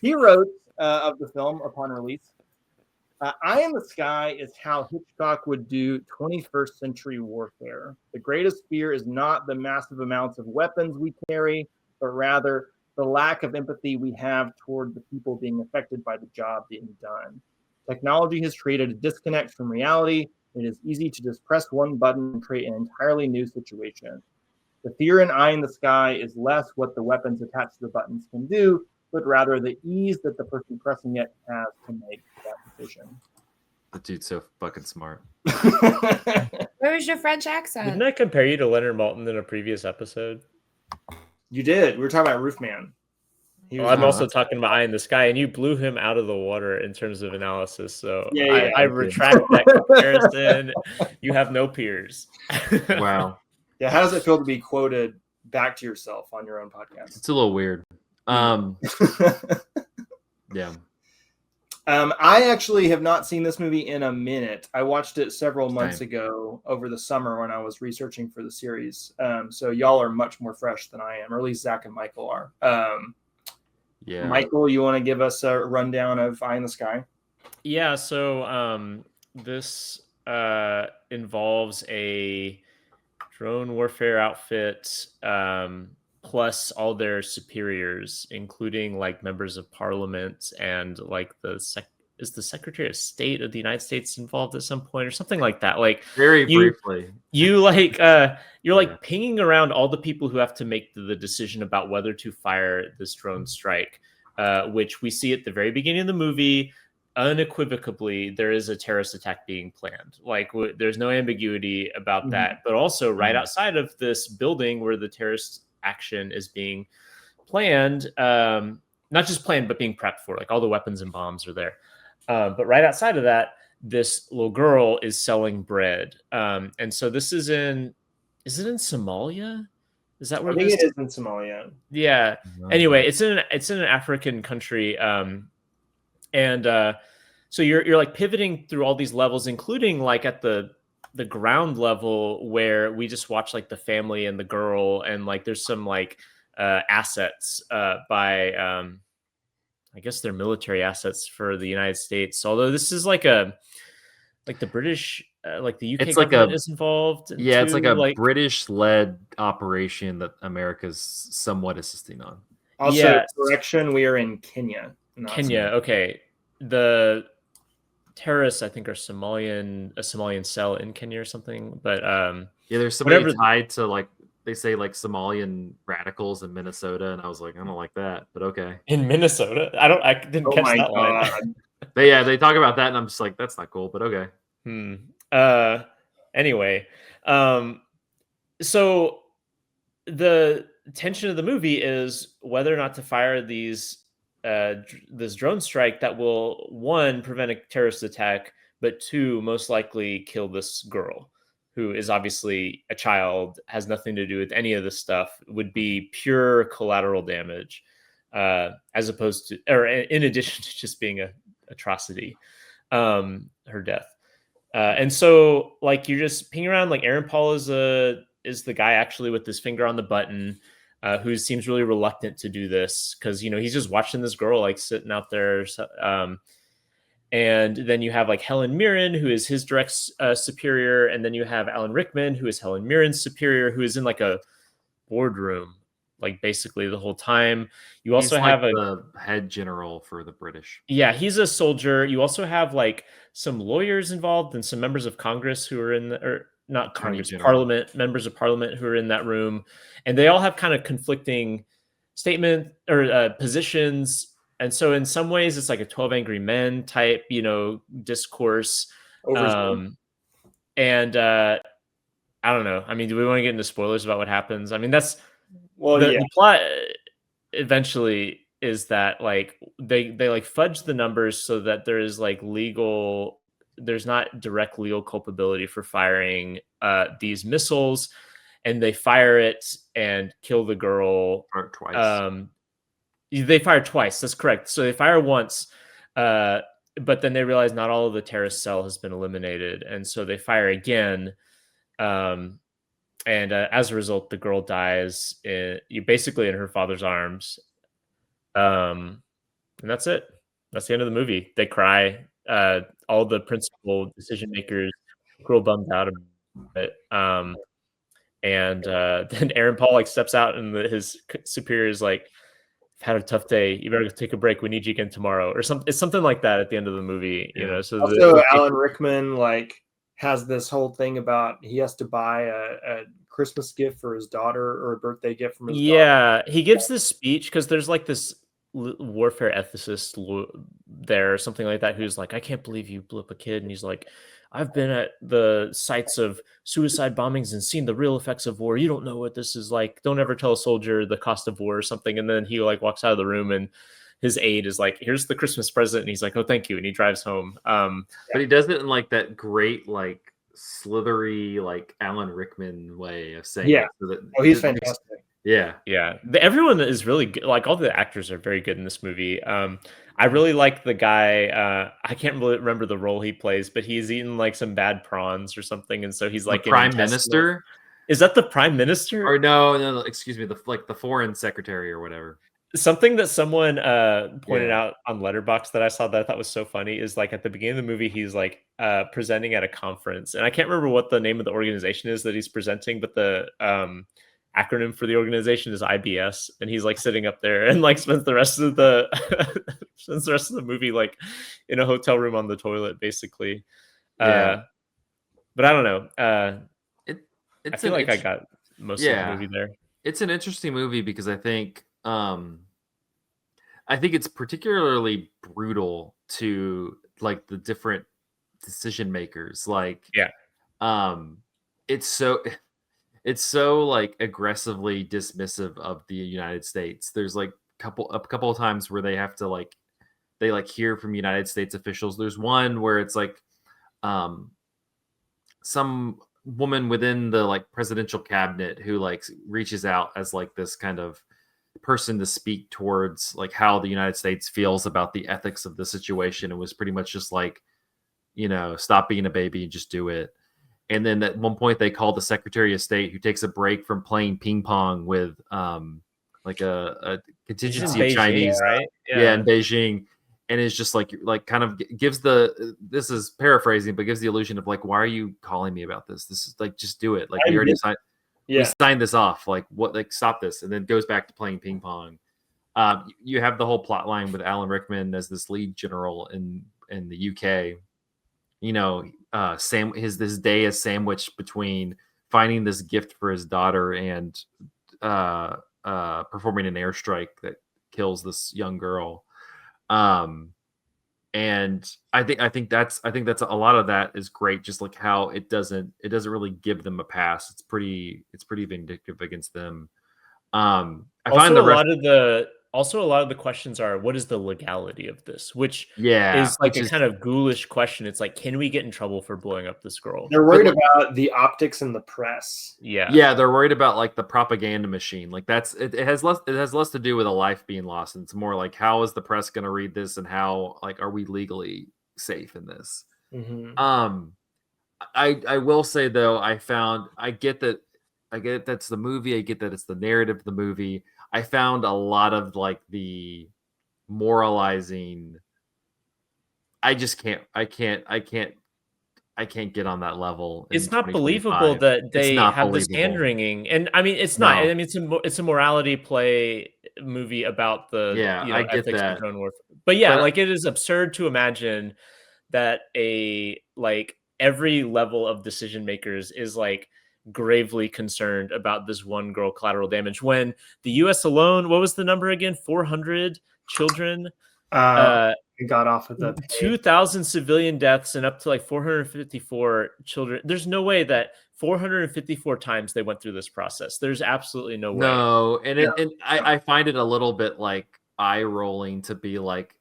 He wrote of the film upon release. Eye in the Sky is how Hitchcock would do 21st century warfare. The greatest fear is not the massive amounts of weapons we carry, but rather the lack of empathy we have toward the people being affected by the job being done. Technology has created a disconnect from reality. It is easy to just press one button and create an entirely new situation. The fear in Eye in the Sky is less what the weapons attached to the buttons can do, but rather the ease that the person pressing it has to make that decision. The dude's so fucking smart. Where was your French accent? Didn't I compare you to Leonard Maltin in a previous episode? You did. We were talking about Roofman. I'm also talking about Eye in the Sky, and you blew him out of the water in terms of analysis. So Yeah, I retract that comparison. You have no peers. Wow. Yeah, how does it feel to be quoted back to yourself on your own podcast? It's a little weird. Yeah. I actually have not seen this movie in a minute. I watched it several months ago over the summer when I was researching for the series. So y'all are much more fresh than I am, or at least Zach and Michael are. Yeah. Michael, you want to give us a rundown of Eye in the Sky? Yeah, so this involves a drone warfare outfit plus all their superiors, including like members of parliament and like is the Secretary of State of the United States involved at some point or something like that. Like very briefly. You like you're like pinging around all the people who have to make the decision about whether to fire this drone strike, which we see at the very beginning of the movie. Unequivocally, there is a terrorist attack being planned. Like there's no ambiguity about that. But also right outside of this building where the terrorist action is being planned, not just planned, but being prepped for, like all the weapons and bombs are there. But right outside of that, this little girl is selling bread. And so is it in Somalia? Is that where I think it is in Somalia? Yeah. Anyway, it's in an African country. So you're like pivoting through all these levels, including like at the ground level where we just watch like the family and the girl, and like there's some like assets by I guess they're military assets for the United States. Although this is like the British, like the UK government is involved. Yeah, it's like a British-led operation that America's somewhat assisting on. Also, correction, we are in Kenya. Kenya, okay. The terrorists, I think, are a Somalian cell in Kenya or something. But there's somebody tied to like they say like Somalian radicals in Minnesota, and I was like, I don't like that, but okay. In Minnesota, I didn't catch that line. They talk about that, and I'm just like, that's not cool, but okay. Anyway, so the tension of the movie is whether or not to fire this drone strike that will, one, prevent a terrorist attack, but two, most likely kill this girl, who is obviously a child, has nothing to do with any of this stuff, would be pure collateral damage, as opposed to, or in addition to just being a atrocity, her death. And so like you're just pinging around, like Aaron Paul is the guy actually with his finger on the button, who seems really reluctant to do this because, you know, he's just watching this girl like sitting out there. And then you have like Helen Mirren, who is his direct superior. And then you have Alan Rickman, who is Helen Mirren's superior, who is in like a boardroom, like basically the whole time. You also have the head general for the British. Yeah, he's a soldier. You also have like some lawyers involved and some members of Congress who are not Congress, Parliament, members of Parliament who are in that room. And they all have kind of conflicting statement or positions. And so in some ways it's like a 12 Angry Men type, you know, discourse. And I don't know. I mean, do we want to get into spoilers about what happens? I mean, that's the plot eventually is that like they like fudge the numbers so that there is like there's not direct legal culpability for firing these missiles, and they fire it and kill the girl twice. They fire twice. That's correct. So they fire once, but then they realize not all of the terrorist cell has been eliminated, and so they fire again. as a result, the girl dies basically in her father's arms. And that's it. That's the end of the movie. They cry. All the principal decision makers real bummed out about it. And then Aaron Paul like steps out, and his superior is like, "I've had a tough day. You better take a break. We need you again tomorrow," or something. It's something like that at the end of the movie. You know. So Also, Alan Rickman like has this whole thing about he has to buy a Christmas gift for his daughter or a birthday gift from his daughter. Yeah, he gives this speech because there's like this warfare ethicist there or something like that who's like, I can't believe you blew up a kid. And he's like, I've been at the sites of suicide bombings and seen the real effects of war. You don't know what this is like. Don't ever tell a soldier the cost of war or something. And then he like walks out of the room, and his aide is like, here's the Christmas present. And he's like, oh, thank you. And he drives home. But he does it in like that great, like slithery, like Alan Rickman way of saying Yeah. it. So that He's fantastic. Yeah. Yeah. Everyone is really good. Like all the actors are very good in this movie. I really like the guy. I can't really remember the role he plays, but he's eaten like some bad prawns or something. And so he's like the prime minister. Is that the prime minister? Or no, excuse me. The foreign secretary or whatever. Something that someone pointed out on Letterboxd that I saw that I thought was so funny is like at the beginning of the movie, he's like presenting at a conference, and I can't remember what the name of the organization is that he's presenting, but the acronym for the organization is IBS, and he's like sitting up there and like spends the rest of the movie like in a hotel room on the toilet, basically. Yeah. But I don't know. I feel like I got most of the movie there. It's an interesting movie because I think it's particularly brutal to like the different decision makers. Like, it's so like aggressively dismissive of the United States. There's like a couple of times where they have to like hear from United States officials. There's one where it's like some woman within the like presidential cabinet who like reaches out as like this kind of person to speak towards like how the United States feels about the ethics of the situation. It was pretty much just like, stop being a baby and just do it. And then at one point they call the Secretary of State, who takes a break from playing ping pong with like a contingency of Beijing, Chinese, right? in Beijing, and it's just like kind of gives this is paraphrasing, but gives the illusion of like, why are you calling me about this? This is like, just do it. Like we already signed. Yeah. We signed this off. Like what? Like stop this, and then goes back to playing ping pong. You have the whole plot line with Alan Rickman as this lead general in the UK. His day is sandwiched between finding this gift for his daughter and performing an airstrike that kills this young girl. And I think that's a lot of that is great. Just like how it doesn't really give them a pass. It's pretty vindictive against them. I find a lot of the questions are, what is the legality of this? Which is like a kind of ghoulish question. It's like, can we get in trouble for blowing up this girl? They're worried about the optics in the press. Yeah, they're worried about like the propaganda machine. Like it has less to do with a life being lost, and it's more like, how is the press going to read this, and how like are we legally safe in this? Mm-hmm. I will say though, I get that's the movie. I get that it's the narrative of the movie. I found a lot of like the moralizing. I can't get on that level. It's not believable that they have this hand wringing, and I mean, it's not. I mean, it's a morality play movie about the I get ethics that. of drone warfare. But like it is absurd to imagine that every level of decision makers is like gravely concerned about this one girl collateral damage, when the US alone, what was the number again? 400 children got off of the 2,000 civilian deaths and up to like 454 children. There's no way that 454 times they went through this process. There's absolutely no way. No, and I find it a little bit like eye rolling to be like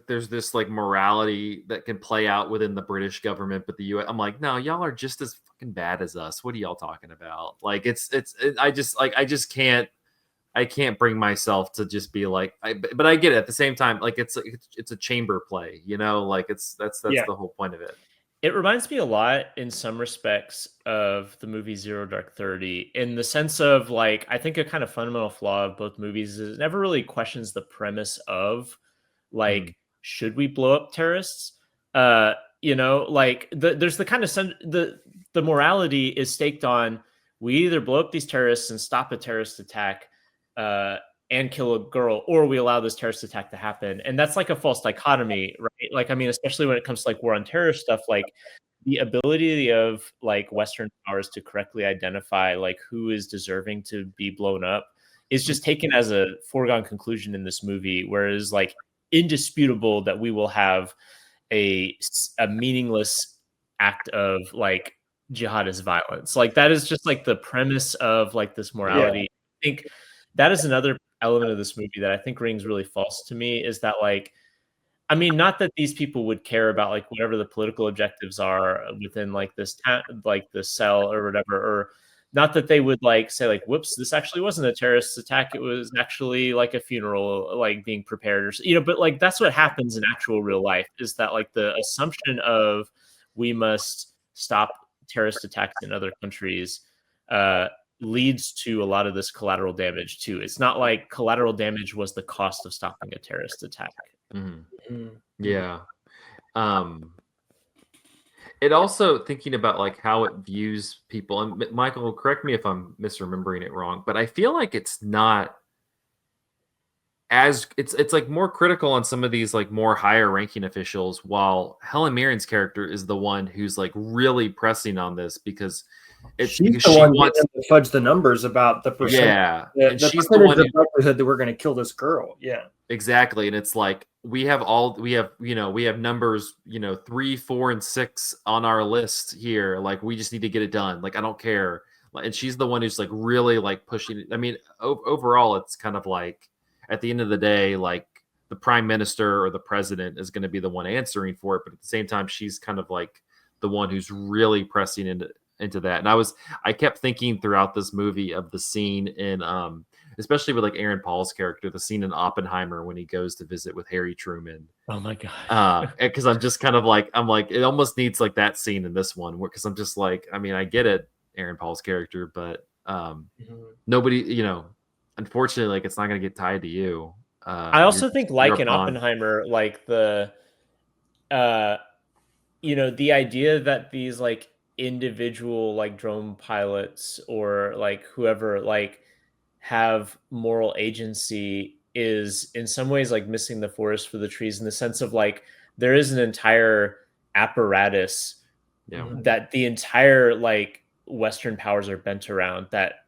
there's this like morality that can play out within the British government, but the US, I'm like, no, y'all are just as fucking bad as us. What are y'all talking about? Like I can't bring myself to just be like, but I get it at the same time. Like it's a chamber play, like that's the whole point of it. It reminds me a lot in some respects of the movie Zero Dark 30 in the sense of like I think a kind of fundamental flaw of both movies is it never really questions the premise of like should we blow up terrorists? Like there's the kind of the morality is staked on we either blow up these terrorists and stop a terrorist attack and kill a girl, or we allow this terrorist attack to happen. And that's like a false dichotomy, right? Like, I mean, especially when it comes to like war on terror stuff, like the ability of like Western powers to correctly identify like who is deserving to be blown up is just taken as a foregone conclusion in this movie, whereas like indisputable that we will have a meaningless act of like jihadist violence. Like that is just like the premise of like this morality. I think that is another element of this movie that I think rings really false to me is that like I mean not that these people would care about like whatever the political objectives are within like like the cell or whatever, or not that they would like say like whoops this actually wasn't a terrorist attack, it was actually like a funeral like being prepared or but like that's what happens in actual real life is that like the assumption of we must stop terrorist attacks in other countries leads to a lot of this collateral damage too. It's not like collateral damage was the cost of stopping a terrorist attack. Yeah. It also thinking about like how it views people, and Michael, correct me if I'm misremembering it wrong, but I feel like it's not as it's like more critical on some of these like more higher ranking officials, while Helen Mirren's character is the one who's like really pressing on this because she's the one wants to fudge the numbers about the percent. Yeah, and she's the one of likelihood that we're going to kill this girl. Yeah, exactly. And it's like we have numbers 3, 4, and 6 on our list here. Like we just need to get it done. Like I don't care. And she's the one who's like really like pushing it. I mean, overall, it's kind of like at the end of the day, like the prime minister or the president is going to be the one answering for it. But at the same time, she's kind of like the one who's really pressing into that. And I kept thinking throughout this movie of the scene in especially with like Aaron Paul's character, the scene in Oppenheimer when he goes to visit with Harry Truman. Oh my god. Because I'm just kind of like it almost needs like that scene in this one because I'm just like, I mean, I get it, Aaron Paul's character, but nobody, unfortunately, like it's not going to get tied to you. I also think like in Oppenheimer, like the the idea that these like individual like drone pilots or like whoever like have moral agency is in some ways like missing the forest for the trees in the sense of like there is an entire apparatus that the entire like Western powers are bent around that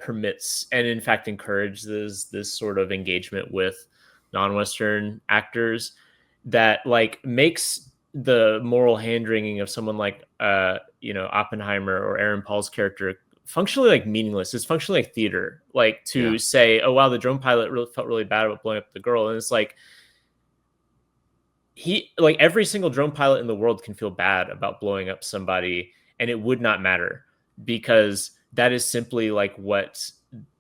permits and in fact encourages this sort of engagement with non-Western actors that like makes the moral hand-wringing of someone like Oppenheimer or Aaron Paul's character functionally like meaningless. It's functionally like theater, like to say, oh wow, the drone pilot really felt really bad about blowing up the girl, and it's like every single drone pilot in the world can feel bad about blowing up somebody and it would not matter because that is simply like what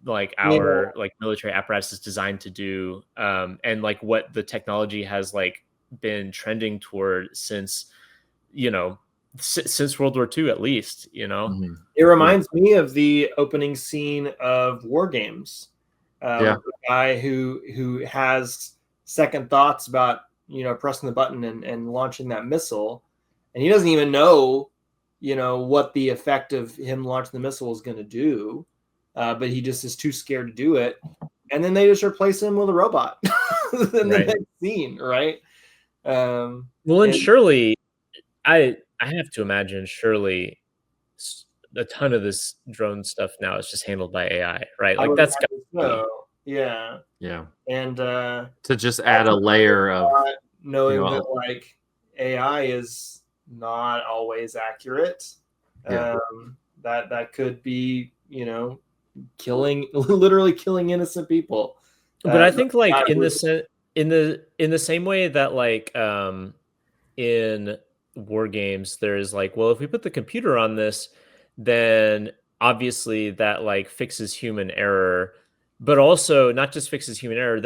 like our like military apparatus is designed to do, and like what the technology has like been trending toward since since World War II at least. It reminds me of the opening scene of War Games. The guy who has second thoughts about pressing the button and launching that missile, and he doesn't even know what the effect of him launching the missile is going to do, but he just is too scared to do it, and then they just replace him with a robot in the next scene, right? And surely I have to imagine surely a ton of this drone stuff now is just handled by AI, right? Like that's yeah. And to just add a layer of knowing that like AI is not always accurate. That could be literally killing innocent people. But I think like in the same way that like in War Games there's like, well, if we put the computer on this, then obviously that like fixes human error, but also not just fixes human error,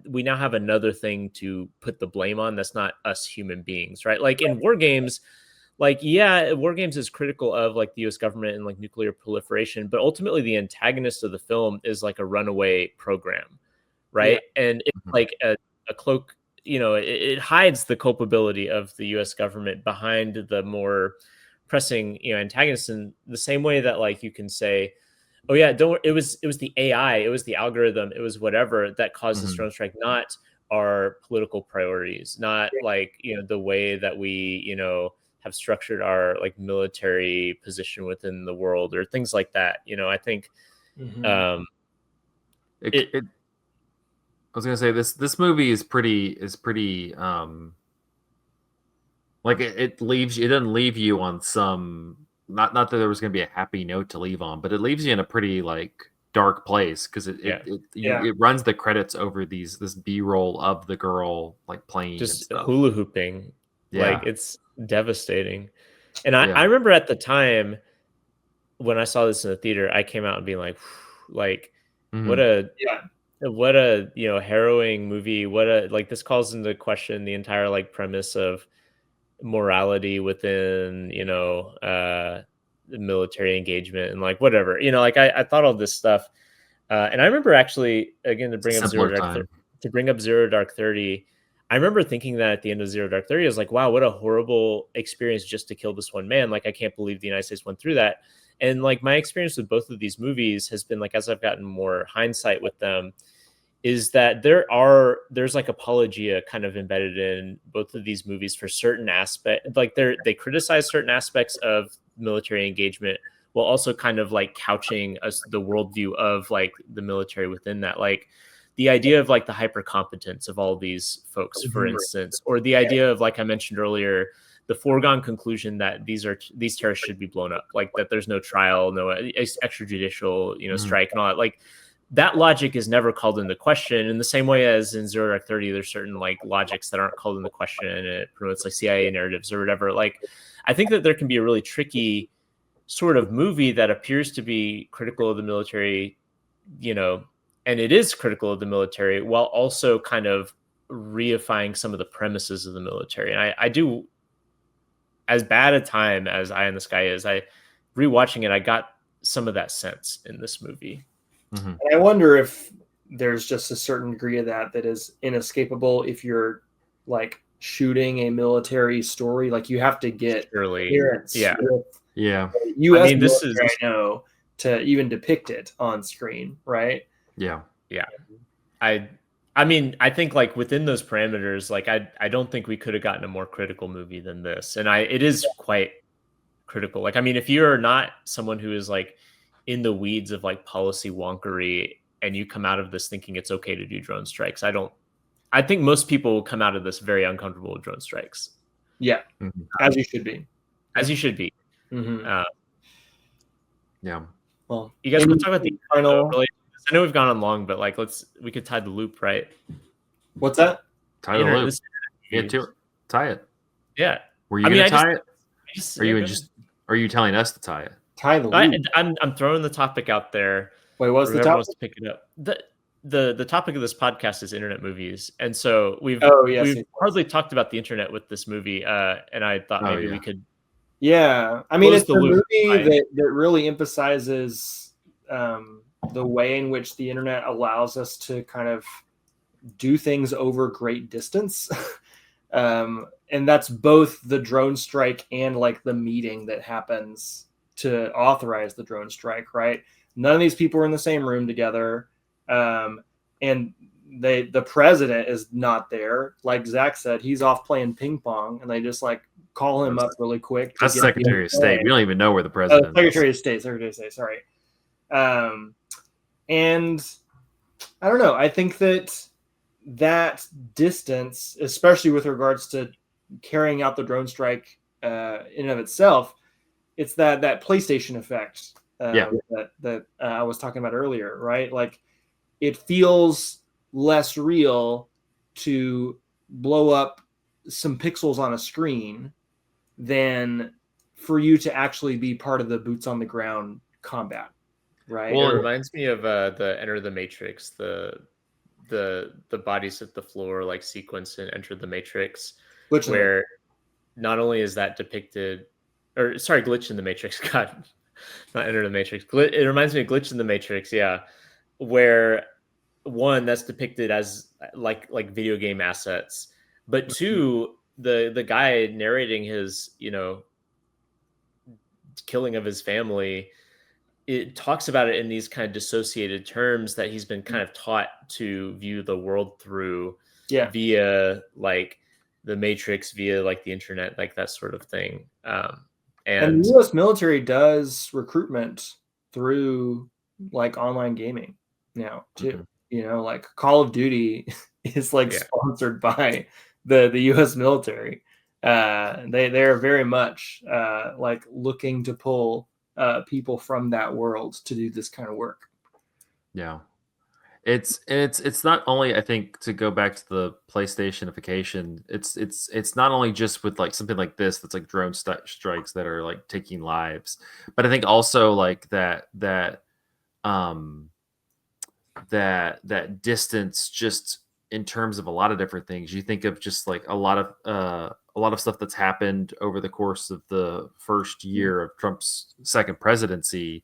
we now have another thing to put the blame on that's not us human beings, right? Like in War Games, like, yeah, war games is critical of like the US government and like nuclear proliferation, but ultimately the antagonist of the film is like a runaway program, right? And it's like a cloak, it hides the culpability of the US government behind the more pressing, antagonists, in the same way that like you can say, oh yeah, don't, it was the AI, it was the algorithm, it was whatever that caused this drone strike, not our political priorities, not like, the way that we, have structured our like military position within the world or things like that. I think I was gonna say this movie is pretty like it leaves you, it doesn't leave you on some, not that there was gonna be a happy note to leave on, but it leaves you in a pretty like dark place because it runs the credits over this B-roll of the girl like playing and just stuff. hula hooping. Like, Yeah. it's devastating. And I remember at the time when I saw this in the theater, I came out and being like, like, what a harrowing movie. What a, like, this calls into question the entire like premise of morality within, the military engagement and like whatever. Like I thought all this stuff. And I remember actually, again, to bring up Zero Dark 30, I remember thinking that at the end of Zero Dark 30, I was like, wow, what a horrible experience just to kill this one man. Like, I can't believe the United States went through that. And like my experience with both of these movies has been like, as I've gotten more hindsight with them, is that there's like apologia kind of embedded in both of these movies for certain aspect. Like they criticize certain aspects of military engagement while also kind of like couching the worldview of like the military within that. Like the idea of like the hyper competence of all these folks, for instance, or the idea of, like I mentioned earlier, the foregone conclusion that these terrorists should be blown up, like that there's no trial, no extrajudicial, strike and all that. Like that logic is never called into question, in the same way as in Zero Dark 30, there's certain like logics that aren't called into question, and it promotes like CIA narratives or whatever. Like, I think that there can be a really tricky sort of movie that appears to be critical of the military, and it is critical of the military while also kind of reifying some of the premises of the military. And I do, as bad a time as Eye in the Sky is, I rewatching it, I got some of that sense in this movie. And I wonder if there's just a certain degree of that is inescapable if you're like shooting a military story. Like you have to get clearance with U.S. I mean, this military, I know, to even depict it on screen, right? Yeah. I mean, I think like within those parameters, like I don't think we could have gotten a more critical movie than this. And it is quite critical. Like, I mean, if you're not someone who is like in the weeds of like policy wonkery and you come out of this thinking it's okay to do drone strikes, I think most people will come out of this very uncomfortable with drone strikes. Yeah. As you should be. As you should be. Yeah. Well, you guys want to talk about the final? I know we've gone on long, but like we could tie the loop, right? What's that? Tie the loop. Tie it. Yeah. Were you gonna tie it? Are you telling us to tie it? Tie the loop. I'm throwing the topic out there. Wait, what's the topic? Wants to pick it up. The topic of this podcast is internet movies, and so we've hardly talked about the internet with this movie, and I thought maybe we could. Yeah, I mean, it's a movie that really emphasizes the way in which the internet allows us to kind of do things over great distance. And that's both the drone strike and like the meeting that happens to authorize the drone strike, right? None of these people are in the same room together. And the president is not there. Like Zach said, he's off playing ping pong, and they just like call him up really quick. That's Secretary of State. We don't even know where the president is. Secretary of State, sorry. And I don't know. I think that distance, especially with regards to carrying out the drone strike in and of itself, it's that PlayStation effect that I was talking about earlier, right? Like it feels less real to blow up some pixels on a screen than for you to actually be part of the boots on the ground combat, right? Well, it reminds me of the Enter the Matrix, the bodies hit the floor like sequence in Enter the Matrix, not only is that depicted, or sorry, Glitch in the Matrix. God, not Enter the Matrix. It reminds me of Glitch in the Matrix. Yeah, where one, that's depicted as like video game assets, but two, the guy narrating his killing of his family, it talks about it in these kind of dissociated terms that he's been kind of taught to view the world through via like the Matrix, via like the internet, like that sort of thing. And the U.S. military does recruitment through like online gaming now too. Like Call of Duty is like sponsored by the U.S. military. They're very much like looking to pull people from that world to do this kind of work. Yeah. It's not only, I think, to go back to the PlayStationification, it's not only just with like something like this that's like drone strikes that are like taking lives, but I think also like that distance, just in terms of a lot of different things. You think of just like a lot of stuff that's happened over the course of the first year of Trump's second presidency.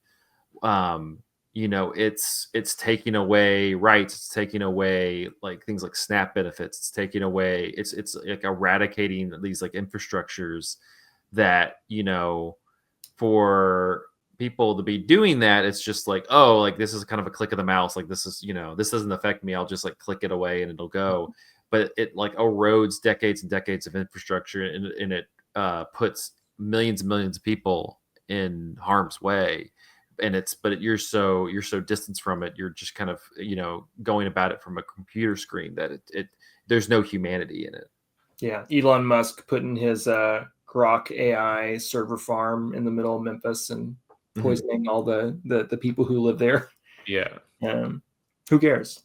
It's taking away rights, it's taking away like things like SNAP benefits, it's taking away, it's like eradicating these like infrastructures that, for people to be doing that, it's just like, oh, like this is kind of a click of the mouse, like this is, this doesn't affect me, I'll just like click it away and it'll go. But it like erodes decades and decades of infrastructure, and it puts millions and millions of people in harm's way. And you're so distanced from it, you're just kind of going about it from a computer screen, that it there's no humanity in it. Elon Musk putting his Grok AI server farm in the middle of Memphis and poisoning all the people who live there. Who cares,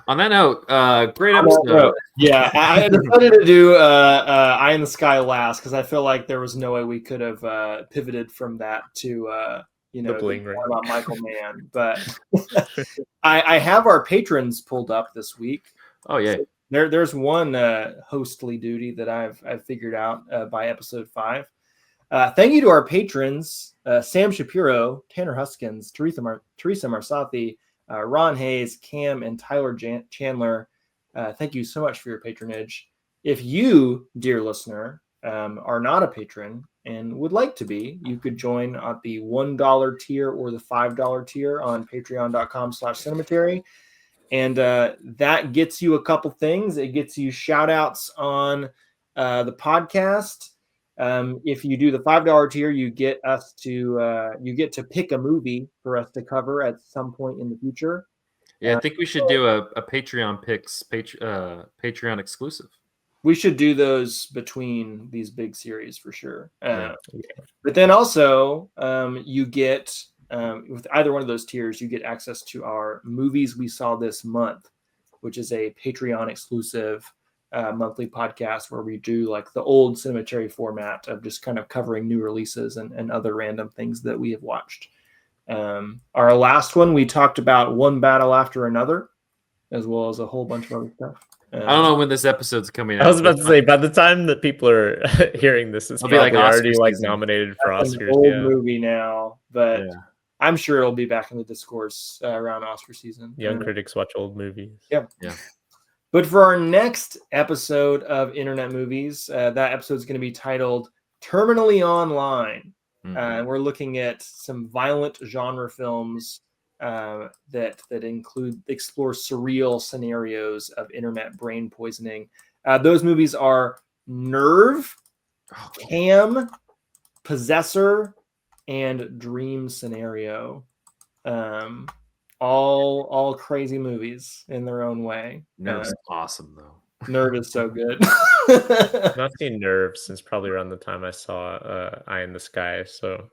On that note, great episode. I decided to do Eye in the Sky last because I feel like there was no way we could have pivoted from that to the Bling Ring about Michael Mann. But I have our patrons pulled up this week. Oh yeah. So there's one hostly duty that I've figured out by episode 5. Thank you to our patrons: Sam Shapiro, Tanner Huskins, Teresa Marsathi, Ron Hayes, Cam, and Tyler Chandler. Thank you so much for your patronage. If you, dear listener, are not a patron and would like to be, you could join at the $1 tier or the $5 tier on patreon.com/cinematary. And that gets you a couple things. It gets you shout outs on the podcast. If you do the $5 tier, you get to pick a movie for us to cover at some point in the future. I think we should do a Patreon picks, Patreon exclusive. We should do those between these big series for sure. But then also, you get with either one of those tiers, you get access to our movies we saw this month, which is a Patreon exclusive monthly podcast where we do like the old Cinematary format of just kind of covering new releases and other random things that we have watched. Our last one, we talked about One Battle After Another, as well as a whole bunch of other stuff. I don't know when this episode's coming out. I was about to say, by the time that people are hearing this, it's probably already like nominated for That's Oscars. An old movie now, but I'm sure it'll be back in the discourse around Oscar season. Young critics watch old movies. Yeah. But for our next episode of Internet Movies, that episode is going to be titled Terminally Online. And we're looking at some violent genre films that explore surreal scenarios of internet brain poisoning. Those movies are Nerve, Cam, Possessor, and Dream Scenario. All crazy movies in their own way. Nerve's awesome though. Nerve is so good. I've not seen Nerve since probably around the time I saw Eye in the Sky. So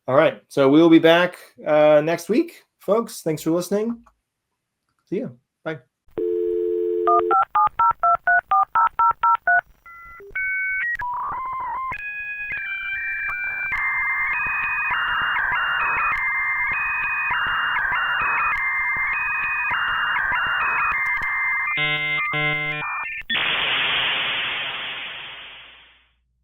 All right. So we will be back next week, folks. Thanks for listening. See you. Bye.